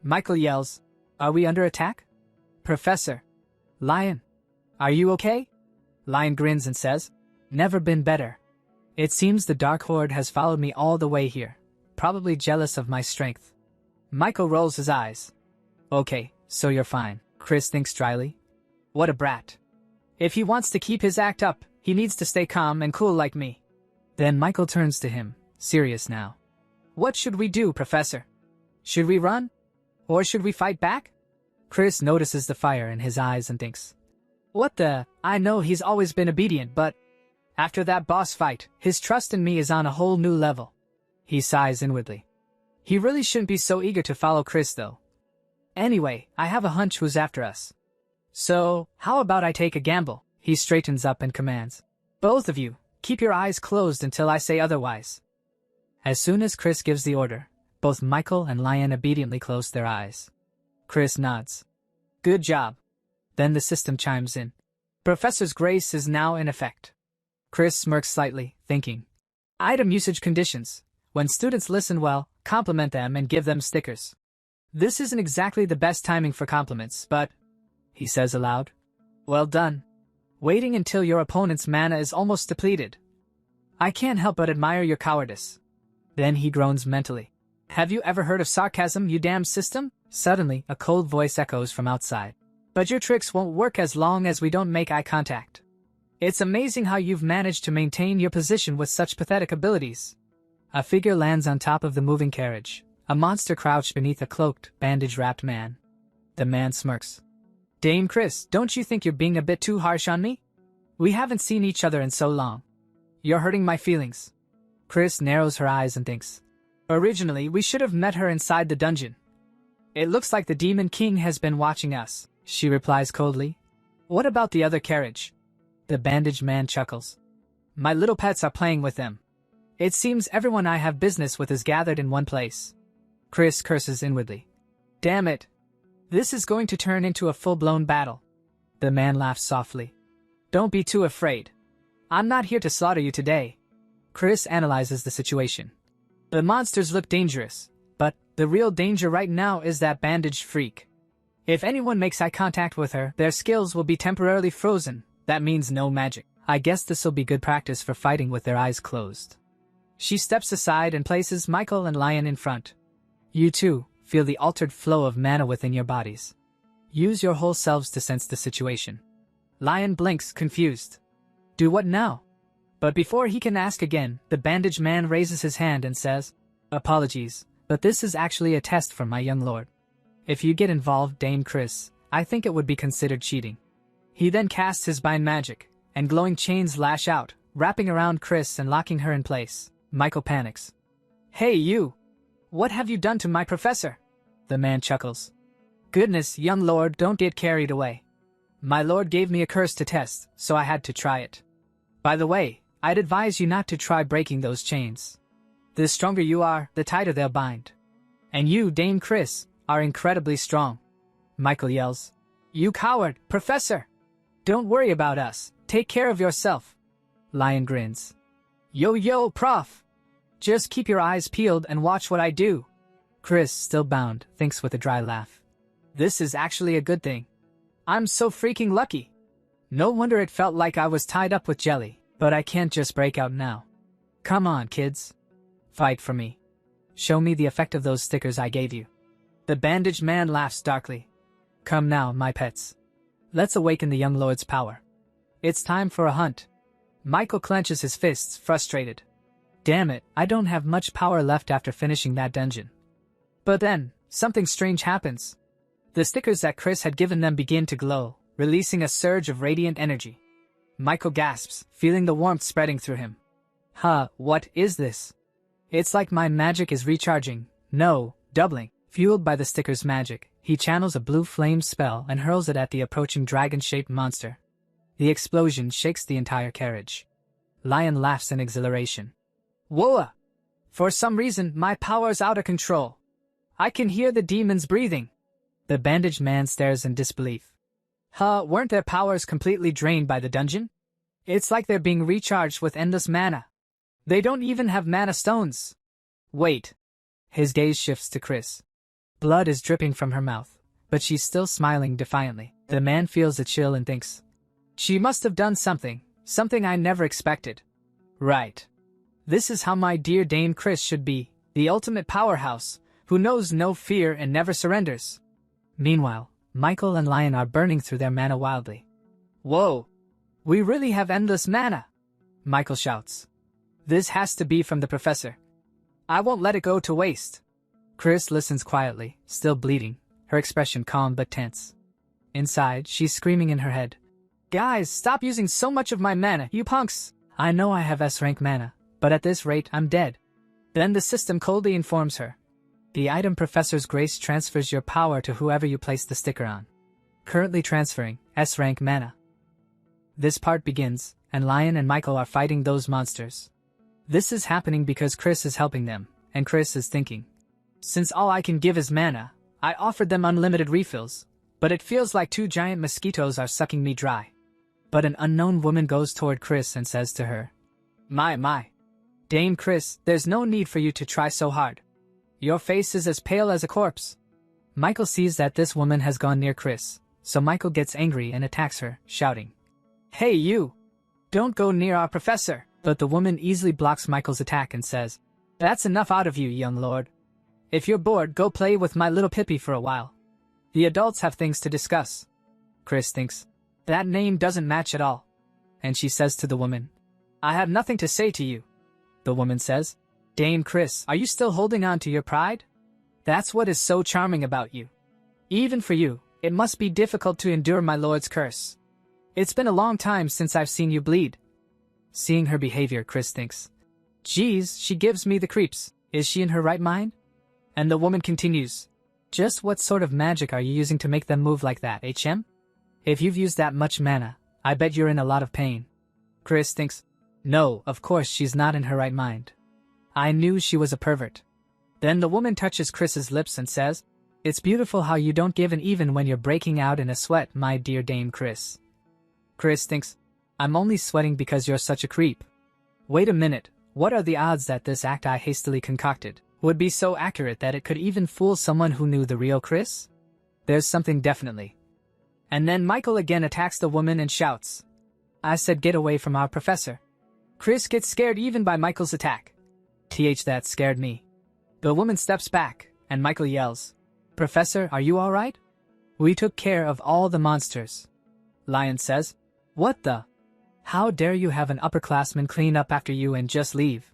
Michael yells, Are we under attack? Professor. Lion. Are you okay? Lion grins and says, Never been better. It seems the Dark Horde has followed me all the way here, probably jealous of my strength. Michael rolls his eyes. Okay, so you're fine, Chris thinks dryly. What a brat. If he wants to keep his act up, he needs to stay calm and cool like me. Then Michael turns to him, serious now. What should we do, Professor? Should we run? Or should we fight back? Chris notices the fire in his eyes and thinks, What the? I know he's always been obedient, but after that boss fight, his trust in me is on a whole new level. He sighs inwardly. He really shouldn't be so eager to follow Chris, though. Anyway, I have a hunch who's after us. So, how about I take a gamble? He straightens up and commands, Both of you, keep your eyes closed until I say otherwise. As soon as Chris gives the order, both Michael and Lion obediently close their eyes. Chris nods. Good job. Then the system chimes in. Professor's Grace is now in effect. Chris smirks slightly, thinking, Item usage conditions. When students listen well, compliment them and give them stickers. This isn't exactly the best timing for compliments, but, he says aloud, Well done. waiting until your opponent's mana is almost depleted. I can't help but admire your cowardice. Then he groans mentally. Have you ever heard of sarcasm, you damn system? Suddenly, a cold voice echoes from outside. But your tricks won't work as long as we don't make eye contact. It's amazing how you've managed to maintain your position with such pathetic abilities. A figure lands on top of the moving carriage. A monster crouched beneath a cloaked, bandage-wrapped man. The man smirks. Dame Chris, don't you think you're being a bit too harsh on me? We haven't seen each other in so long. You're hurting my feelings. Chris narrows her eyes and thinks. Originally, we should have met her inside the dungeon. It looks like the Demon King has been watching us, she replies coldly. What about the other carriage? The bandaged man chuckles. My little pets are playing with them. It seems everyone I have business with is gathered in one place. Chris curses inwardly. Damn it. This is going to turn into a full-blown battle. The man laughs softly. Don't be too afraid. I'm not here to slaughter you today. Chris analyzes the situation. The monsters look dangerous, but the real danger right now is that bandaged freak. If anyone makes eye contact with her, their skills will be temporarily frozen. That means no magic. I guess this'll be good practice for fighting with their eyes closed. She steps aside and places Michael and Lion in front. You too feel the altered flow of mana within your bodies. Use your whole selves to sense the situation. Lion blinks, confused. Do what now? But before he can ask again, the bandaged man raises his hand and says, Apologies, but this is actually a test from my young lord. If you get involved, Dame Chris, I think it would be considered cheating. He then casts his bind magic, and glowing chains lash out, wrapping around Chris and locking her in place. Michael panics. Hey you! What have you done to my professor? The man chuckles. Goodness, young lord, don't get carried away. My lord gave me a curse to test, so I had to try it. By the way, I'd advise you not to try breaking those chains. The stronger you are, the tighter they'll bind. And you, Dame Chris, are incredibly strong. Michael yells. You coward, professor! Don't worry about us, take care of yourself. Lion grins. Yo, prof! Just keep your eyes peeled and watch what I do. Chris, still bound, thinks with a dry laugh. This is actually a good thing. I'm so freaking lucky. No wonder it felt like I was tied up with jelly, but I can't just break out now. Come on, kids. Fight for me. Show me the effect of those stickers I gave you. The bandaged man laughs darkly. Come now, my pets. Let's awaken the young lord's power. It's time for a hunt. Michael clenches his fists, frustrated. Damn it, I don't have much power left after finishing that dungeon. But then, something strange happens. The stickers that Chris had given them begin to glow, releasing a surge of radiant energy. Michael gasps, feeling the warmth spreading through him. What is this? It's like my magic is recharging. No, doubling. Fueled by the sticker's magic, he channels a blue flame spell and hurls it at the approaching dragon-shaped monster. The explosion shakes the entire carriage. Lion laughs in exhilaration. Whoa! For some reason, my power's out of control. I can hear the demons breathing. The bandaged man stares in disbelief. Weren't their powers completely drained by the dungeon? It's like they're being recharged with endless mana. They don't even have mana stones. Wait. His gaze shifts to Chris. Blood is dripping from her mouth, but she's still smiling defiantly. The man feels a chill and thinks, she must have done something I never expected. Right. This is how my dear Dame Chris should be, the ultimate powerhouse, who knows no fear and never surrenders. Meanwhile, Michael and Lion are burning through their mana wildly. Whoa! We really have endless mana! Michael shouts. This has to be from the professor. I won't let it go to waste. Chris listens quietly, still bleeding, her expression calm but tense. Inside, she's screaming in her head. Guys, stop using so much of my mana, you punks! I know I have S-rank mana, but at this rate, I'm dead. Then the system coldly informs her. The item Professor's Grace transfers your power to whoever you place the sticker on. Currently transferring S-rank mana. This part begins, and Lion and Michael are fighting those monsters. This is happening because Chris is helping them, and Chris is thinking. Since all I can give is mana, I offered them unlimited refills, but it feels like 2 giant mosquitoes are sucking me dry. But an unknown woman goes toward Chris and says to her, My. Dame Chris, there's no need for you to try so hard. Your face is as pale as a corpse. Michael sees that this woman has gone near Chris, so Michael gets angry and attacks her, shouting, Hey you! Don't go near our professor! But the woman easily blocks Michael's attack and says, That's enough out of you, young lord. If you're bored, go play with my little Pippi for a while. The adults have things to discuss. Chris thinks, that name doesn't match at all. And she says to the woman, I have nothing to say to you. The woman says, Dame Chris, are you still holding on to your pride? That's what is so charming about you. Even for you, it must be difficult to endure my lord's curse. It's been a long time since I've seen you bleed. Seeing her behavior, Chris thinks, Geez, she gives me the creeps. Is she in her right mind? And the woman continues, Just what sort of magic are you using to make them move like that, HM? If you've used that much mana, I bet you're in a lot of pain. Chris thinks, No, of course she's not in her right mind. I knew she was a pervert. Then the woman touches Chris's lips and says, It's beautiful how you don't give in even when you're breaking out in a sweat, my dear Dame Chris. Chris thinks, I'm only sweating because you're such a creep. Wait a minute, what are the odds that this act I hastily concocted would be so accurate that it could even fool someone who knew the real Chris? There's something definitely. And then Michael again attacks the woman and shouts, I said get away from our professor. Chris gets scared even by Michael's attack. That scared me. The woman steps back, and Michael yells, Professor, are you alright? We took care of all the monsters. Lion says, What the? How dare you have an upperclassman clean up after you and just leave?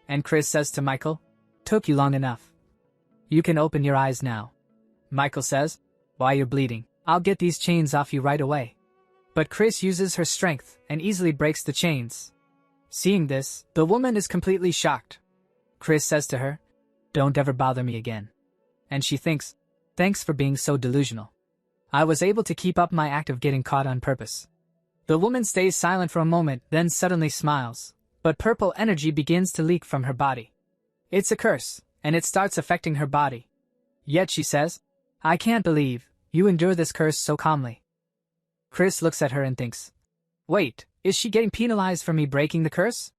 And Chris says to Michael, Took you long enough. You can open your eyes now. Michael says, Why you're bleeding, I'll get these chains off you right away. But Chris uses her strength and easily breaks the chains. Seeing this, the woman is completely shocked. Chris says to her, Don't ever bother me again. And she thinks, Thanks for being so delusional. I was able to keep up my act of getting caught on purpose. The woman stays silent for a moment, then suddenly smiles, but purple energy begins to leak from her body. It's a curse, and it starts affecting her body. Yet she says, I can't believe you endure this curse so calmly. Chris looks at her and thinks, Wait, is she getting penalized for me breaking the curse?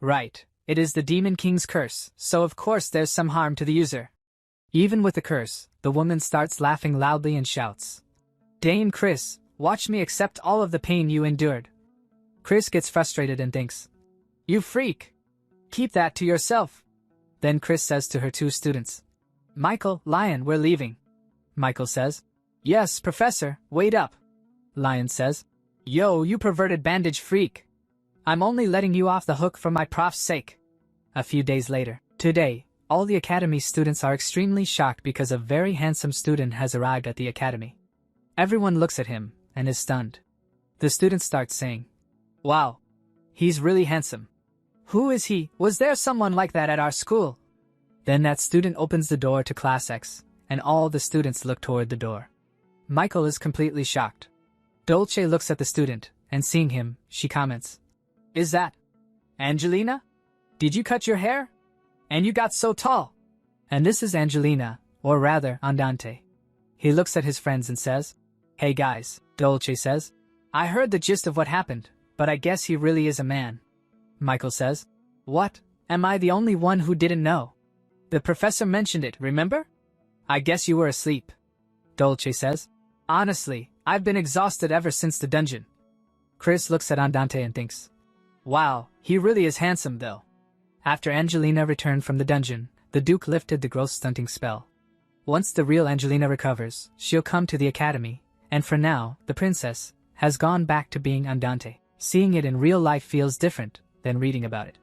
Right, it is the Demon King's curse, so of course there's some harm to the user. Even with the curse, the woman starts laughing loudly and shouts, Dame Chris, watch me accept all of the pain you endured. Chris gets frustrated and thinks, You freak! Keep that to yourself. Then Chris says to her two students, Michael, Lion, we're leaving. Michael says, Yes, Professor, wait up. Lion says, Yo, you perverted bandage freak. I'm only letting you off the hook for my prof's sake. A few days later, today, all the academy students are extremely shocked because a very handsome student has arrived at the academy. Everyone looks at him and is stunned. The students start saying, Wow, he's really handsome. Who is he? Was there someone like that at our school? Then that student opens the door to Class X, and all the students look toward the door. Michael is completely shocked. Dolce looks at the student, and seeing him, she comments, Is that Angelina? Did you cut your hair? And you got so tall. And this is Angelina, or rather, Andante. He looks at his friends and says, Hey guys, Dolce says, I heard the gist of what happened, but I guess he really is a man. Michael says, What? Am I the only one who didn't know? The professor mentioned it, remember? I guess you were asleep. Dolce says, Honestly, I've been exhausted ever since the dungeon. Chris looks at Andante and thinks, Wow, he really is handsome though. After Angelina returned from the dungeon, the Duke lifted the growth stunting spell. Once the real Angelina recovers, she'll come to the academy, and for now, the princess has gone back to being Andante. Seeing it in real life feels different than reading about it.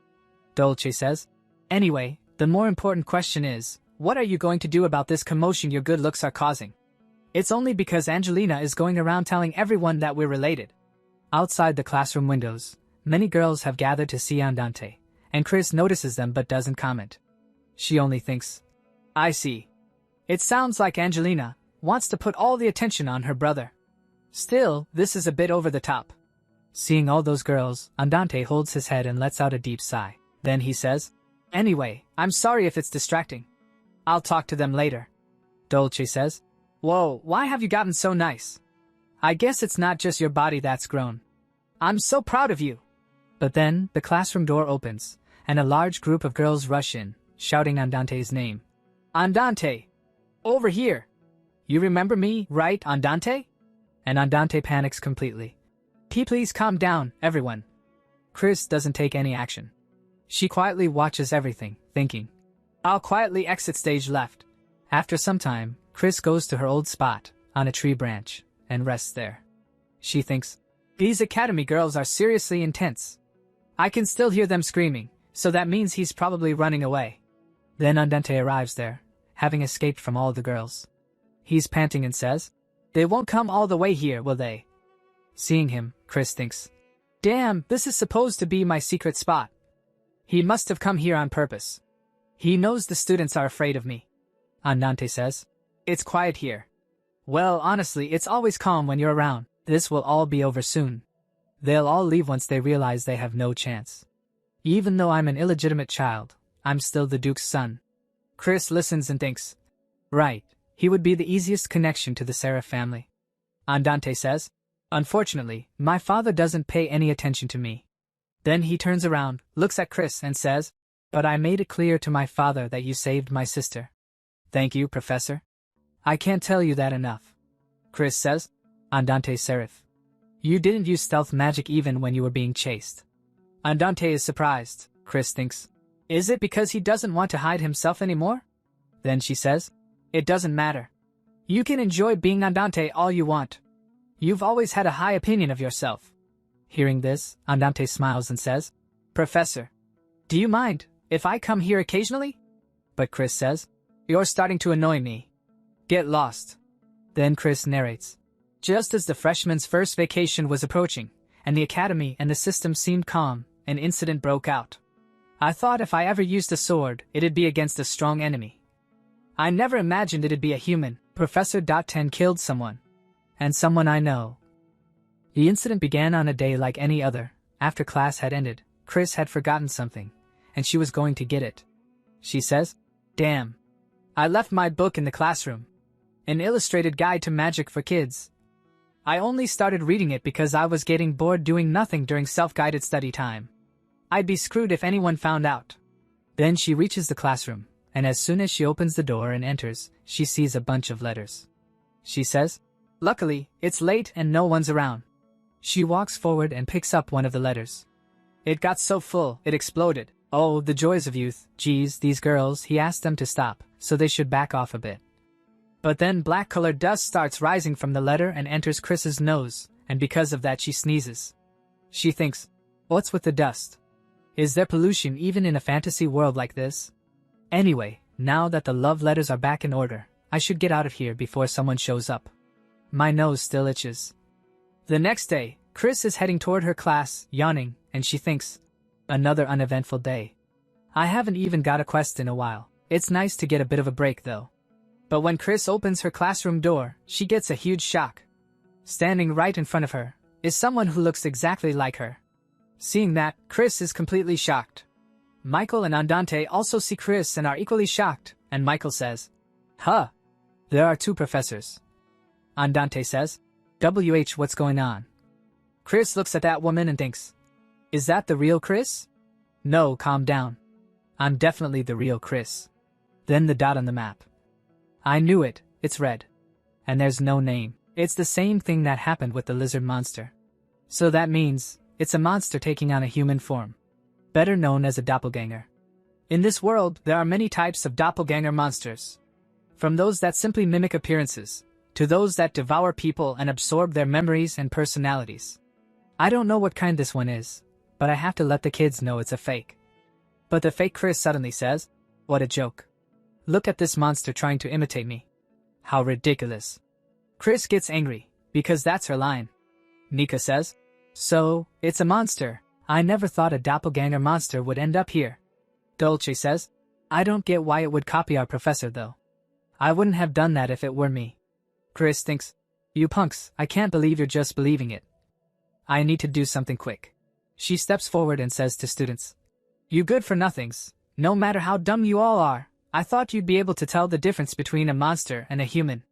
Dolce says, Anyway, the more important question is, what are you going to do about this commotion your good looks are causing? It's only because Angelina is going around telling everyone that we're related. Outside the classroom windows, many girls have gathered to see Andante, and Chris notices them but doesn't comment. She only thinks, I see. It sounds like Angelina wants to put all the attention on her brother. Still, this is a bit over the top. Seeing all those girls, Andante holds his head and lets out a deep sigh. Then he says, Anyway, I'm sorry if it's distracting. I'll talk to them later. Dolce says, Whoa, why have you gotten so nice? I guess it's not just your body that's grown. I'm so proud of you. But then, the classroom door opens, and a large group of girls rush in, shouting Andante's name. Andante! Over here! You remember me, right, Andante? And Andante panics completely. Please calm down, everyone. Chris doesn't take any action. She quietly watches everything, thinking, I'll quietly exit stage left. After some time, Chris goes to her old spot, on a tree branch, and rests there. She thinks, these academy girls are seriously intense. I can still hear them screaming, so that means he's probably running away. Then Andante arrives there, having escaped from all the girls. He's panting and says, they won't come all the way here, will they? Seeing him, Chris thinks, damn, this is supposed to be my secret spot. He must have come here on purpose. He knows the students are afraid of me. Andante says, it's quiet here. Well, honestly, it's always calm when you're around. This will all be over soon. They'll all leave once they realize they have no chance. Even though I'm an illegitimate child, I'm still the Duke's son. Chris listens and thinks, right, he would be the easiest connection to the Seraph family. Andante says, unfortunately, my father doesn't pay any attention to me. Then he turns around, looks at Chris and says, but I made it clear to my father that you saved my sister. Thank you, Professor. I can't tell you that enough. Chris says, Andante Seraph. You didn't use stealth magic even when you were being chased. Andante is surprised, Chris thinks. Is it because he doesn't want to hide himself anymore? Then she says, it doesn't matter. You can enjoy being Andante all you want. You've always had a high opinion of yourself. Hearing this, Andante smiles and says, Professor, do you mind if I come here occasionally? But Chris says, you're starting to annoy me. Get lost. Then Chris narrates. Just as the freshman's first vacation was approaching, and the academy and the system seemed calm, an incident broke out. I thought if I ever used a sword, it'd be against a strong enemy. I never imagined it'd be a human. Professor 10 killed someone. And someone I know. The incident began on a day like any other. After class had ended, Chris had forgotten something, and she was going to get it. She says, damn. I left my book in the classroom. An illustrated guide to magic for kids. I only started reading it because I was getting bored doing nothing during self-guided study time. I'd be screwed if anyone found out. Then she reaches the classroom, and as soon as she opens the door and enters, she sees a bunch of letters. She says, luckily, it's late and no one's around. She walks forward and picks up one of the letters. It got so full, it exploded. Oh, the joys of youth. Geez, these girls, he asked them to stop, so they should back off a bit. But then black-colored dust starts rising from the letter and enters Chris's nose, and because of that she sneezes. She thinks, what's with the dust? Is there pollution even in a fantasy world like this? Anyway, now that the love letters are back in order, I should get out of here before someone shows up. My nose still itches. The next day, Chris is heading toward her class, yawning, and she thinks, another uneventful day. I haven't even got a quest in a while. It's nice to get a bit of a break though. But when Chris opens her classroom door, she gets a huge shock. Standing right in front of her is someone who looks exactly like her. Seeing that, Chris is completely shocked. Michael and Andante also see Chris and are equally shocked, and Michael says, huh, there are two professors. Andante says, what's going on? Chris looks at that woman and thinks, is that the real Chris? No, calm down. I'm definitely the real Chris. Then the dot on the map. I knew it, it's red. And there's no name. It's the same thing that happened with the lizard monster. So that means, it's a monster taking on a human form. Better known as a doppelganger. In this world, there are many types of doppelganger monsters. From those that simply mimic appearances, to those that devour people and absorb their memories and personalities. I don't know what kind this one is, but I have to let the kids know it's a fake. But the fake Chris suddenly says, what a joke. Look at this monster trying to imitate me. How ridiculous. Chris gets angry, because that's her line. Nika says, so, it's a monster. I never thought a doppelganger monster would end up here. Dolce says, I don't get why it would copy our professor though. I wouldn't have done that if it were me. Chris thinks, you punks, I can't believe you're just believing it. I need to do something quick. She steps forward and says to students, you good for nothings, no matter how dumb you all are, I thought you'd be able to tell the difference between a monster and a human.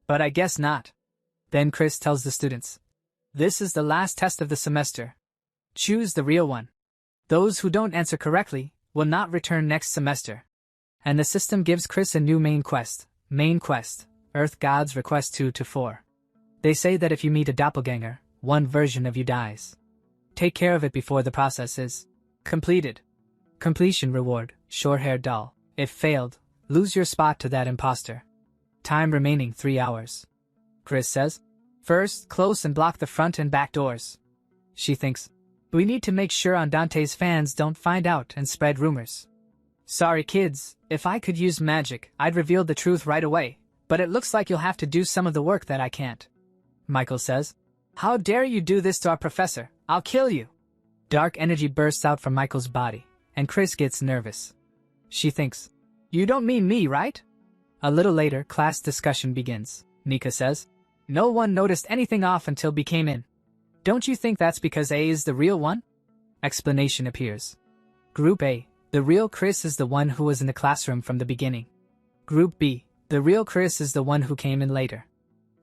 But I guess not. Then Chris tells the students, this is the last test of the semester. Choose the real one. Those who don't answer correctly will not return next semester. And the system gives Chris a new main quest. Main quest, Earth Gods Request 2-4. They say that if you meet a doppelganger, one version of you dies. Take care of it before the process is completed. Completion reward, short-haired doll. If failed, lose your spot to that impostor. Time remaining 3 hours. Chris says, first, close and block the front and back doors. She thinks, we need to make sure Andante's fans don't find out and spread rumors. Sorry kids, if I could use magic, I'd reveal the truth right away, but it looks like you'll have to do some of the work that I can't. Michael says, how dare you do this to our professor? I'll kill you. Dark energy bursts out from Michael's body, and Chris gets nervous. She thinks, you don't mean me, right? A little later, class discussion begins. Nika says, no one noticed anything off until B came in. Don't you think that's because A is the real one? Explanation appears. Group A, the real Chris is the one who was in the classroom from the beginning. Group B, the real Chris is the one who came in later.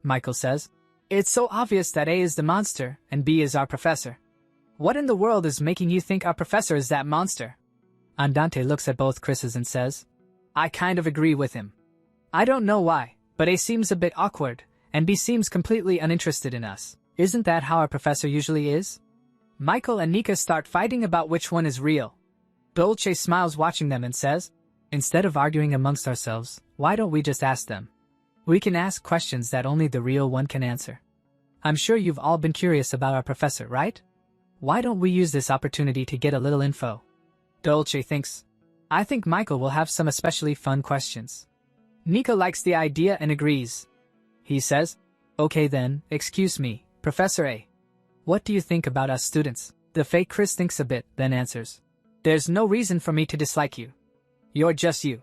Michael says, it's so obvious that A is the monster and B is our professor. What in the world is making you think our professor is that monster? Andante looks at both Chris's and says, I kind of agree with him. I don't know why, but A seems a bit awkward, and B seems completely uninterested in us. Isn't that how our professor usually is? Michael and Nika start fighting about which one is real. Dolce smiles watching them and says, instead of arguing amongst ourselves, why don't we just ask them? We can ask questions that only the real one can answer. I'm sure you've all been curious about our professor, right? Why don't we use this opportunity to get a little info? Dolce thinks, I think Michael will have some especially fun questions. Nika likes the idea and agrees. He says, okay then, excuse me, Professor A. What do you think about us students? The fake Chris thinks a bit, then answers, there's no reason for me to dislike you. You're just you.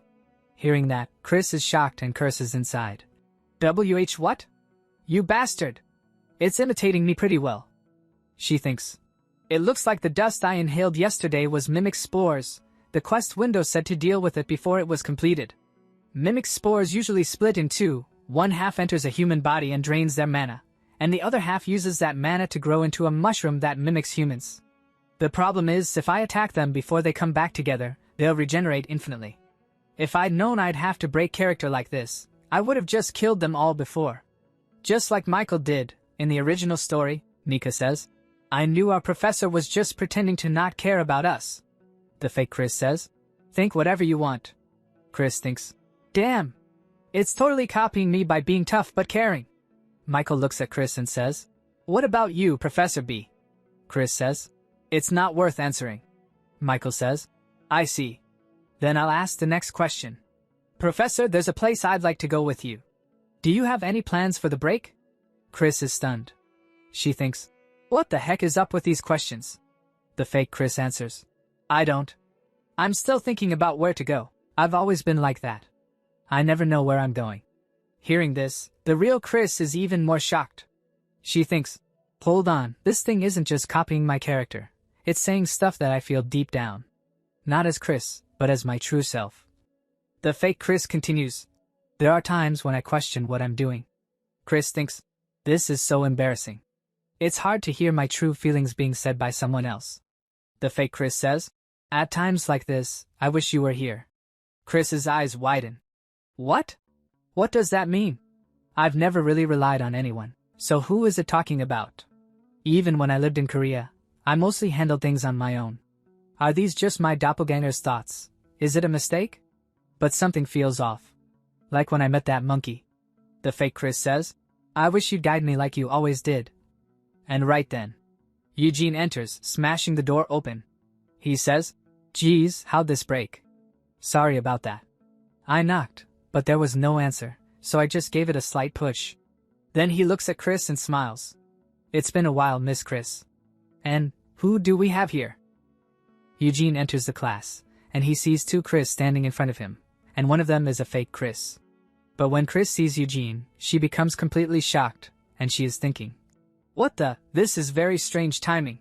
Hearing that, Chris is shocked and curses inside. WH what? You bastard! It's imitating me pretty well. She thinks, it looks like the dust I inhaled yesterday was mimic spores. The quest window said to deal with it before it was completed. Mimic spores usually split in two. One half enters a human body and drains their mana, and the other half uses that mana to grow into a mushroom that mimics humans. The problem is, if I attack them before they come back together, they'll regenerate infinitely. If I'd known I'd have to break character like this, I would have just killed them all before. Just like Michael did, in the original story, Nika says. I knew our professor was just pretending to not care about us. The fake Chris says, think whatever you want. Chris thinks, damn. It's totally copying me by being tough but caring. Michael looks at Chris and says, what about you, Professor B? Chris says, it's not worth answering. Michael says, I see. Then I'll ask the next question. Professor, there's a place I'd like to go with you. Do you have any plans for the break? Chris is stunned. She thinks, what the heck is up with these questions? The fake Chris answers, I don't. I'm still thinking about where to go. I've always been like that. I never know where I'm going. Hearing this, the real Chris is even more shocked. She thinks, hold on, this thing isn't just copying my character. It's saying stuff that I feel deep down. Not as Chris, but as my true self. The fake Chris continues, there are times when I question what I'm doing. Chris thinks, this is so embarrassing. It's hard to hear my true feelings being said by someone else. The fake Chris says, at times like this, I wish you were here. Chris's eyes widen. What? What does that mean? I've never really relied on anyone, so who is it talking about? Even when I lived in Korea, I mostly handled things on my own. Are these just my doppelganger's thoughts? Is it a mistake? But something feels off. Like when I met that monkey. The fake Chris says, I wish you'd guide me like you always did. And right then, Eugene enters, smashing the door open. He says, geez, how'd this break? Sorry about that. I knocked, but there was no answer, so I just gave it a slight push. Then he looks at Chris and smiles. It's been a while, Miss Chris. And, who do we have here? Eugene enters the class, and he sees two Chris standing in front of him, and one of them is a fake Chris. But when Chris sees Eugene, she becomes completely shocked, and she is thinking, what the? This is very strange timing.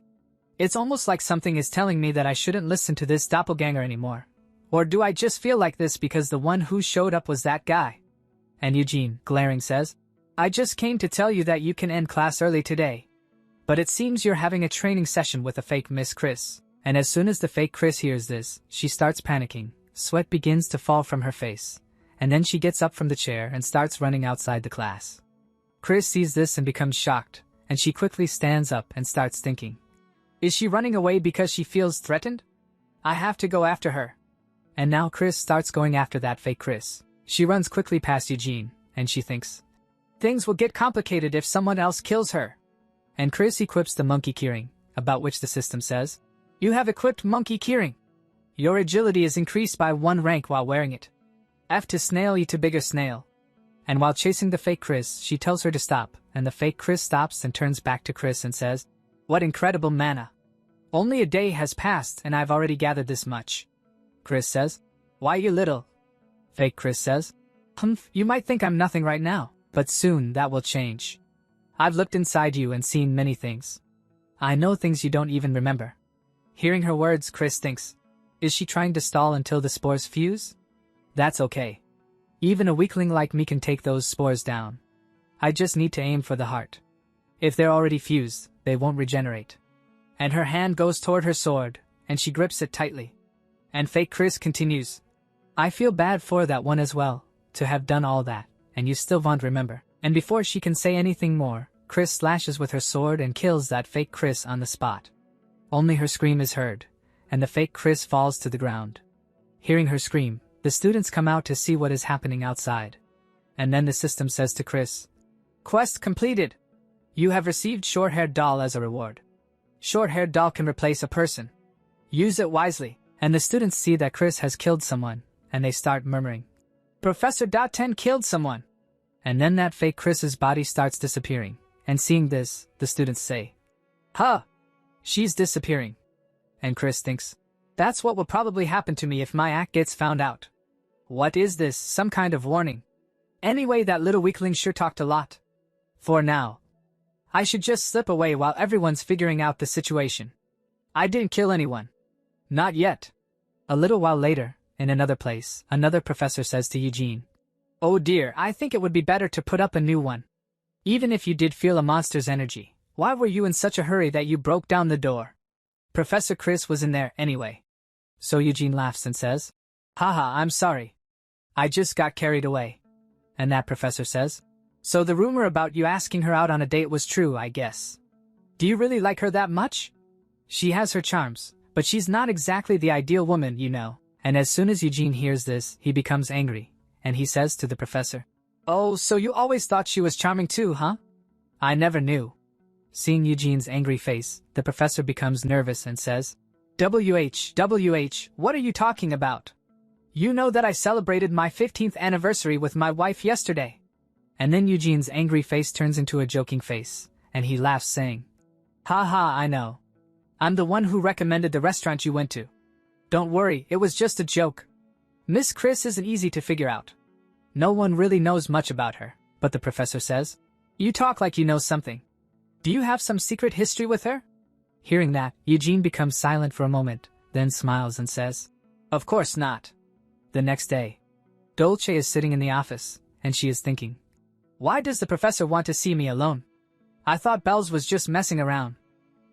It's almost like something is telling me that I shouldn't listen to this doppelganger anymore. Or do I just feel like this because the one who showed up was that guy? And Eugene, glaring, says, I just came to tell you that you can end class early today. But it seems you're having a training session with a fake Miss Chris. And as soon as the fake Chris hears this, she starts panicking. Sweat begins to fall from her face. And then she gets up from the chair and starts running outside the class. Chris sees this and becomes shocked, and she quickly stands up and starts thinking. Is she running away because she feels threatened? I have to go after her. And now Chris starts going after that fake Chris. She runs quickly past Eugene, and she thinks, things will get complicated if someone else kills her. And Chris equips the monkey keyring, about which the system says, you have equipped monkey keyring. Your agility is increased by 1 rank while wearing it. F to snail, E to bigger snail. And while chasing the fake Chris, she tells her to stop, and the fake Chris stops and turns back to Chris and says, what incredible mana. Only a day has passed and I've already gathered this much. Chris says, why you little? Fake Chris says, humph, you might think I'm nothing right now, but soon that will change. I've looked inside you and seen many things. I know things you don't even remember. Hearing her words, Chris thinks, is she trying to stall until the spores fuse? That's okay. Even a weakling like me can take those spores down. I just need to aim for the heart. If they're already fused, they won't regenerate. And her hand goes toward her sword, and she grips it tightly. And fake Chris continues, I feel bad for that one as well, to have done all that, and you still won't remember. And before she can say anything more, Chris slashes with her sword and kills that fake Chris on the spot. Only her scream is heard, and the fake Chris falls to the ground. Hearing her scream, the students come out to see what is happening outside. And then the system says to Chris, quest completed. You have received short-haired doll as a reward. Short-haired doll can replace a person. Use it wisely. And the students see that Chris has killed someone, and they start murmuring, Professor .10 killed someone. And then that fake Chris's body starts disappearing, and seeing this, the students say, huh, she's disappearing. And Chris thinks, that's what will probably happen to me if my act gets found out. What is this, some kind of warning? Anyway, that little weakling sure talked a lot. For now, I should just slip away while everyone's figuring out the situation. I didn't kill anyone. Not yet. A little while later, in another place, another professor says to Eugene, oh dear, I think it would be better to put up a new one. Even if you did feel a monster's energy, why were you in such a hurry that you broke down the door? Professor Chris was in there anyway. So Eugene laughs and says, haha, I'm sorry. I just got carried away. And that professor says, so the rumor about you asking her out on a date was true, I guess. Do you really like her that much? She has her charms, but she's not exactly the ideal woman, you know. And as soon as Eugene hears this, he becomes angry, and he says to the professor, oh, so you always thought she was charming too, huh? I never knew. Seeing Eugene's angry face, the professor becomes nervous and says, WH, what are you talking about? You know that I celebrated my 15th anniversary with my wife yesterday. And then Eugene's angry face turns into a joking face, and he laughs saying, haha, I know. I'm the one who recommended the restaurant you went to. Don't worry, it was just a joke. Miss Chris isn't easy to figure out. No one really knows much about her, but the professor says, you talk like you know something. Do you have some secret history with her? Hearing that, Eugene becomes silent for a moment, then smiles and says, of course not. The next day, Dolce is sitting in the office, and she is thinking, why does the professor want to see me alone? I thought Bells was just messing around.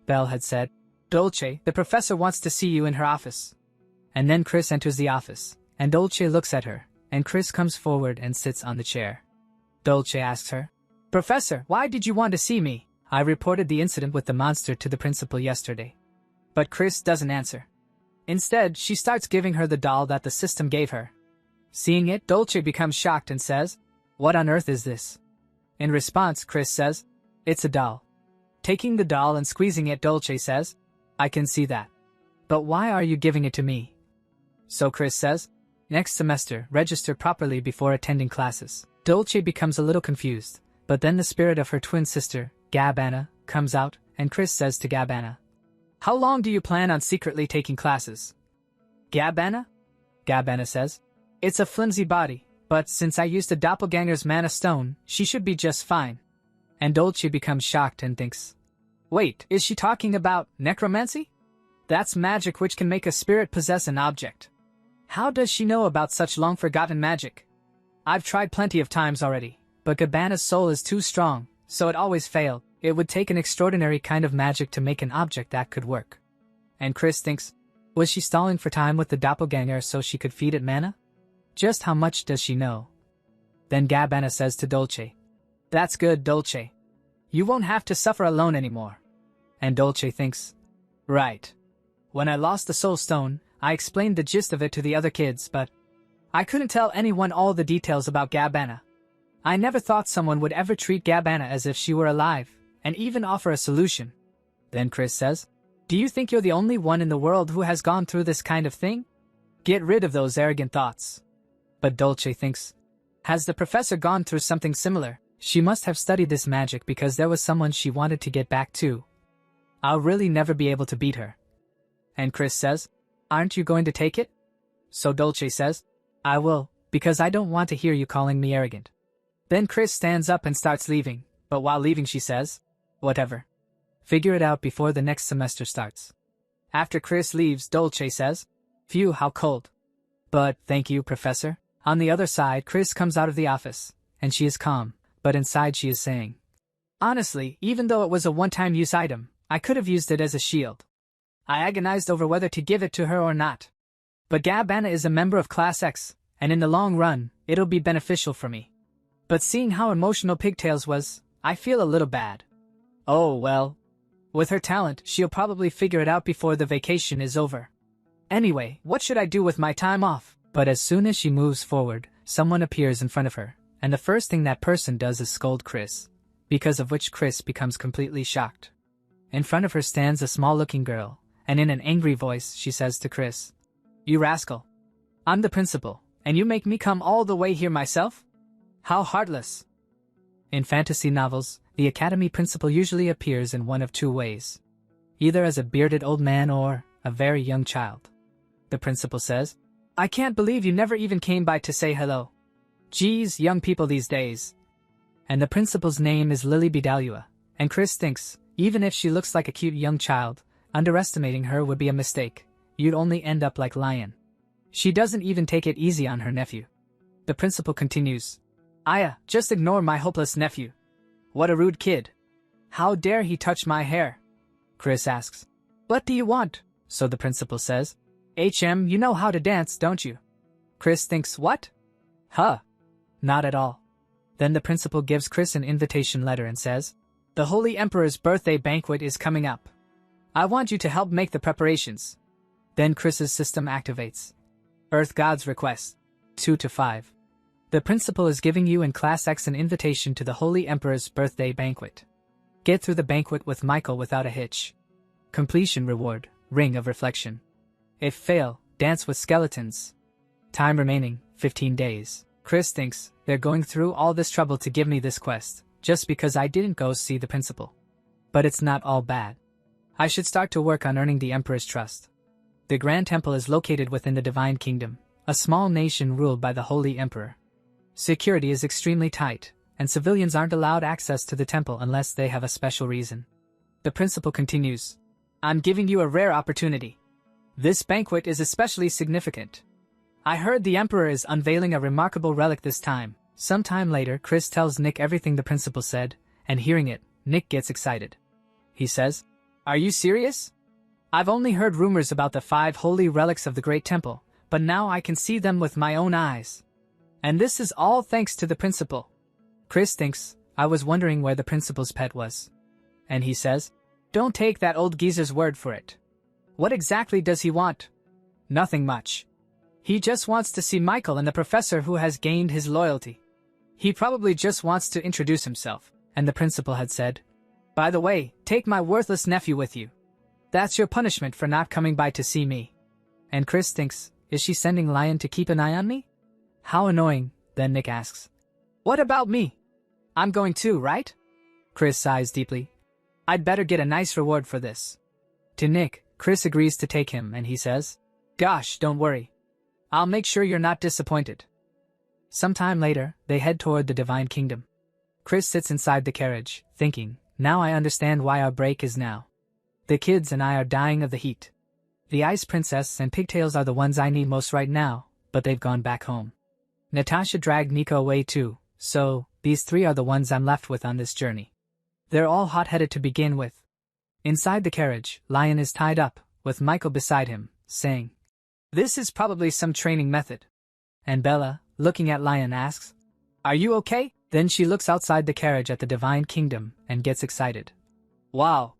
Belle had said, Dolce, the professor wants to see you in her office. And then Chris enters the office, and Dolce looks at her, and Chris comes forward and sits on the chair. Dolce asks her, Professor, why did you want to see me? I reported the incident with the monster to the principal yesterday. But Chris doesn't answer. Instead, she starts giving her the doll that the system gave her. Seeing it, Dolce becomes shocked and says, what on earth is this? In response, Chris says, it's a doll. Taking the doll and squeezing it, Dolce says, I can see that. But why are you giving it to me? So Chris says, next semester, register properly before attending classes. Dolce becomes a little confused, but then the spirit of her twin sister, Gabana, comes out, and Chris says to Gabana, how long do you plan on secretly taking classes? Gabana? Gabana says, it's a flimsy body, but since I used a doppelganger's mana stone, she should be just fine. And Dolce becomes shocked and thinks, wait, is she talking about necromancy? That's magic which can make a spirit possess an object. How does she know about such long-forgotten magic? I've tried plenty of times already, but Gabana's soul is too strong, so it always failed. It would take an extraordinary kind of magic to make an object that could work. And Chris thinks, was she stalling for time with the doppelganger so she could feed it mana? Just how much does she know? Then Gabana says to Dolce, that's good, Dolce. You won't have to suffer alone anymore. And Dolce thinks, right. When I lost the soul stone, I explained the gist of it to the other kids, but I couldn't tell anyone all the details about Gabana. I never thought someone would ever treat Gabana as if she were alive, and even offer a solution. Then Chris says, do you think you're the only one in the world who has gone through this kind of thing? Get rid of those arrogant thoughts. But Dolce thinks, has the professor gone through something similar? She must have studied this magic because there was someone she wanted to get back to. I'll really never be able to beat her. And Chris says, aren't you going to take it? So Dolce says, I will, because I don't want to hear you calling me arrogant. Then Chris stands up and starts leaving, but while leaving she says, whatever. Figure it out before the next semester starts. After Chris leaves, Dolce says, phew, how cold. But, thank you, Professor. On the other side, Chris comes out of the office, and she is calm, but inside she is saying, honestly, even though it was a one-time use item, I could have used it as a shield. I agonized over whether to give it to her or not. But Gabana is a member of Class X, and in the long run, it'll be beneficial for me. But seeing how emotional Pigtails was, I feel a little bad. Oh well. With her talent, she'll probably figure it out before the vacation is over. Anyway, what should I do with my time off? But as soon as she moves forward, someone appears in front of her, and the first thing that person does is scold Chris, because of which Chris becomes completely shocked. In front of her stands a small-looking girl, and in an angry voice she says to Chris, you rascal. I'm the principal, and you make me come all the way here myself? How heartless. In fantasy novels, the academy principal usually appears in one of two ways. Either as a bearded old man or a very young child. The principal says, I can't believe you never even came by to say hello. Geez, young people these days. And the principal's name is Lily Bidalua, and Chris thinks, even if she looks like a cute young child, underestimating her would be a mistake. You'd only end up like Lion. She doesn't even take it easy on her nephew. The principal continues, Aya, just ignore my hopeless nephew. What a rude kid. How dare he touch my hair? Chris asks, what do you want? So the principal says, you know how to dance, don't you? Chris thinks, what? Huh. Not at all. Then the principal gives Chris an invitation letter and says, the Holy Emperor's birthday banquet is coming up. I want you to help make the preparations. Then Chris's system activates. Earth God's request. 2 to 5. The principal is giving you in Class X an invitation to the Holy Emperor's birthday banquet. Get through the banquet with Michael without a hitch. Completion reward, Ring of Reflection. If fail, dance with skeletons. Time remaining, 15 days. Chris thinks, they're going through all this trouble to give me this quest, just because I didn't go see the principal. But it's not all bad. I should start to work on earning the Emperor's trust. The Grand Temple is located within the Divine Kingdom, a small nation ruled by the Holy Emperor. Security is extremely tight, and civilians aren't allowed access to the temple unless they have a special reason. The principal continues, I'm giving you a rare opportunity. This banquet is especially significant. I heard the Emperor is unveiling a remarkable relic this time. Sometime later, Chris tells Nick everything the principal said, and hearing it, Nick gets excited. He says, are you serious? I've only heard rumors about the 5 holy relics of the Great Temple, but now I can see them with my own eyes. And this is all thanks to the principal. Chris thinks, I was wondering where the principal's pet was. And he says, don't take that old geezer's word for it. What exactly does he want? Nothing much. He just wants to see Michael and the professor who has gained his loyalty. He probably just wants to introduce himself, and the principal had said, by the way, take my worthless nephew with you. That's your punishment for not coming by to see me. And Chris thinks, is she sending Lion to keep an eye on me? How annoying, then Nick asks. What about me? I'm going too, right? Chris sighs deeply. I'd better get a nice reward for this. To Nick, Chris agrees to take him and he says, gosh, don't worry. I'll make sure you're not disappointed. Sometime later, they head toward the Divine Kingdom. Chris sits inside the carriage, thinking, now I understand why our break is now. The kids and I are dying of the heat. The Ice Princess and Pigtails are the ones I need most right now, but they've gone back home. Natasha dragged Nika away too, so these 3 are the ones I'm left with on this journey. They're all hot-headed to begin with. Inside the carriage, Lion is tied up, with Michael beside him, saying, this is probably some training method. And Bella, looking at Lion, asks, are you okay? Then she looks outside the carriage at the Divine Kingdom and gets excited. Wow!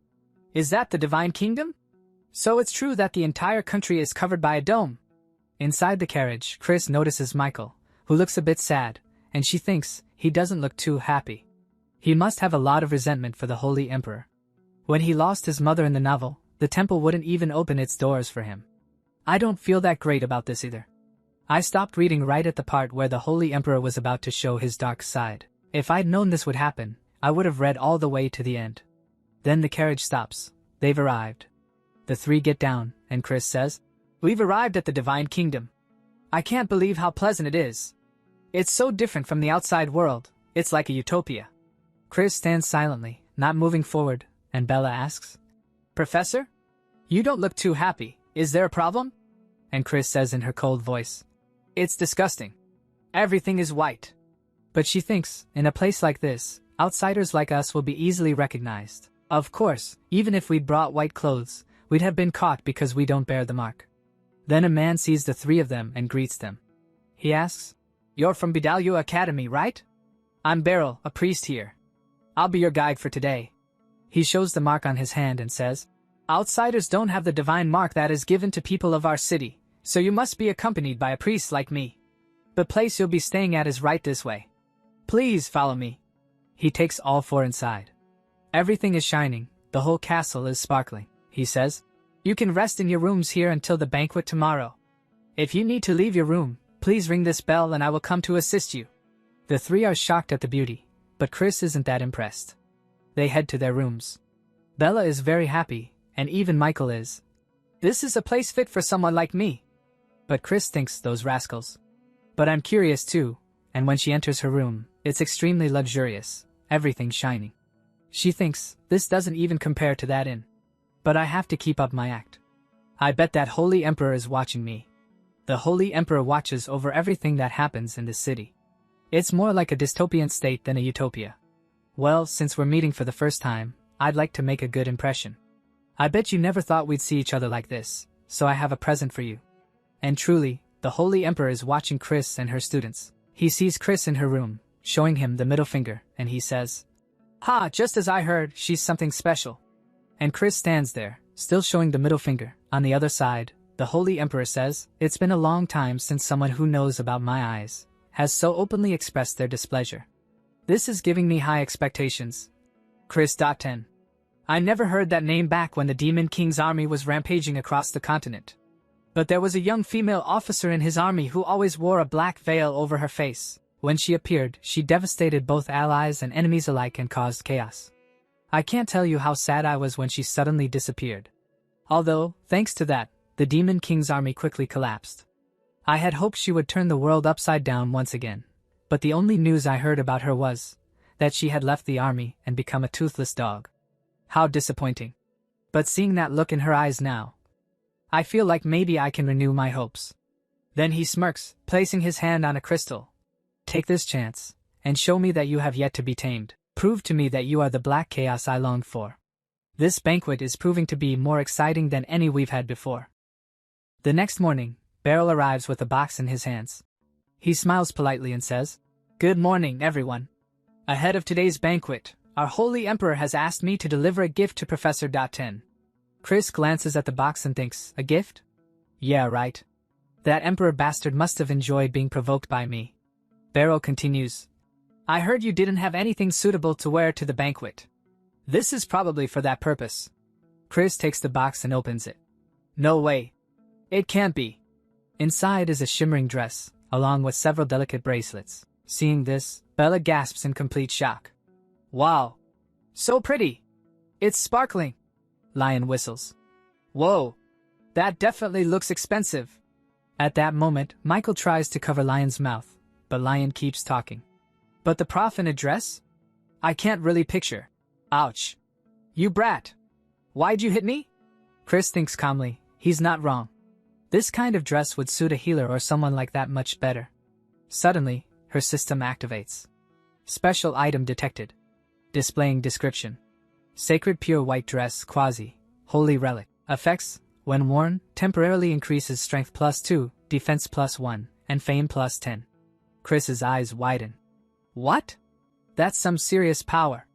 Is that the Divine Kingdom? So it's true that the entire country is covered by a dome. Inside the carriage, Chris notices Michael, who looks a bit sad, and she thinks he doesn't look too happy. He must have a lot of resentment for the Holy Emperor. When he lost his mother in the novel, the temple wouldn't even open its doors for him. I don't feel that great about this either. I stopped reading right at the part where the Holy Emperor was about to show his dark side. If I'd known this would happen, I would have read all the way to the end. Then the carriage stops. They've arrived. The three get down, and Chris says, "We've arrived at the Divine Kingdom. I can't believe how pleasant it is. It's so different from the outside world, it's like a utopia." Chris stands silently, not moving forward, and Bella asks, "Professor? You don't look too happy, is there a problem?" And Chris says in her cold voice, "It's disgusting. Everything is white." But she thinks, in a place like this, outsiders like us will be easily recognized. Of course, even if we'd brought white clothes, we'd have been caught because we don't bear the mark. Then a man sees the three of them and greets them. He asks, "You're from Bidalio Academy, right? I'm Beryl, a priest here. I'll be your guide for today." He shows the mark on his hand and says, "Outsiders don't have the divine mark that is given to people of our city, so you must be accompanied by a priest like me. The place you'll be staying at is right this way. Please follow me." He takes all four inside. Everything is shining, the whole castle is sparkling. He says, "You can rest in your rooms here until the banquet tomorrow. If you need to leave your room, please ring this bell and I will come to assist you." The three are shocked at the beauty, but Chris isn't that impressed. They head to their rooms. Bella is very happy, and even Michael is. This is a place fit for someone like me. But Chris thinks those rascals. But I'm curious too, and when she enters her room, it's extremely luxurious, everything shining. She thinks, this doesn't even compare to that inn. But I have to keep up my act. I bet that Holy Emperor is watching me. The Holy Emperor watches over everything that happens in this city. It's more like a dystopian state than a utopia. Well, since we're meeting for the first time, I'd like to make a good impression. I bet you never thought we'd see each other like this, so I have a present for you. And truly, the Holy Emperor is watching Chris and her students. He sees Chris in her room, showing him the middle finger, and he says, "Ha, just as I heard, she's something special." And Chris stands there, still showing the middle finger. On the other side, the Holy Emperor says, "It's been a long time since someone who knows about my eyes has so openly expressed their displeasure. This is giving me high expectations." Chris. 10. I never heard that name back when the Demon King's army was rampaging across the continent. But there was a young female officer in his army who always wore a black veil over her face. When she appeared, she devastated both allies and enemies alike and caused chaos. I can't tell you how sad I was when she suddenly disappeared. Although, thanks to that, the Demon King's army quickly collapsed. I had hoped she would turn the world upside down once again, but the only news I heard about her was that she had left the army and become a toothless dog. How disappointing. But seeing that look in her eyes now, I feel like maybe I can renew my hopes. Then he smirks, placing his hand on a crystal. "Take this chance, and show me that you have yet to be tamed. Prove to me that you are the black chaos I longed for. This banquet is proving to be more exciting than any we've had before." The next morning, Beryl arrives with a box in his hands. He smiles politely and says, "Good morning, everyone. Ahead of today's banquet, our Holy Emperor has asked me to deliver a gift to Professor 10. Chris glances at the box and thinks, a gift? Yeah, right. That Emperor bastard must have enjoyed being provoked by me. Beryl continues, "I heard you didn't have anything suitable to wear to the banquet. This is probably for that purpose." Chris takes the box and opens it. No way. It can't be. Inside is a shimmering dress, along with several delicate bracelets. Seeing this, Bella gasps in complete shock. "Wow. So pretty. It's sparkling." Lion whistles. "Whoa. That definitely looks expensive." At that moment, Michael tries to cover Lion's mouth, but Lion keeps talking. "But the prof in a dress? I can't really picture. Ouch. You brat. Why'd you hit me?" Chris thinks calmly, he's not wrong. This kind of dress would suit a healer or someone like that much better. Suddenly, her system activates. Special item detected. Displaying description. Sacred pure white dress quasi. Holy relic. Effects, when worn, temporarily increases strength +2, defense +1, and fame +10. Chris's eyes widen. What? That's some serious power.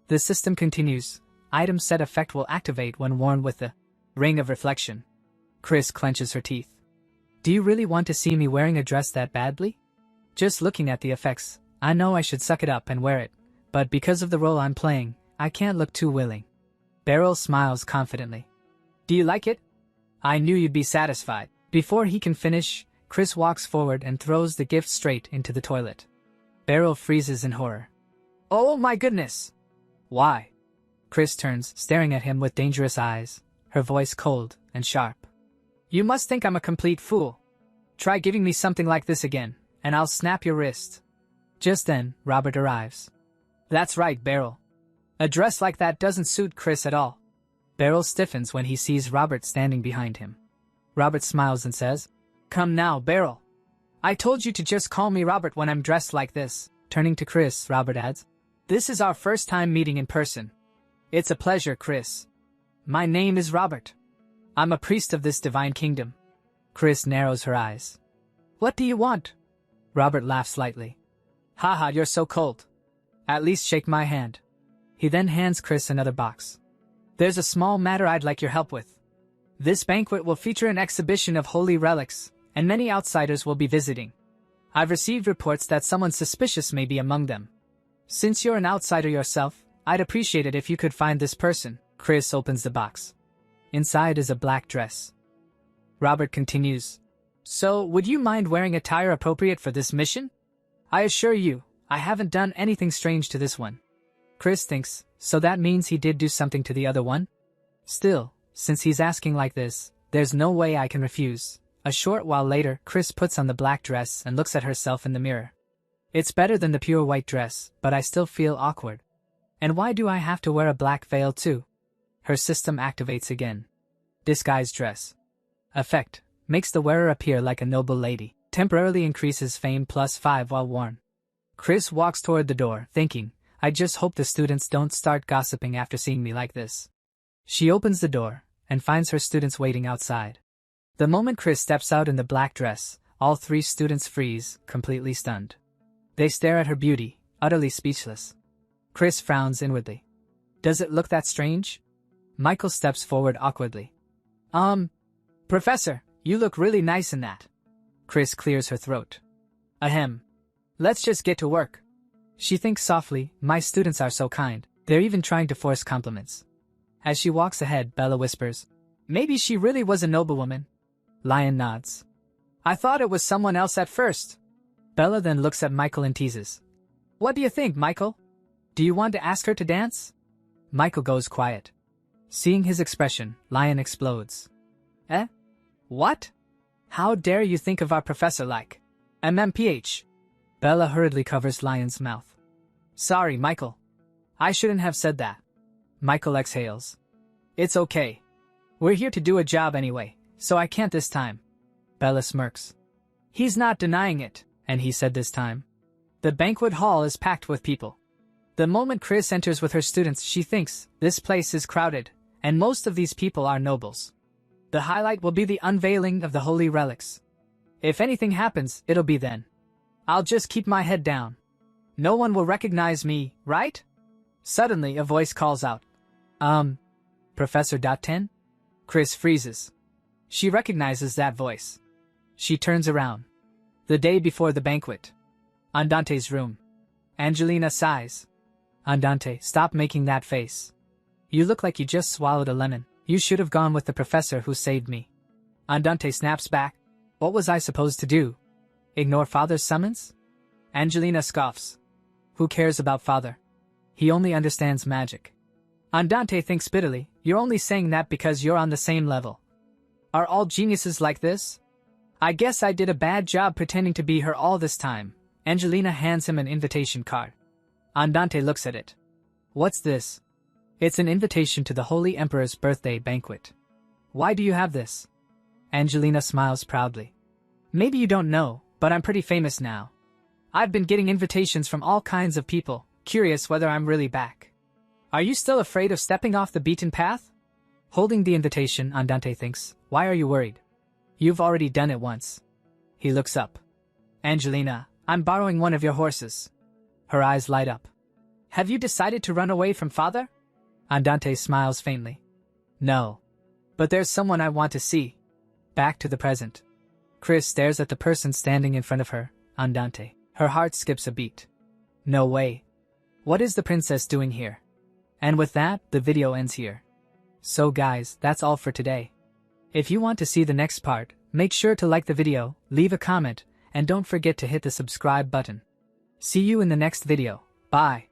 The system continues. Item set effect will activate when worn with the Ring of Reflection. Chris clenches her teeth. Do you really want to see me wearing a dress that badly? Just looking at the effects, I know I should suck it up and wear it, but because of the role I'm playing, I can't look too willing. Beryl smiles confidently. Do you like it? I knew you'd be satisfied. Before he can finish, Chris walks forward and throws the gift straight into the toilet. Beryl freezes in horror. Oh my goodness! Why? Chris turns, staring at him with dangerous eyes, her voice cold and sharp. You must think I'm a complete fool. Try giving me something like this again, and I'll snap your wrist. Just then, Robert arrives. That's right, Beryl. A dress like that doesn't suit Chris at all. Beryl stiffens when he sees Robert standing behind him. Robert smiles and says, Come now, Beryl. I told you to just call me Robert when I'm dressed like this. Turning to Chris, Robert adds, This is our first time meeting in person. It's a pleasure, Chris. My name is Robert. I'm a priest of this divine kingdom. Chris narrows her eyes. What do you want? Robert laughs lightly. Haha, you're so cold. At least shake my hand. He then hands Chris another box. There's a small matter I'd like your help with. This banquet will feature an exhibition of holy relics, and many outsiders will be visiting. I've received reports that someone suspicious may be among them. Since you're an outsider yourself, I'd appreciate it if you could find this person. Chris opens the box. Inside is a black dress. Robert continues. So, would you mind wearing attire appropriate for this mission? I assure you, I haven't done anything strange to this one. Chris thinks, so that means he did do something to the other one? Still, since he's asking like this, there's no way I can refuse. A short while later, Chris puts on the black dress and looks at herself in the mirror. It's better than the pure white dress, but I still feel awkward. And why do I have to wear a black veil too? Her system activates again. Disguise dress. Effect. Makes the wearer appear like a noble lady. Temporarily increases fame +5 while worn. Chris walks toward the door, thinking, I just hope the students don't start gossiping after seeing me like this. She opens the door, and finds her students waiting outside. The moment Chris steps out in the black dress, all 3 students freeze, completely stunned. They stare at her beauty, utterly speechless. Chris frowns inwardly. Does it look that strange? Michael steps forward awkwardly. Professor, you look really nice in that. Chris clears her throat. Ahem. Let's just get to work. She thinks softly, my students are so kind, they're even trying to force compliments. As she walks ahead, Bella whispers, Maybe she really was a noblewoman. Lion nods. I thought it was someone else at first. Bella then looks at Michael and teases. What do you think, Michael? Do you want to ask her to dance? Michael goes quiet. Seeing his expression, Lion explodes. Eh? What? How dare you think of our professor like MMPH? Bella hurriedly covers Lion's mouth. Sorry, Michael. I shouldn't have said that. Michael exhales. It's okay. We're here to do a job anyway, so I can't this time. Bella smirks. He's not denying it, and he said this time. The banquet hall is packed with people. The moment Chris enters with her students, she thinks, this place is crowded, and most of these people are nobles. The highlight will be the unveiling of the holy relics. If anything happens, it'll be then. I'll just keep my head down. No one will recognize me, right? Suddenly, a voice calls out. Professor .10? Chris freezes. She recognizes that voice. She turns around. The day before the banquet. Andante's room. Angelina sighs. Andante, stop making that face. You look like you just swallowed a lemon. You should have gone with the professor who saved me. Andante snaps back. What was I supposed to do? Ignore father's summons? Angelina scoffs. Who cares about father? He only understands magic. Andante thinks bitterly, you're only saying that because you're on the same level. Are all geniuses like this? I guess I did a bad job pretending to be her all this time. Angelina hands him an invitation card. Andante looks at it. What's this? It's an invitation to the Holy Emperor's birthday banquet. Why do you have this? Angelina smiles proudly. Maybe you don't know, but I'm pretty famous now. I've been getting invitations from all kinds of people, curious whether I'm really back. Are you still afraid of stepping off the beaten path? Holding the invitation, Andante thinks, why are you worried? You've already done it once. He looks up. Angelina, I'm borrowing one of your horses. Her eyes light up. Have you decided to run away from father? Andante smiles faintly. No. But there's someone I want to see. Back to the present. Chris stares at the person standing in front of her, Andante. Her heart skips a beat. No way. What is the princess doing here? And with that, the video ends here. So guys, that's all for today. If you want to see the next part, make sure to like the video, leave a comment, and don't forget to hit the subscribe button. See you in the next video. Bye.